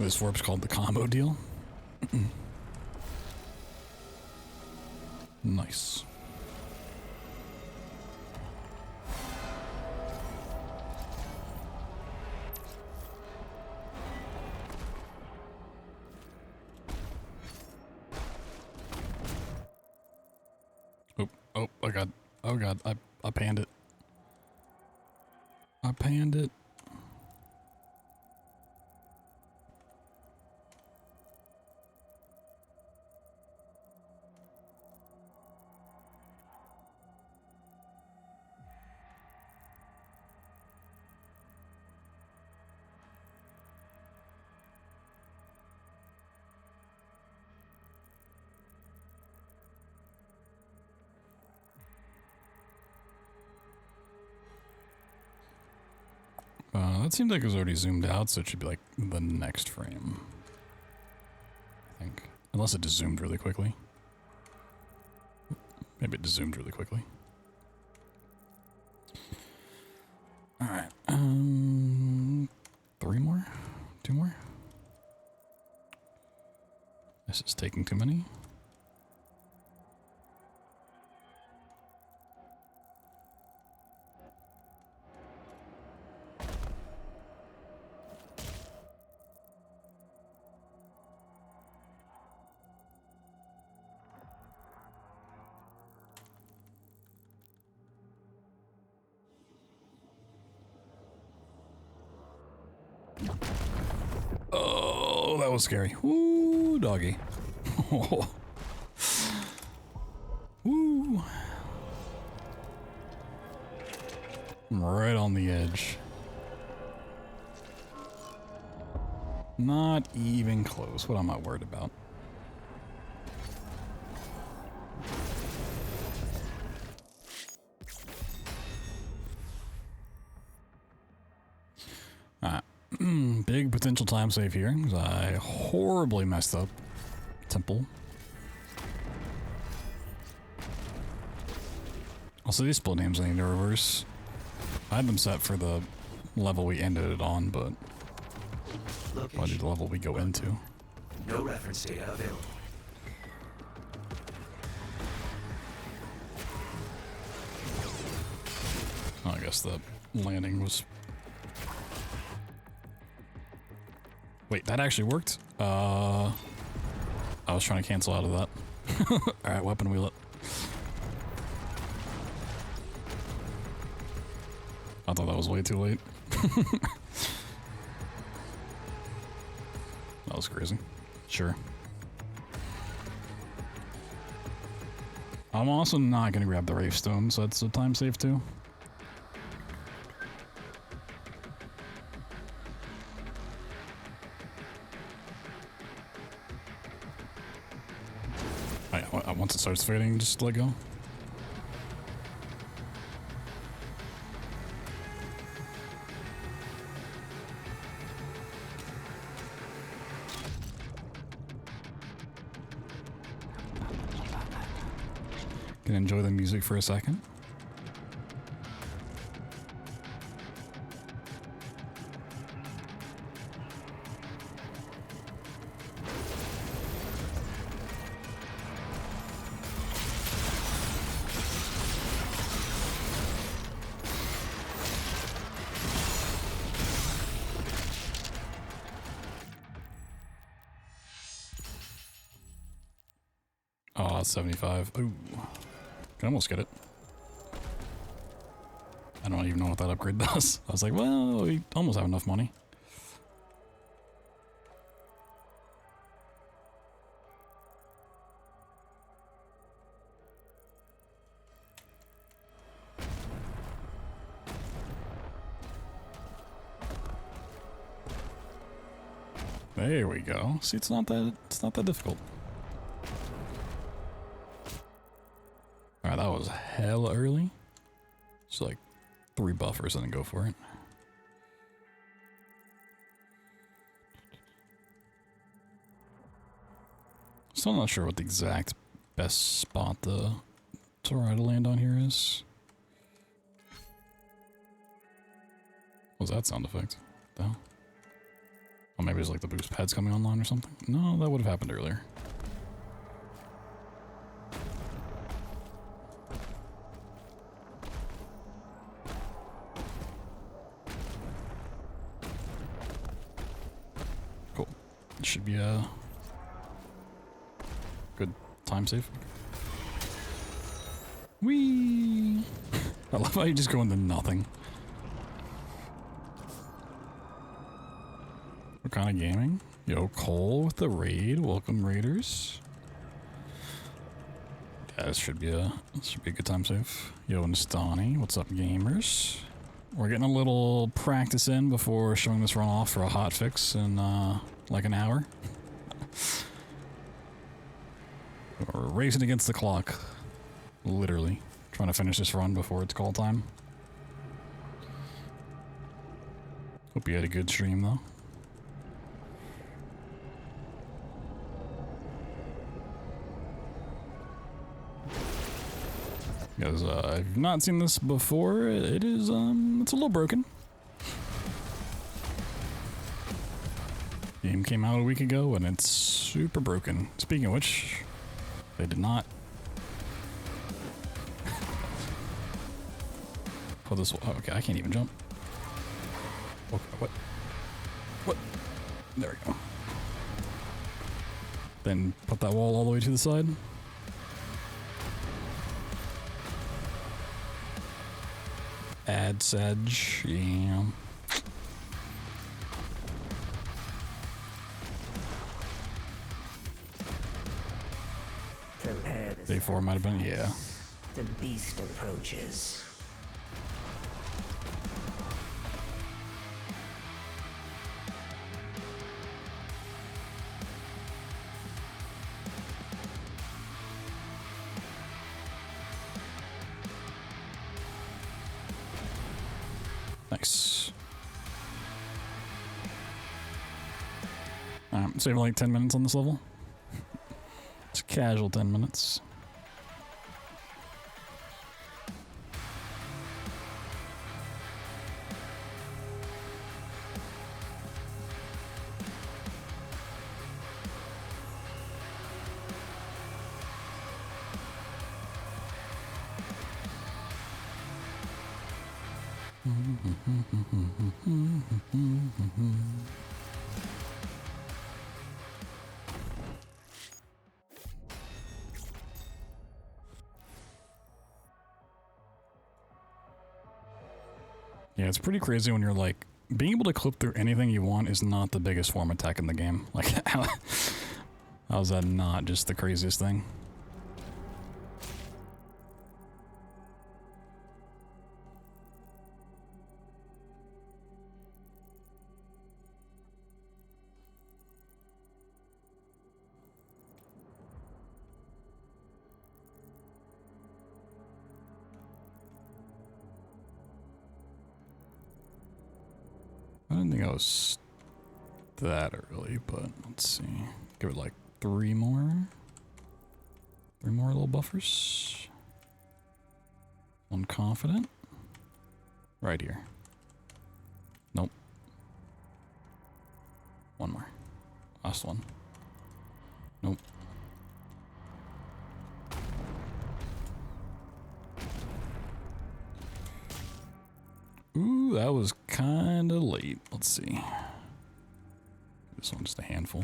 This warp's called the combo deal. Nice. Oh, oh god, I panned it. I panned it. That seemed like it was already zoomed out, so it should be like the next frame. I think. Unless it just zoomed really quickly. Maybe it just zoomed really quickly. Alright. 3 more? 2 more? This is taking too many. Oh, that was scary. Woo, doggy. Woo. I'm right on the edge. Not even close. What am I worried about? Big potential time save here, because I horribly messed up Temple. Also, these split names I need to reverse. I had them set for the level we ended it on, but probably the level we go into. No reference data available. Oh, I guess the landing was... Wait, that actually worked? I was trying to cancel out of that. Alright, weapon wheel it. I thought that was way too late. That was crazy. Sure. I'm also not gonna grab the Wraith Stone, so that's a time save too. Once it starts fading, just let go. Can enjoy the music for a second. Oh, 75. Ooh. Can almost get it. I don't even know what that upgrade does. I was like, well, we almost have enough money. There we go. See, it's not that difficult. Alright, that was hella early. Just like 3 buffers and then go for it. Still not sure what the exact best spot to try to land on here is. What was that sound effect? The hell? Oh, maybe it's like the boost pads coming online or something? No, that would have happened earlier. Cool. It should be a good time save. Whee! I love how you just go into nothing. What kind of gaming? Yo, Cole with the raid. Welcome, raiders. Yeah, this should be a good time save. Yo, Nastani, what's up, gamers? We're getting a little practice in before showing this run off for a hotfix in like an hour. We're racing against the clock, literally trying to finish this run before it's call time. Hope you had a good stream though. Because if you've not seen this before, it's a little broken. Game came out a week ago and it's super broken. Speaking of which, they did not put this. Oh, okay, I can't even jump. Okay, what? There we go. Then put that wall all the way to the side. Add sedge, yeah. Day 4 might have been, yeah. The beast approaches. Nice. Save like 10 minutes on this level. It's a casual 10 minutes. Yeah, it's pretty crazy when you're like, being able to clip through anything you want is not the biggest form attack in the game. Like, how is that not just the craziest thing? didn't think I was that early, but let's see. Give it like 3 more. 3 more little buffers. 1 confident. Right here. Nope. 1 more. Last one. Nope. Ooh, that was kind of late. Let's see. This one's just a handful.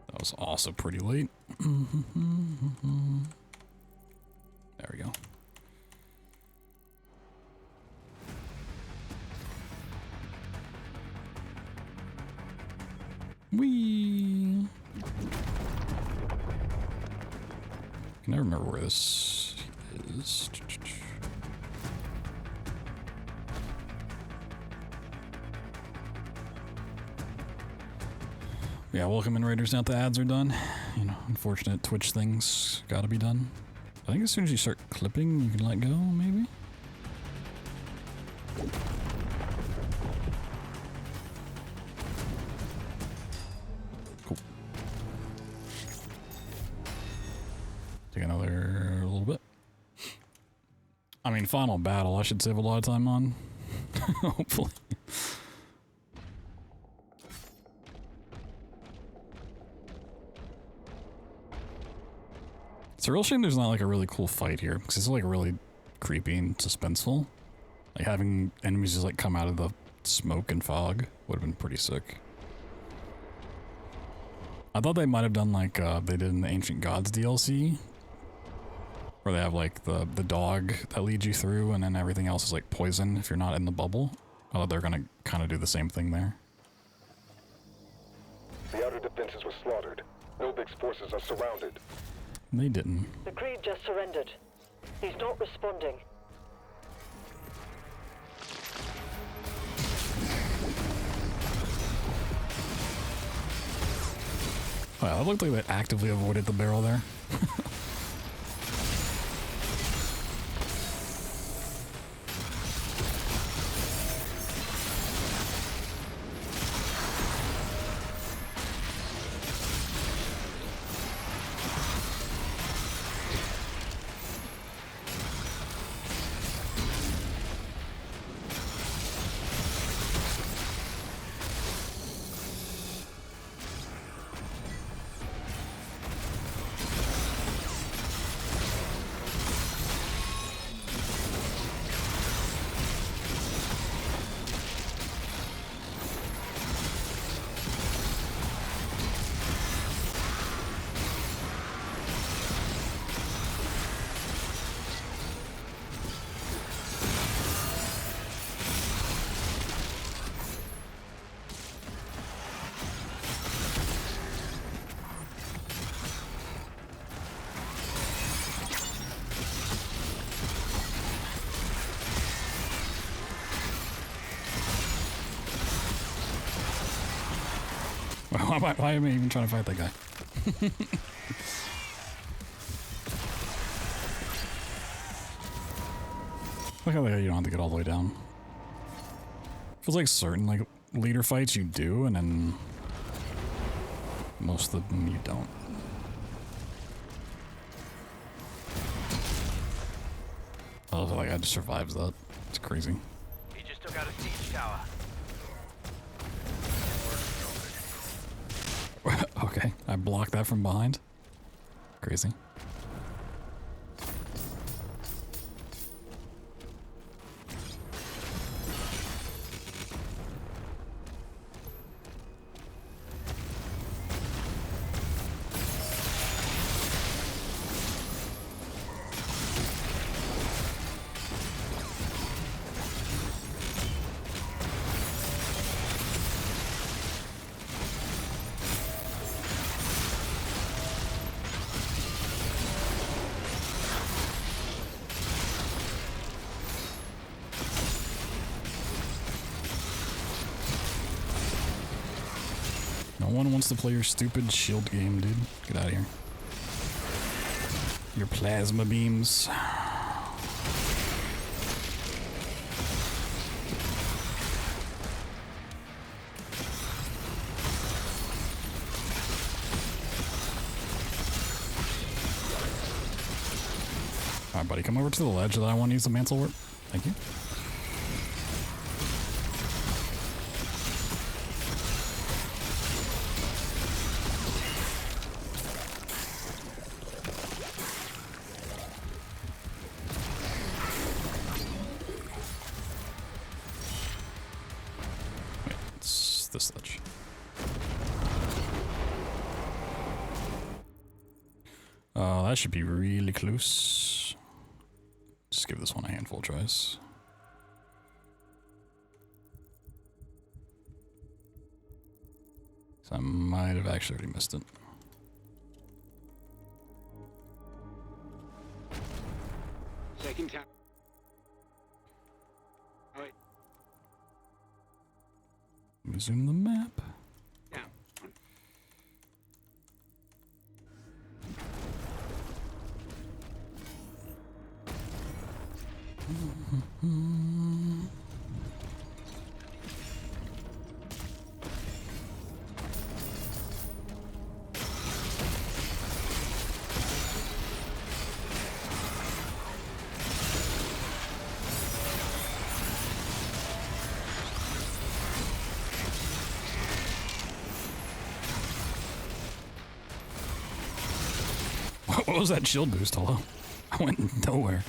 That was also pretty late. There we go. Whee! I can never remember where this is. Yeah, welcome in, Raiders. Now the ads are done. You know, unfortunate Twitch things gotta be done. I think as soon as you start clipping, you can let go, maybe? Cool. Take another little bit. I mean, final battle, I should save a lot of time on. Hopefully. It's a real shame there's not like a really cool fight here, because it's like really creepy and suspenseful. Like having enemies just like come out of the smoke and fog would have been pretty sick. I thought they might have done like they did in the Ancient Gods DLC, where they have like the dog that leads you through and then everything else is like poison if you're not in the bubble. I thought they're gonna kind of do the same thing there. The outer defenses were slaughtered. Nobig's forces are surrounded. They didn't. The Creed just surrendered. He's not responding. Wow, that looked like they actively avoided the barrel there. Why am I even trying to fight that guy? Look how you don't have to get all the way down. Feels like certain like leader fights you do, and then most of them you don't. I love how that guy just survives that. It's crazy. He just took out a siege tower. Okay, I blocked that from behind. Crazy. one wants to play your stupid shield game, dude. Get out of here. Your plasma beams. Alright, buddy, come over to the ledge that I want to use the mantle warp. Thank you. Wait, it's this ledge. That should be really close. Just give this one a handful of tries. So I might have actually already missed it. Second tower. Oh, wait. Let me zoom the map. Down. What was that shield boost? Hello? I went nowhere.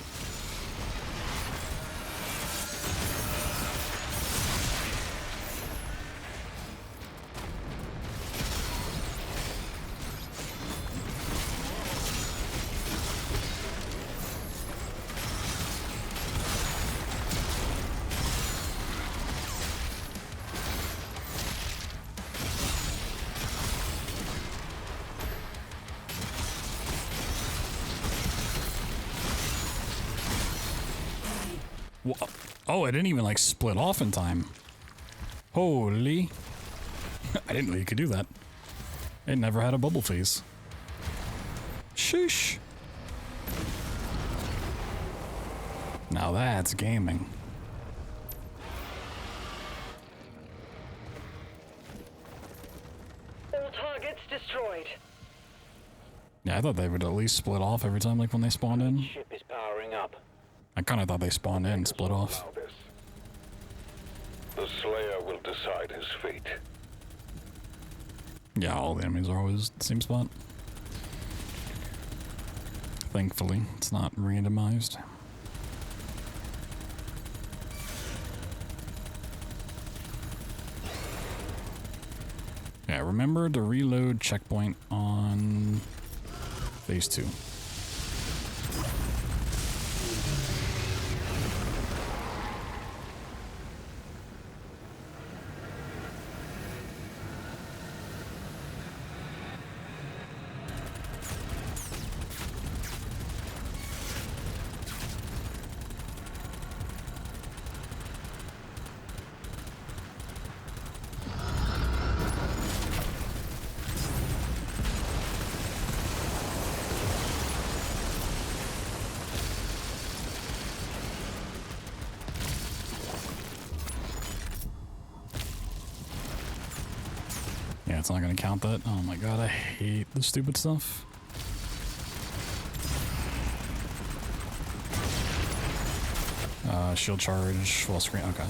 Oh, it didn't even like split off in time. Holy. I didn't know you could do that. It never had a bubble phase. Sheesh. Now that's gaming. All targets destroyed. Yeah, I thought they would at least split off every time, like when they spawned in. Ship is powering up. I kind of thought they spawned in and split off. Allow this. The Slayer will decide his fate. Yeah, all the enemies are always the same spot. Thankfully, it's not randomized. Yeah, remember to reload checkpoint on phase 2. Yeah, it's not gonna count that. Oh my god, I hate the stupid stuff. Shield charge, full screen, okay.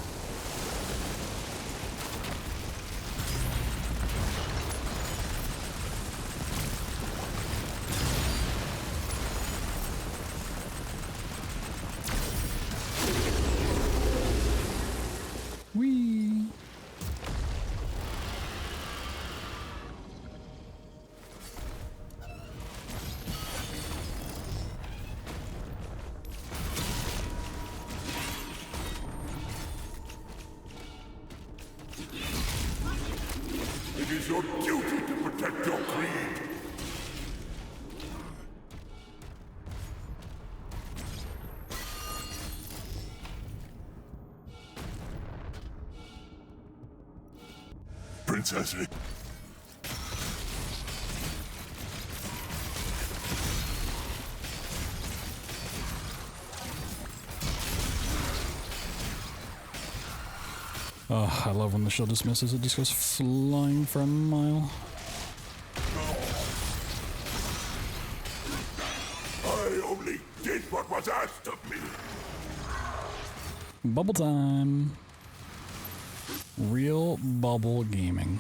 Whee! It is your duty to protect your creed. Princess. Oh, I love when the shield dismisses. It just goes flying for a mile. I only did what was asked of me. Bubble time. Real bubble gaming.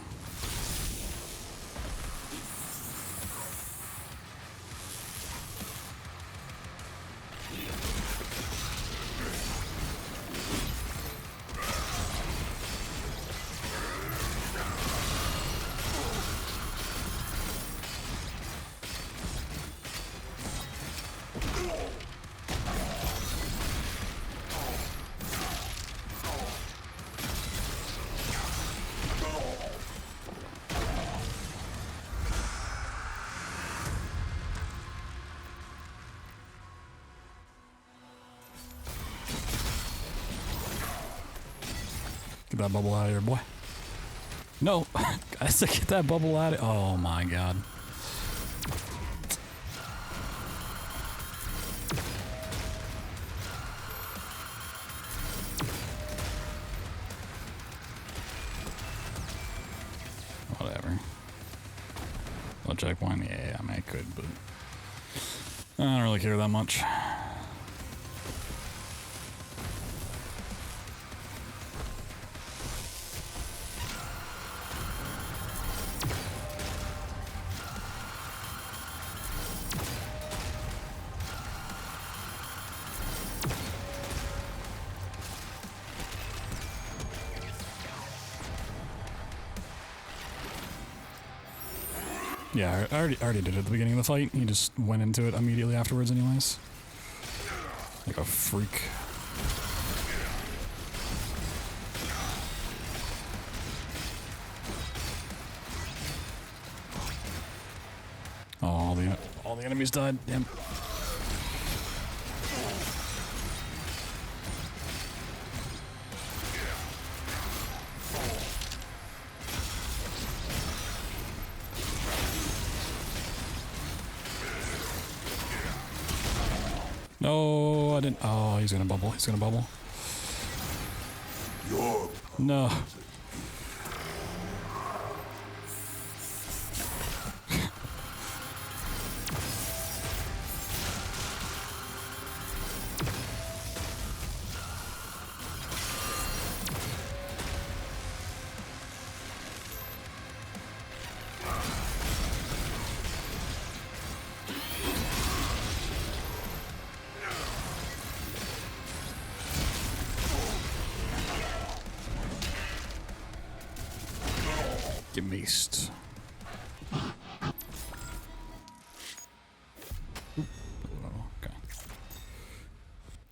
Get that bubble out of here, boy. No, I said get that bubble out of. Oh my god. Whatever. Low checkpoint, yeah, I mean I could, but I don't really care that much. Yeah, I already did it at the beginning of the fight. He just went into it immediately afterwards anyways. Like a freak. Oh, all the enemies died. Damn. No, I didn't. Oh, he's gonna bubble. He's gonna bubble. No. Get maced. Okay.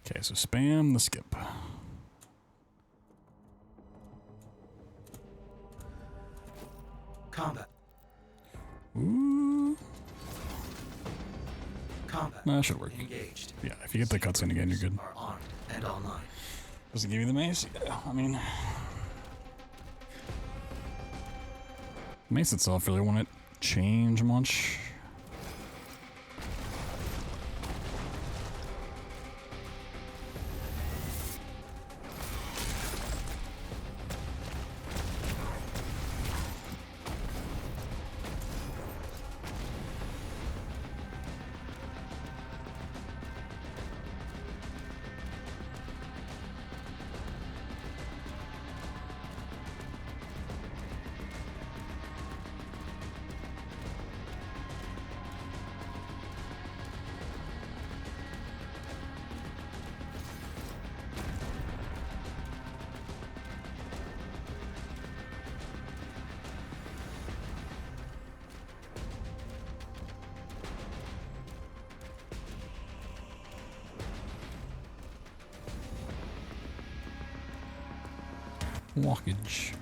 Okay, so spam the skip. Combat. Ooh. Combat. That should work. Engaged. Yeah, if you get the cutscene again, you're good. Are armed and online. Does it give you the mace? Yeah, I mean... Mace itself really won't change much. Walkage.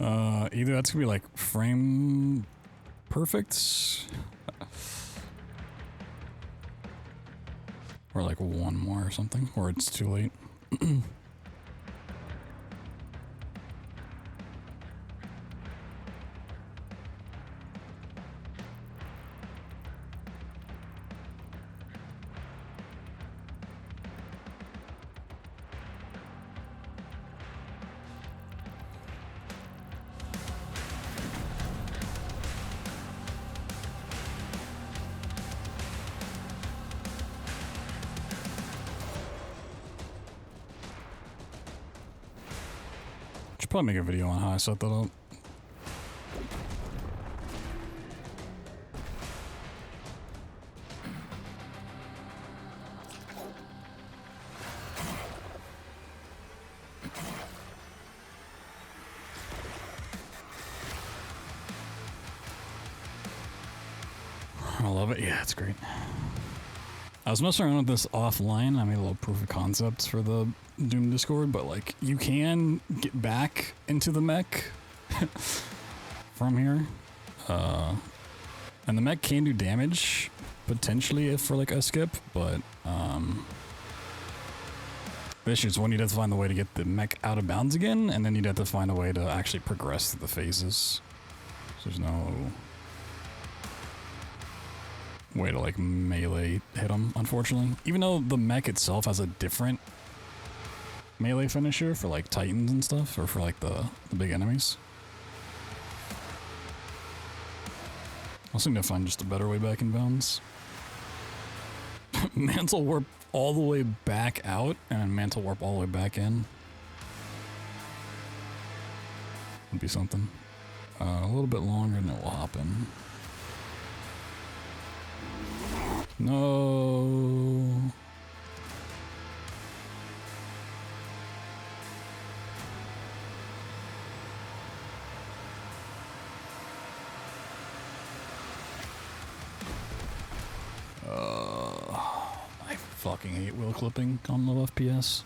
Either that's gonna be like frame perfect, or like one more or something, or it's too late. Should probably make a video on how I set that up. I love it. Yeah, it's great. I was messing around with this offline. I made a little proof of concepts for the Doom Discord, but like you can get back into the mech from here. And the mech can do damage potentially if for like a skip, but the issue is one, you'd have to find the way to get the mech out of bounds again, and then you'd have to find a way to actually progress through the phases. So there's no way to like melee hit them, unfortunately. Even though the mech itself has a different melee finisher for like titans and stuff, or for like the big enemies. I also need to find just a better way back in bounds. Mantle warp all the way back out and mantle warp all the way back in. Would be something. A little bit longer and it will hop in. No. I fucking hate wheel clipping on low FPS.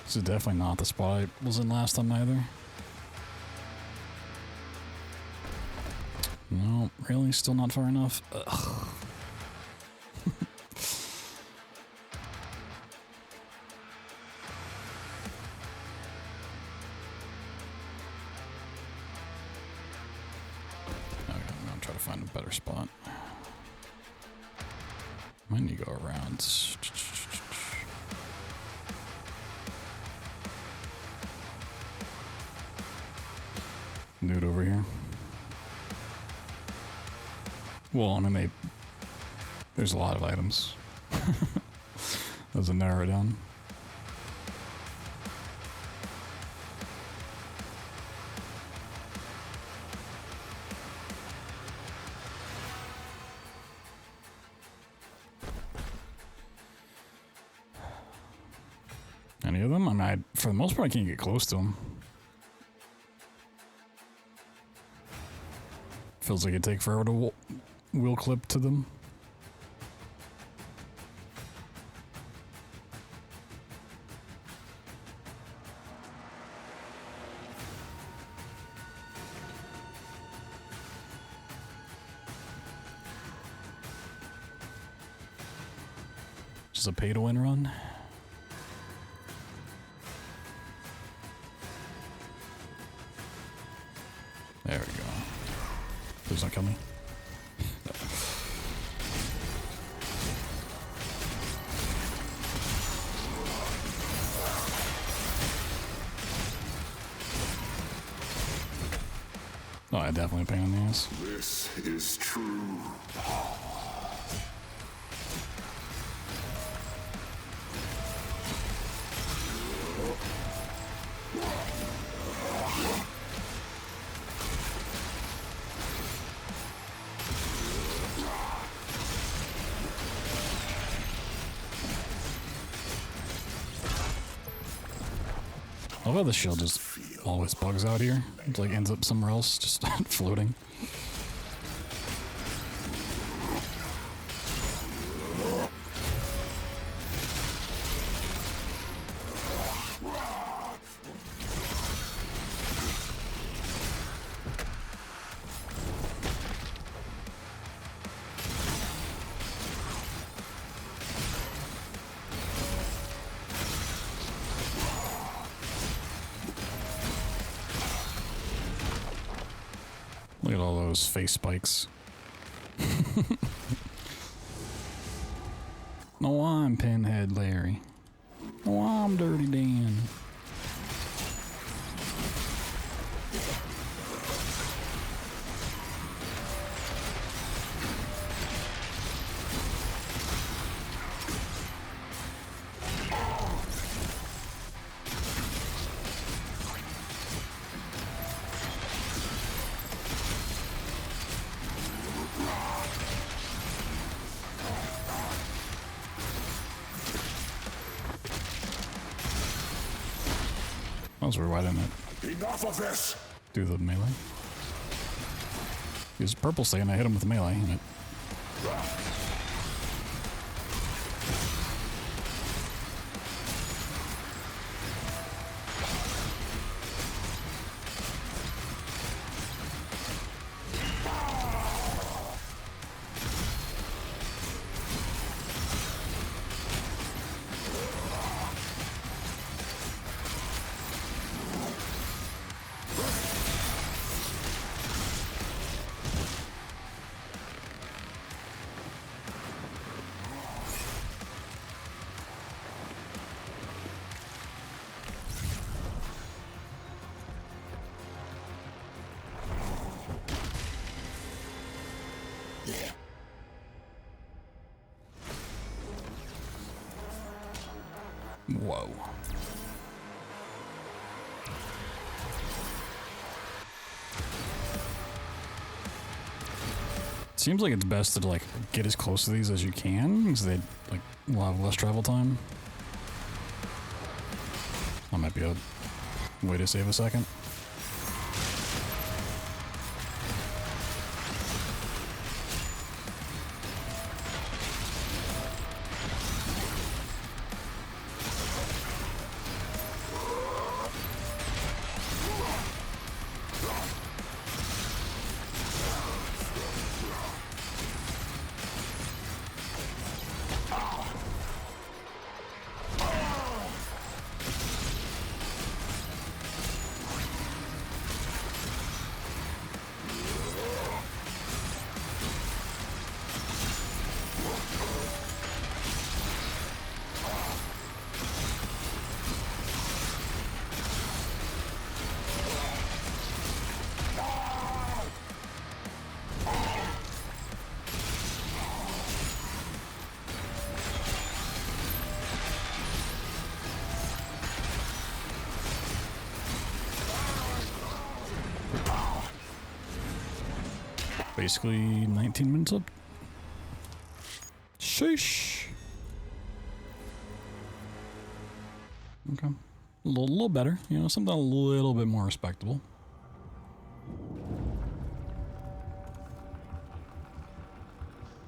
This is definitely not the spot I was in last time either. No, really? Still not far enough? Ugh. Okay, I'm gonna try to find a better spot. Might need to go around. Do it over here. Well, I mean, there's a lot of items. Doesn't narrow it down. Any of them? I mean, for the most part, I can't get close to them. Feels like it'd take forever to wheel clip to them. Just a pay-to-win run. There we go. Please don't kill me. Oh, I definitely a pain in the ass. This is true. Although the shield just always bugs out here. It like ends up somewhere else, just floating. Look at all those face spikes. No, I'm Pinhead Larry. No, I'm Dirty Dan. That was weird, why didn't it Enough of this! do the melee? He was purple saying I hit him with melee and it... Whoa. Seems like it's best to like get as close to these as you can, because they like will have less travel time. That might be a way to save a second. Basically 19 minutes up. Sheesh. Okay. A little better, you know, something a little bit more respectable.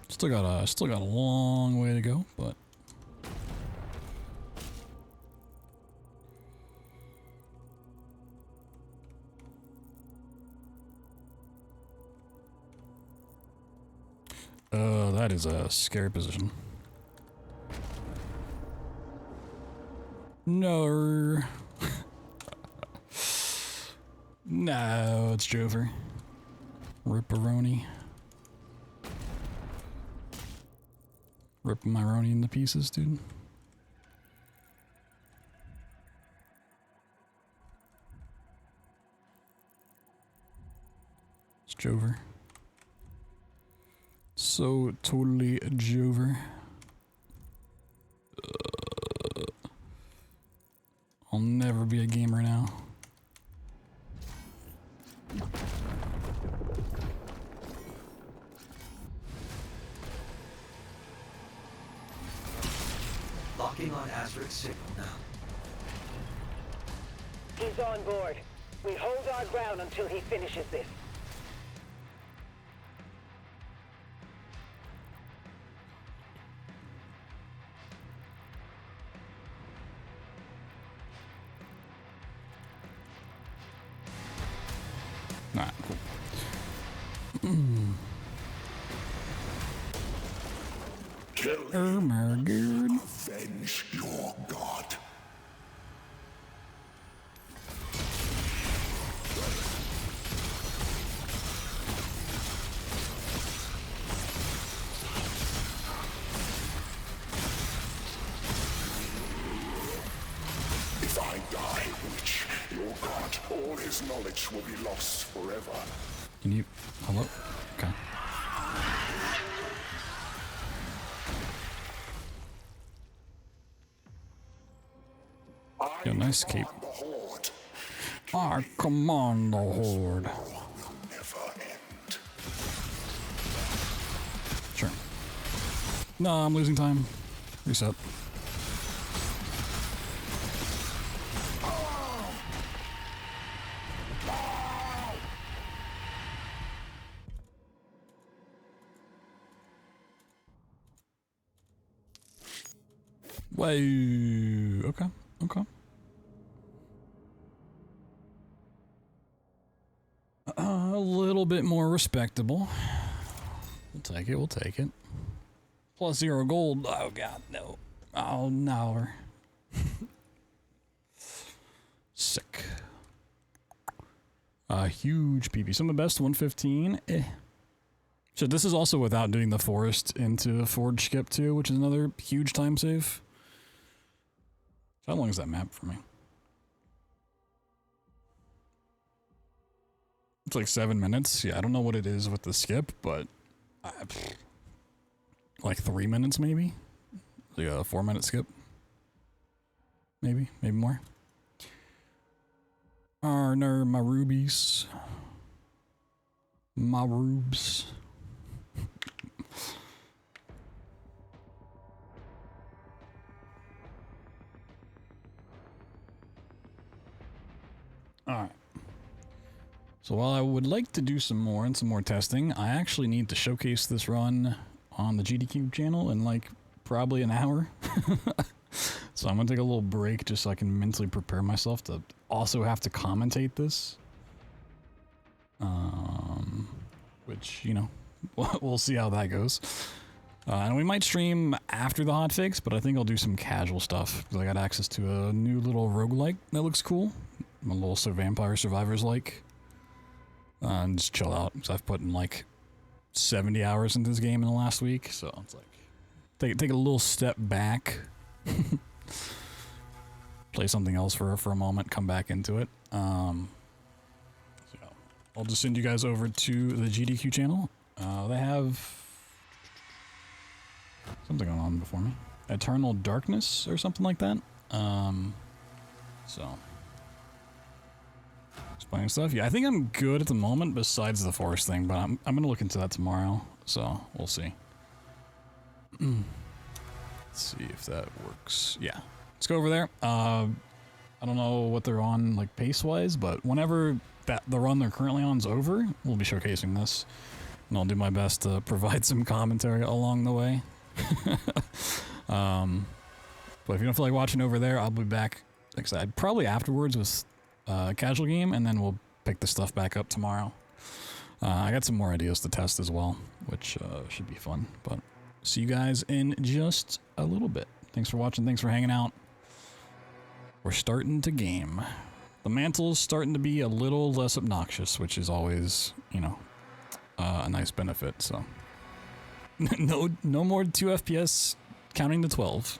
Still got a long way to go, but that is a scary position. No. No, it's Jover. Ripperoni. Rip my Roni into pieces, dude. It's Jover. So totally a Jover. I'll never be a gamer now. Locking on Azric's signal now. He's on board. We hold our ground until he finishes this. Alright, cool. Oh my god. Avenge your god. If I die, witch, your god, all his knowledge will be lost forever. Can you... Hello? Okay. Yeah, nice cape. I command the horde. Sure. No, I'm losing time. Reset. Whoa. Okay. Okay. A little bit more respectable. We'll take it. We'll take it. Plus 0 gold. Oh god, no. Oh no. Sick. Huge PP. Some of the best 115. So this is also without doing the forest into Forge skip too, which is another huge time save. How long is that map for me? It's like 7 minutes. Yeah, I don't know what it is with the skip, but like 3 minutes maybe. Like a 4-minute skip. Maybe more. No, my rubies. My rubes. Alright. So while I would like to do some more testing, I actually need to showcase this run on the GDQ channel in like probably an hour. So I'm gonna take a little break just so I can mentally prepare myself to also have to commentate this. Which, you know, we'll see how that goes. And we might stream after the hotfix, but I think I'll do some casual stuff because I got access to a new little roguelike that looks cool. A little Vampire Survivors like. And just chill out because I've put in like 70 hours into this game in the last week, so it's like take a little step back, play something else for a moment, come back into it. So I'll just send you guys over to the GDQ channel. They have something going on before me, Eternal Darkness or something like that. So. Playing stuff. Yeah, I think I'm good at the moment besides the forest thing, but I'm gonna look into that tomorrow, so we'll see. Let's see if that works. Yeah, let's go over there. I don't know what they're on like pace-wise, but whenever the run they're currently on is over, we'll be showcasing this, and I'll do my best to provide some commentary along the way. But if you don't feel like watching over there, I'll be back, like I said, probably afterwards with casual game, and then we'll pick the stuff back up tomorrow. I got some more ideas to test as well, which should be fun, but see you guys in just a little bit. Thanks for watching, thanks for hanging out. We're starting to game. The mantle's starting to be a little less obnoxious, which is always, you know, a nice benefit, so. No more 2 FPS counting to 12.